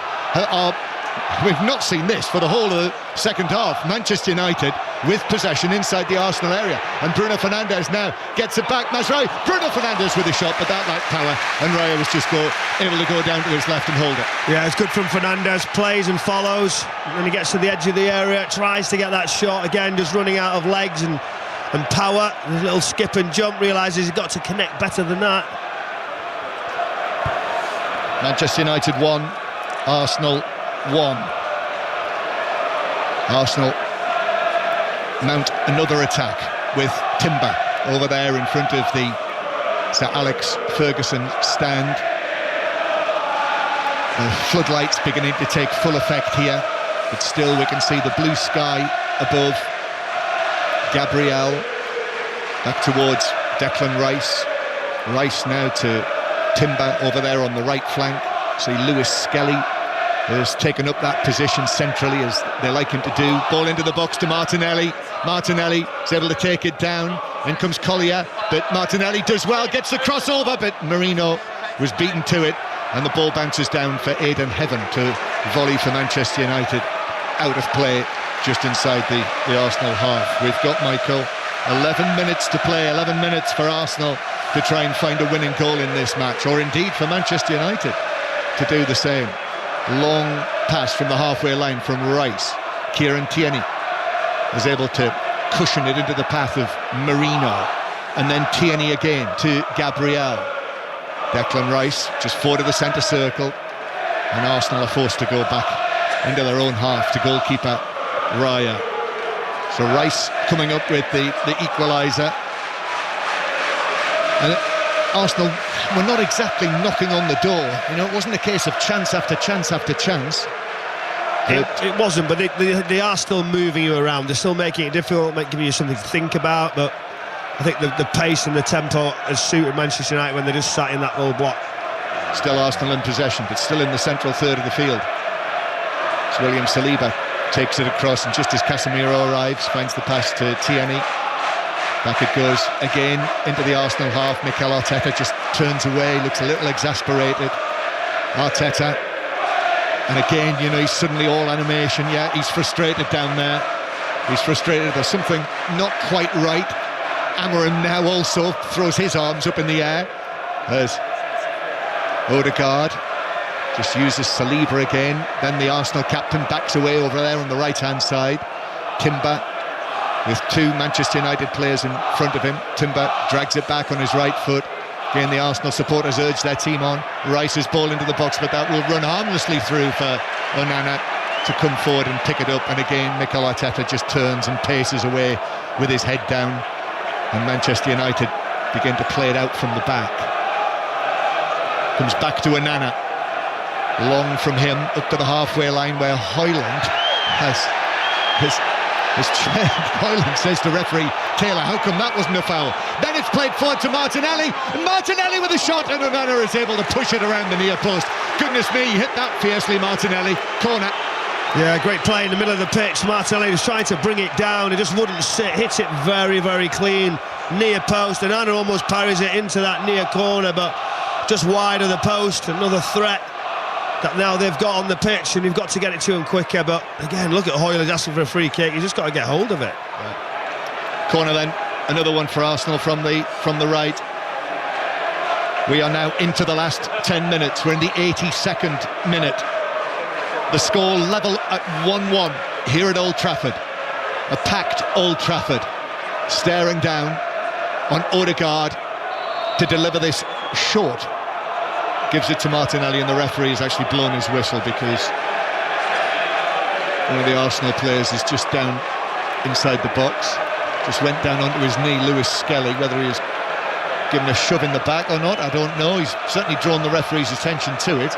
we've not seen this for the whole of the second half. Manchester United with possession inside the Arsenal area, and Bruno Fernandes now gets it back. Mazraoui, Bruno Fernandes with a shot, but that lacked power, and Raya was just able to go down to his left and hold it. Yeah, it's good from Fernandes, plays and follows. When he gets to the edge of the area, tries to get that shot again, just running out of legs and power. A little skip and jump, realises he's got to connect better than that. Manchester United 1, Arsenal 1. Arsenal mount another attack with Timber over there in front of the Sir Alex Ferguson stand. The floodlights beginning to take full effect here, but still we can see the blue sky above. Gabriel back towards Declan Rice. Rice now to Timber over there on the right flank. See Lewis Skelly has taken up that position centrally, as they like him to do. Ball into the box to Martinelli. Martinelli is able to take it down. In comes Collier, but Martinelli does well, gets the crossover, but Marino was beaten to it, and the ball bounces down for Aidan Heaven to volley for Manchester United. Out of play just inside the Arsenal half. We've got, Michael, 11 minutes to play, 11 minutes for Arsenal to try and find a winning goal in this match, or indeed for Manchester United to do the same. Long pass from the halfway line from Rice. Kieran Tierney is able to cushion it into the path of Marino, and then Tierney again to Gabriel. Declan Rice just forward of the centre circle, and Arsenal are forced to go back into their own half to goalkeeper Raya. So Rice coming up with the equaliser, and Arsenal were not exactly knocking on the door. You know, it wasn't a case of chance after chance after chance. It wasn't, but they are still moving you around. They're still making it difficult, giving you something to think about. But I think the pace and the tempo has suited Manchester United when they just sat in that little block. Still Arsenal in possession, but still in the central third of the field. So William Saliba takes it across, and just as Casemiro arrives, finds the pass to Tierney. Back it goes again into the Arsenal half. Mikel Arteta just turns away, looks a little exasperated. Arteta, and again, you know, he's suddenly all animation. Yeah, he's frustrated down there. He's frustrated. There's something not quite right. Amorim now also throws his arms up in the air as Odegaard just uses Saliba again. Then the Arsenal captain backs away over there on the right-hand side. Timber with two Manchester United players in front of him. Timber drags it back on his right foot. Again, the Arsenal supporters urge their team on. Rice's ball into the box, but that will run harmlessly through for Onana to come forward and pick it up. And again, Mikel Arteta just turns and paces away with his head down. And Manchester United begin to play it out from the back. Comes back to Onana. Long from him up to the halfway line, where Højlund has Højlund says to referee Taylor, how come that wasn't a foul? Then it's played forward to Martinelli, and Martinelli with a shot, and Onana is able to push it around the near post. Goodness me, hit that fiercely, Martinelli. Corner. Yeah, great play in the middle of the pitch. Martinelli was trying to bring it down, it just wouldn't sit. Hits it very, very clean, near post, and Onana almost parries it into that near corner, but just wide of the post. Another threat that now they've got on the pitch, and you've got to get it to him quicker. But again, look at Højlund asking for a free kick. You just got to get hold of it. Yeah. Corner then, another one for Arsenal from the right. We are now into the last 10 minutes. We're in the 82nd minute. The score level at 1-1 here at Old Trafford. A packed Old Trafford, staring down on Odegaard to deliver this short. Gives it to Martinelli, and the referee has actually blown his whistle because one of the Arsenal players is just down inside the box. Just went down onto his knee, Lewis Skelly. Whether he was given a shove in the back or not, I don't know. He's certainly drawn the referee's attention to it.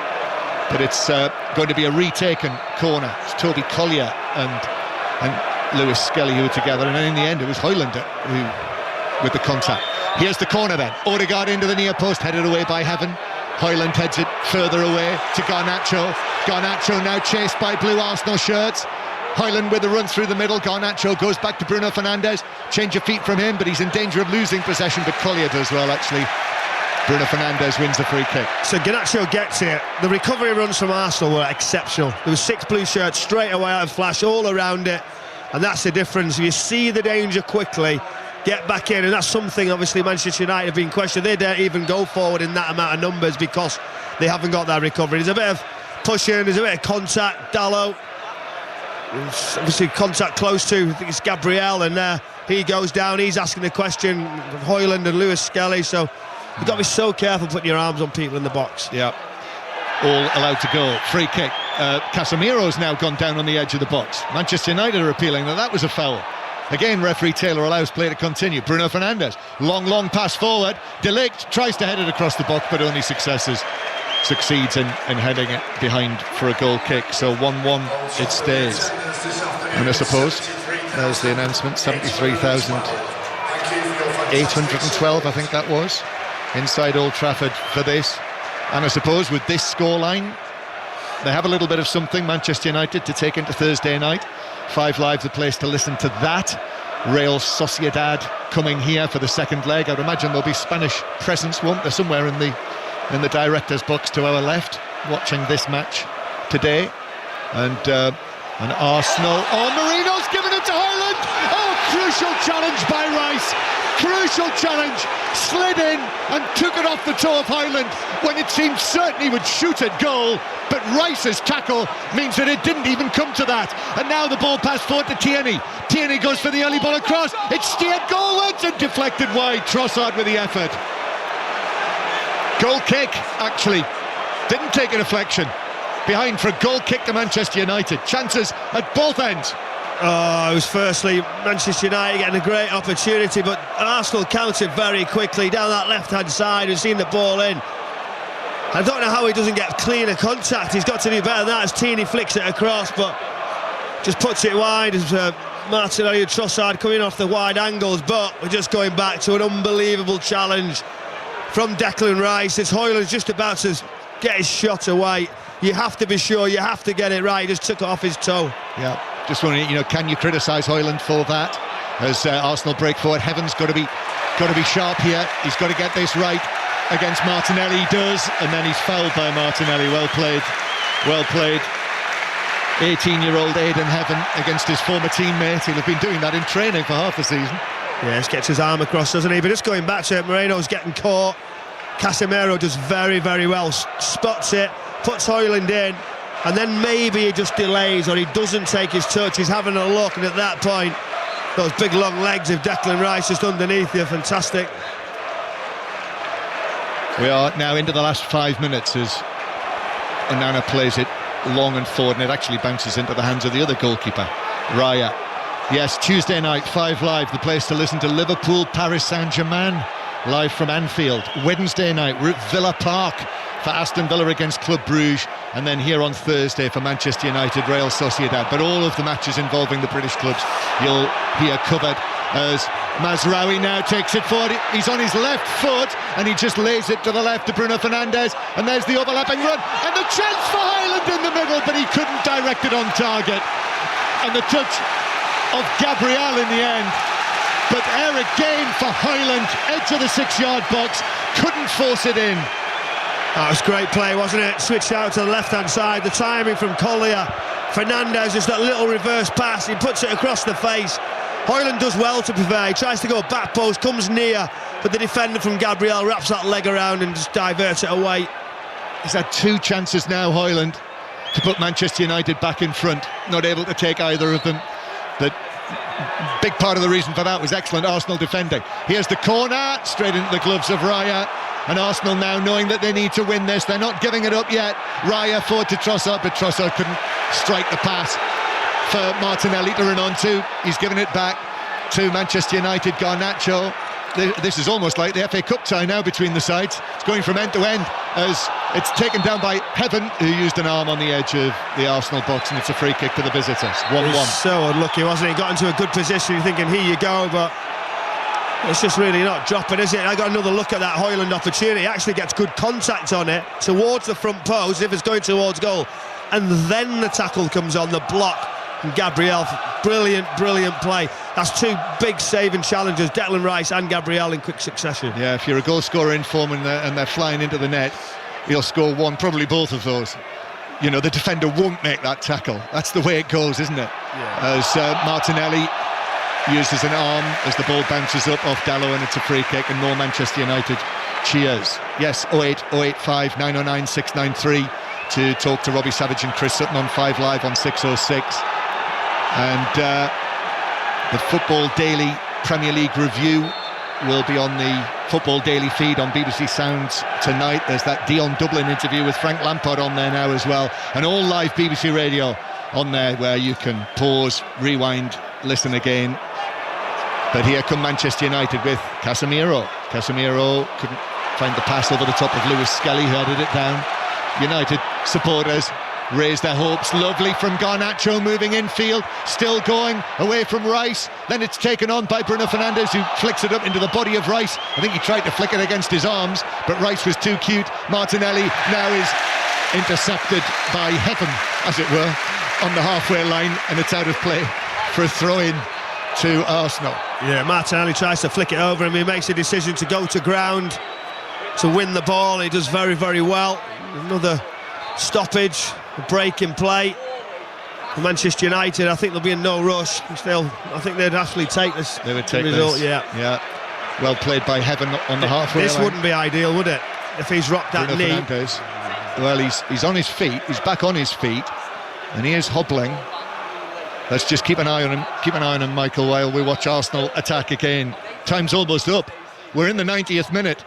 But it's going to be a retaken corner. It's Toby Collier and Lewis Skelly who were together, and then in the end it was Højlund who with the contact. Here's the corner then. Odegaard into the near post, headed away by Heaven. Højlund heads it further away to Garnacho. Garnacho now chased by blue Arsenal shirts. Højlund with a run through the middle. Garnacho goes back to Bruno Fernandes. Change of feet from him, but he's in danger of losing possession. But Collier does well, actually. Bruno Fernandes wins the free kick. So Garnacho gets it. The recovery runs from Arsenal were exceptional. There was 6 blue shirts straight away out of flash all around it, and that's the difference. You see the danger quickly, get back in, and that's something obviously Manchester United have been questioned. They don't even go forward in that amount of numbers because they haven't got that recovery. There's a bit of pushing, there's a bit of contact. Dalot, obviously contact close to, I think it's Gabriel, and he goes down. He's asking the question of Højlund and Lewis Skelly, so you've got to be so careful putting your arms on people in the box. Yeah. all allowed to go. Free kick. Casemiro's now gone down on the edge of the box. Manchester United are appealing that was a foul. Again, referee Taylor allows play to continue. Bruno Fernandes, long pass forward. De Ligt tries to head it across the box, but only succeeds in heading it behind for a goal kick. So 1-1 it stays. And I suppose there's the announcement, 73,812 I think that was, inside Old Trafford for this. And I suppose with this scoreline, they have a little bit of something, Manchester United, to take into Thursday night. 5 Live, the place to listen to that. Real Sociedad coming here for the second leg. I'd imagine there'll be Spanish presence, won't there, somewhere in the director's box to our left, watching this match today. And Arsenal. Oh, Marino's given it to Højlund. Oh, crucial challenge by Rice. Crucial challenge. Slid in and took it off the toe of Højlund when it seemed certain he would shoot at goal. But Rice's tackle means that it didn't even come to that. And now the ball passed forward to Tierney. Tierney goes for the early ball across. It's steered goalwards and deflected wide. Trossard with the effort. Goal kick, actually. Didn't take a deflection. Behind for a goal kick to Manchester United. Chances at both ends. Oh, it was firstly Manchester United getting a great opportunity, but Arsenal countered very quickly down that left-hand side. We've seen the ball in. I don't know how he doesn't get cleaner contact. He's got to do better than that as Tierney flicks it across, but just puts it wide as Martinelli and Trossard coming off the wide angles. But we're just going back to an unbelievable challenge from Declan Rice. It's Højlund just about to get his shot away. You have to be sure, you have to get it right. He just took it off his toe. Yeah, just wondering, can you criticise Højlund for that? As Arsenal break forward, Heaven's got to be sharp here. He's got to get this right against Martinelli. He does, and then he's fouled by Martinelli. Well played. 18-year-old Aidan Heaven against his former teammate. He'll have been doing that in training for half the season. Yes, gets his arm across, doesn't he? But just going back to it, Moreno's getting caught. Casemiro does very, very well. Spots it, puts Højlund in, and then maybe he just delays or he doesn't take his touch. He's having a look, and at that point, those big long legs of Declan Rice just underneath you, fantastic. We are now into the last 5 minutes as Onana plays it long and forward, and it actually bounces into the hands of the other goalkeeper, Raya. Yes, Tuesday night, 5 Live, the place to listen to Liverpool, Paris Saint-Germain, live from Anfield. Wednesday night, we're at Villa Park for Aston Villa against Club Brugge, and then here on Thursday for Manchester United, Real Sociedad. But all of the matches involving the British clubs you'll hear covered as Mazraoui now takes it forward. He's on his left foot and he just lays it to the left to Bruno Fernandes, and there's the overlapping run and the chance for Højlund in the middle, but he couldn't direct it on target, and the touch of Gabriel in the end. But Eric Gain for Højlund, edge of the 6-yard box, couldn't force it in. That was great play, wasn't it? Switched out to the left-hand side, the timing from Collier. Fernandes, just that little reverse pass, he puts it across the face. Højlund does well to prevail, he tries to go back post, comes near, but the defender from Gabriel wraps that leg around and just diverts it away. He's had 2 chances now, Højlund, to put Manchester United back in front. Not able to take either of them. But big part of the reason for that was excellent Arsenal defending. Here's the corner, straight into the gloves of Raya. And Arsenal now knowing that they need to win this. They're not giving it up yet. Raya forward to Trossard, but Trossard couldn't strike the pass for Martinelli to run onto. He's given it back to Manchester United, Garnacho. This is almost like the FA Cup tie now between the sides. It's going from end to end as it's taken down by Heaven, who used an arm on the edge of the Arsenal box, and it's a free kick to the visitors. 1-1. So unlucky, wasn't he? Got into a good position, you're thinking, here you go, but it's just really not dropping, is it? I got another look at that Højlund opportunity. He actually gets good contact on it towards the front post if it's going towards goal, and then the tackle comes on, the block. And Gabriel, brilliant play. That's 2 big saving challenges, Declan Rice and Gabriel in quick succession. Yeah, if you're a goal scorer in form and they're flying into the net, you'll score one, probably both of those. The defender won't make that tackle. That's the way it goes, isn't it? Yeah. As Martinelli uses an arm as the ball bounces up off Dalot, and it's a free kick, and more Manchester United cheers. Yes, 085 909 693 to talk to Robbie Savage and Chris Sutton on 5 Live on 606. And the Football Daily Premier League review will be on the Football Daily feed on BBC Sounds tonight. There's that Dion Dublin interview with Frank Lampard on there now as well, and all live BBC Radio on there where you can pause, rewind, listen again. But here come Manchester United with Casemiro. Casemiro couldn't find the pass over the top of Lewis Skelly, who headed it down. United supporters raise their hopes. Lovely from Garnacho, moving infield, still going away from Rice. Then it's taken on by Bruno Fernandes, who flicks it up into the body of Rice. I think he tried to flick it against his arms, but Rice was too cute. Martinelli now is intercepted by heaven, as it were, on the halfway line, and it's out of play for a throw-in to Arsenal. Yeah, Martinelli tries to flick it over him. He makes a decision to go to ground to win the ball. He does very, very well. Another stoppage, a break in play for Manchester United. I think there'll be a no rush. I think they'd actually take this. They would take result. this. Yeah. Well played by Heaven on the halfway line. This wouldn't be ideal, would it? If he's rocked that Bruno knee. Fernandes. Well, he's on his feet. He's back on his feet, and he is hobbling. Let's just keep an eye on him. Keep an eye on him, Michael, while we watch Arsenal attack again. Time's almost up. We're in the 90th minute.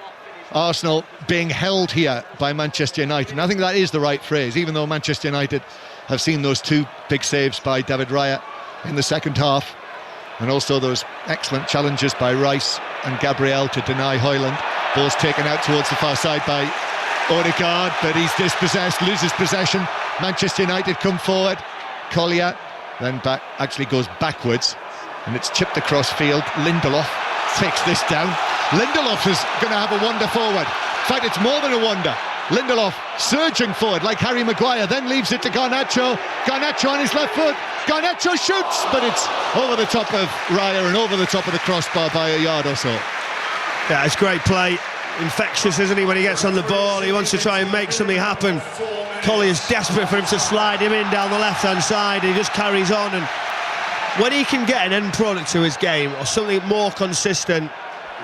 Arsenal being held here by Manchester United. And I think that is the right phrase, even though Manchester United have seen those two big saves by David Raya in the second half, and also those excellent challenges by Rice and Gabriel to deny Højlund. Ball's taken out towards the far side by Odegaard, but he's dispossessed, loses possession. Manchester United come forward. Collier then actually goes backwards, and it's chipped across field. Lindelof takes this down. Lindelof is going to have a wonder forward. In fact, it's more than a wonder. Lindelof surging forward like Harry Maguire, then leaves it to Garnacho. Garnacho on his left foot. Garnacho shoots, but it's over the top of Raya and over the top of the crossbar by a yard or so. Yeah, it's great play. Infectious, isn't he, when he gets on the ball? He wants to try and make something happen. Collier's desperate for him to slide him in down the left-hand side. He just carries on, and when he can get an end product to his game or something more consistent,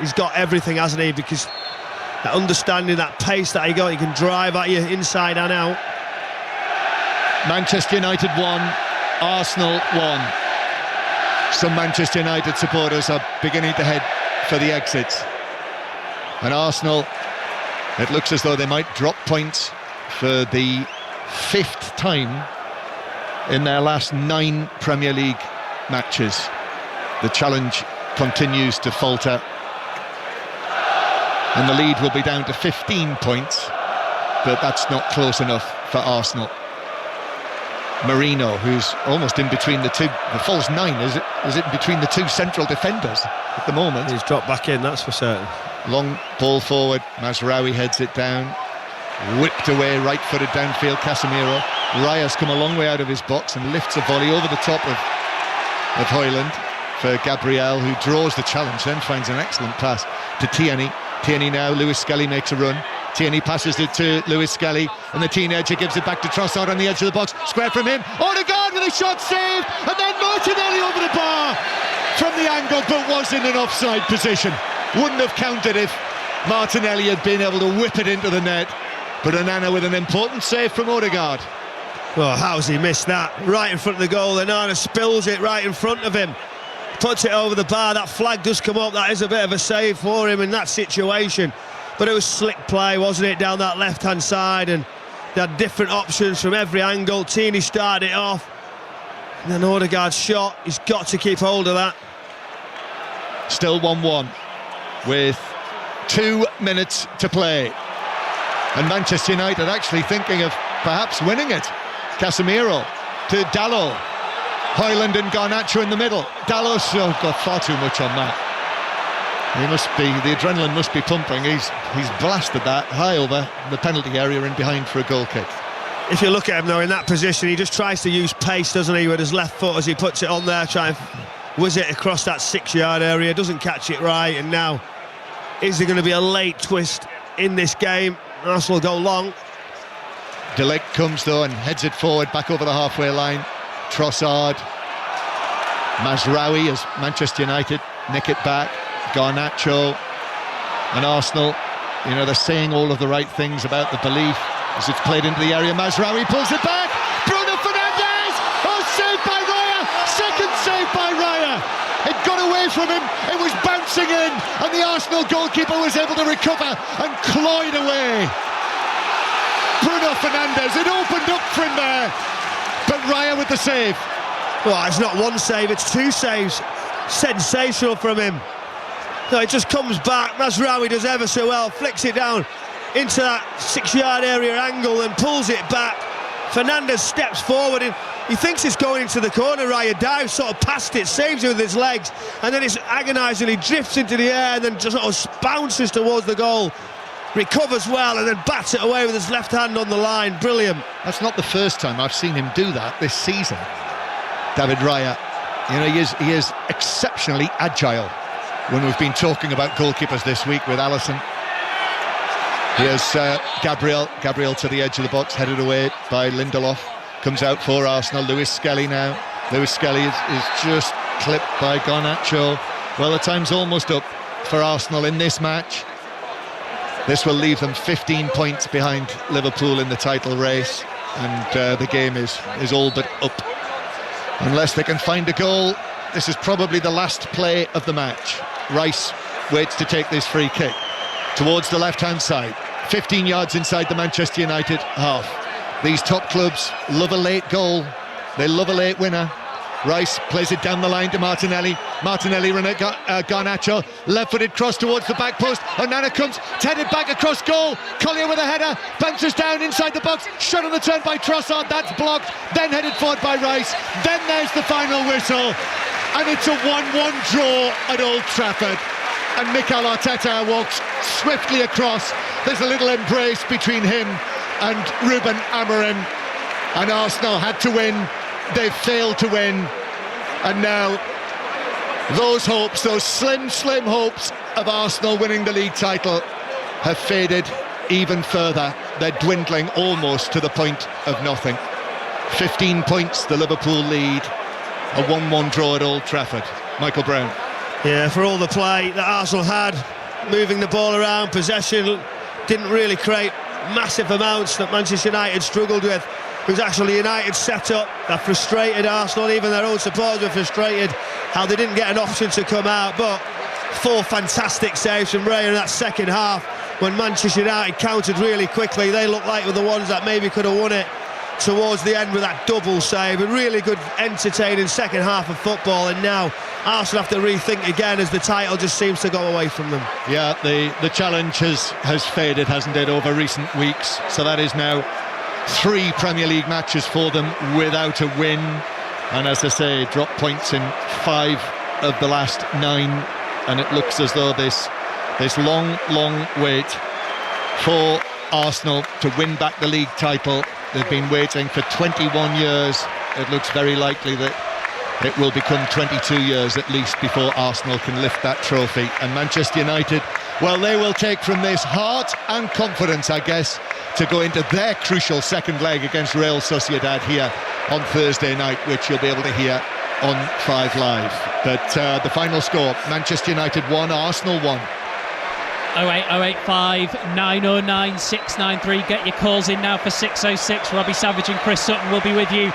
he's got everything, hasn't he? Because that understanding, that pace that he got, he can drive at you inside and out. Manchester United won, Arsenal won. Some Manchester United supporters are beginning to head for the exits. And Arsenal, it looks as though they might drop points for the 5th time in their last 9 Premier League matches. The challenge continues to falter, and the lead will be down to 15 points, but that's not close enough for Arsenal. Marino, who's almost in between the two, the false 9, is it in between the two central defenders at the moment? He's dropped back in, that's for certain. Long ball forward, Mazraoui heads it down, whipped away, right-footed downfield, Casemiro. Raya's come a long way out of his box and lifts a volley over the top of Højlund for Gabriel, who draws the challenge, then finds an excellent pass to Tierney. Tierney now, Lewis Skelly makes a run. Tierney passes it to Lewis Skelly, and the teenager gives it back to Trossard on the edge of the box. Square from him. Odegaard with a shot saved, and then Martinelli over the bar from the angle, but was in an offside position. Wouldn't have counted if Martinelli had been able to whip it into the net. But Onana with an important save from Odegaard. Well, how's he missed that? Right in front of the goal. Onana spills it right in front of him. Puts it over the bar. That flag does come up. That is a bit of a save for him in that situation. But it was slick play, wasn't it, down that left-hand side, and they had different options from every angle. Tierney started it off, and then Odegaard's shot. He's got to keep hold of that. Still 1-1 with 2 minutes to play, and Manchester United actually thinking of perhaps winning it. Casemiro to Dalot. Højlund and Garnacho in the middle. Dalot's got far too much on that. The adrenaline must be pumping. He's blasted that high over the penalty area and behind for a goal kick. If you look at him though in that position, he just tries to use pace, doesn't he, with his left foot as he puts it on there, try and whiz it across that 6-yard area, doesn't catch it right, and now is there going to be a late twist in this game? Arsenal go long. De Ligt comes though and heads it forward back over the halfway line. Trossard, Mazraoui as Manchester United nick it back. Garnacho, and Arsenal, they're saying all of the right things about the belief as it's played into the area. Mazraoui pulls it back. Bruno Fernandes! Oh, saved by Raya! Second save by Raya! It got away from him. It was bouncing in, and the Arsenal goalkeeper was able to recover and claw it away. Bruno Fernandes, it opened up for him there, but Raya with the save. Well, it's not one save, it's two saves. Sensational from him. No, it just comes back. Mazraoui does ever so well, flicks it down into that 6-yard area angle and pulls it back. Fernandes steps forward and he thinks it's going into the corner. Raya dives sort of past it, saves it with his legs, and then it's agonisingly drifts into the air and then just sort of bounces towards the goal. Recovers well and then bats it away with his left hand on the line. Brilliant. That's not the first time I've seen him do that this season, David Raya. You know, he is exceptionally agile. When we've been talking about goalkeepers this week with Alisson, here's Gabriel to the edge of the box, headed away by Lindelof. Comes out for Arsenal. Lewis Skelly now. Lewis Skelly is just clipped by Garnacho. Well, the time's almost up for Arsenal in this match. This will leave them 15 points behind Liverpool in the title race, and the game is all but up. Unless they can find a goal, this is probably the last play of the match. Rice waits to take this free kick towards the left-hand side, 15 yards inside the Manchester United half. These top clubs love a late goal, they love a late winner. Rice plays it down the line to Martinelli. Garnacho, left-footed cross towards the back post. Onana comes, headed back across goal. Collier with a header, bounces down inside the box. Shot on the turn by Trossard, that's blocked. Then headed forward by Rice. Then there's the final whistle. And it's a 1-1 draw at Old Trafford. And Mikel Arteta walks swiftly across. There's a little embrace between him and Ruben Amorim. And Arsenal had to win. They've failed to win, and now those hopes, those slim hopes of Arsenal winning the league title have faded even further. They're dwindling almost to the point of nothing. 15 points the Liverpool lead, a 1-1 draw at Old Trafford. Michael Brown. Yeah, for all the play that Arsenal had, moving the ball around, possession didn't really create massive amounts that Manchester United struggled with. It was actually United set up that frustrated Arsenal. Even their own supporters were frustrated how they didn't get an option to come out. But 4 fantastic saves from Raya in that second half. When Manchester United countered really quickly, they looked like were the ones that maybe could have won it towards the end with that double save. A really good, entertaining second half of football, and now Arsenal have to rethink again as the title just seems to go away from them. Yeah, the challenge has faded, hasn't it, over recent weeks. So that is now 3 Premier League matches for them without a win, and as I say, drop points in 5 of the last 9, and it looks as though this long wait for Arsenal to win back the league title. They've been waiting for 21 years. It looks very likely that it will become 22 years at least before Arsenal can lift that trophy. And Manchester United, well, they will take from this heart and confidence, I guess, to go into their crucial second leg against Real Sociedad here on Thursday night, which you'll be able to hear on 5 Live. But the final score, Manchester United 1, Arsenal 1. 08085 909 693. Get your calls in now for 606. Robbie Savage and Chris Sutton will be with you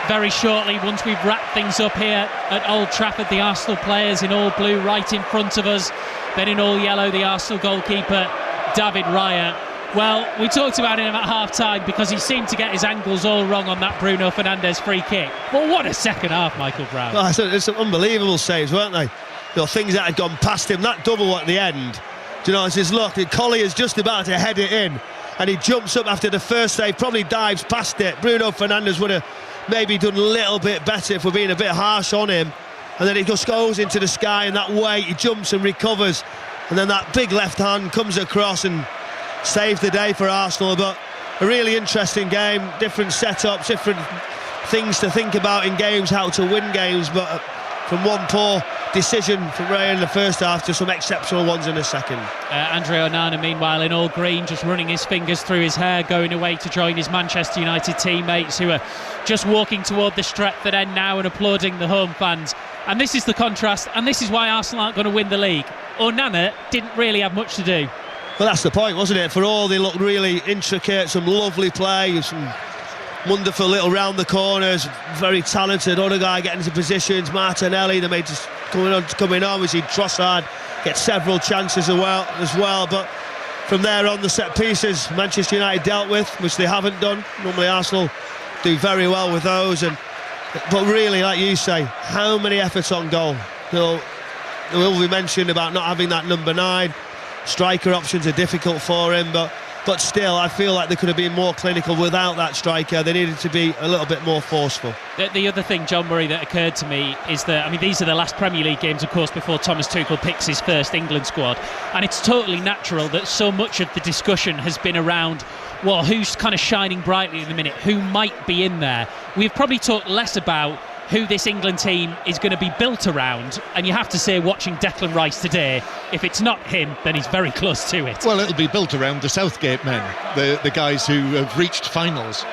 very shortly once we've wrapped things up here at Old Trafford. The Arsenal players in all blue right in front of us, then in all yellow the Arsenal goalkeeper David Raya. Well, we talked about him at half-time because he seemed to get his angles all wrong on that Bruno Fernandes free kick. Well, what a second half, Michael Brown. Well, it's some unbelievable saves, weren't they? You know, things that had gone past him. That double at the end, do you know, it's his luck. Collier's just about to head it in, and he jumps up after the first save, probably dives past it. Bruno Fernandes would have maybe done a little bit better if we're being a bit harsh on him. And then he just goes into the sky, and that way he jumps and recovers. And then that big left hand comes across and saves the day for Arsenal. But a really interesting game, different setups, different things to think about in games, how to win games. But from one poor decision from Raya in the first half to some exceptional ones in the second. Andre Onana, meanwhile, in all green, just running his fingers through his hair, going away to join his Manchester United teammates who are just walking toward the Stretford end now and applauding the home fans. And this is the contrast, and this is why Arsenal aren't going to win the league. Onana didn't really have much to do. Well, that's the point, wasn't it? For all they looked really intricate, some lovely play, some wonderful little round the corners, very talented other guy getting into positions. Martinelli, they made just coming on. We see Trossard get several chances as well, but from there on, the set pieces Manchester United dealt with, which they haven't done. Normally Arsenal do very well with those, but really, like you say, how many efforts on goal? There will be mentioned about not having that number 9. Striker options are difficult for him, but still, I feel like they could have been more clinical without that striker. They needed to be a little bit more forceful. The other thing, John Murray, that occurred to me is that, I mean, these are the last Premier League games, of course, before Thomas Tuchel picks his first England squad. And it's totally natural that so much of the discussion has been around, well, who's kind of shining brightly in the minute, who might be in there. We've probably talked less about who this England team is going to be built around, and you have to say, watching Declan Rice today, if it's not him, then he's very close to it. Well, it'll be built around the Southgate men, the guys who have reached finals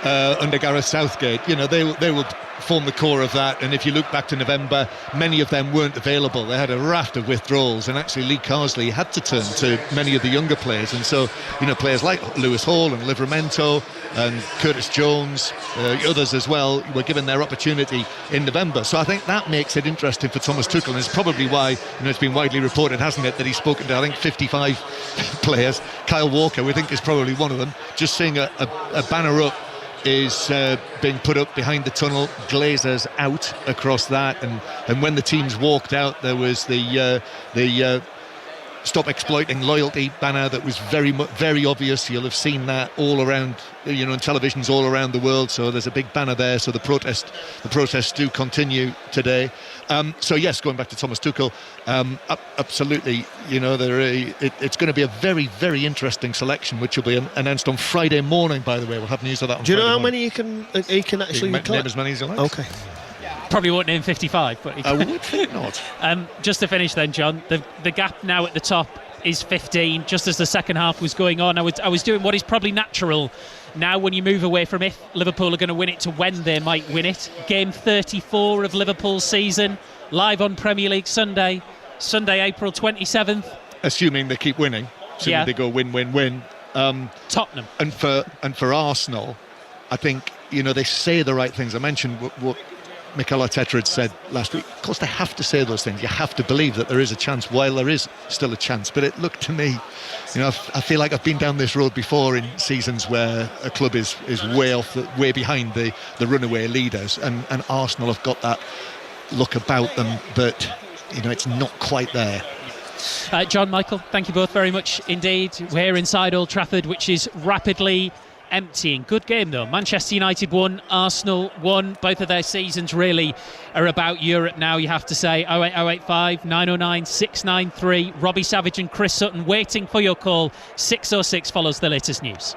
under Gareth Southgate. You know, they will form the core of that, and if you look back to November, many of them weren't available. They had a raft of withdrawals, and actually Lee Carsley had to turn to many of the younger players, and so, you know, players like Lewis Hall and Livramento and Curtis Jones, others as well, were given their opportunity in November. So I think that makes it interesting for Thomas Tuchel, and it's probably why, you know, it's been widely reported, hasn't it, that he's spoken to, I think, 55 players. Kyle Walker, we think, is probably one of them. Just seeing a banner up is being put up behind the tunnel, Glazers out across that, and when the teams walked out, there was the Stop Exploiting Loyalty banner that was very obvious. You'll have seen that all around, you know, on televisions all around the world. So there's a big banner there. So the protests do continue today. So yes, going back to Thomas Tuchel, absolutely. You know, it's going to be a very, very interesting selection, which will be announced on Friday morning. By the way, we'll have news of that on Friday. Do you know how morning. many he can actually name as many as you like? Okay. Probably won't name 55, but I would think not. Just to finish then, John, the gap now at the top is 15. Just as the second half was going on, I was doing what is probably natural now when you move away from if Liverpool are going to win it to when they might win it. Game 34 of Liverpool's season, live on Premier League Sunday, April 27th. Assuming they keep winning, assuming they go win. Tottenham. And for Arsenal, I think, you know, they say the right things. I mentioned what Mikel Arteta had said last week. Of course, they have to say those things. You have to believe that there is a chance while there is still a chance. But it looked to me, you know, I feel like I've been down this road before in seasons where a club is way behind the runaway leaders, and Arsenal have got that look about them, but, you know, it's not quite there. John, Michael, thank you both very much indeed. We're inside Old Trafford, which is rapidly emptying. Good game though. Manchester United won, Arsenal won. Both of their seasons really are about Europe now, you have to say. 08085 909 693. Robbie Savage and Chris Sutton waiting for your call. 606 follows the latest news.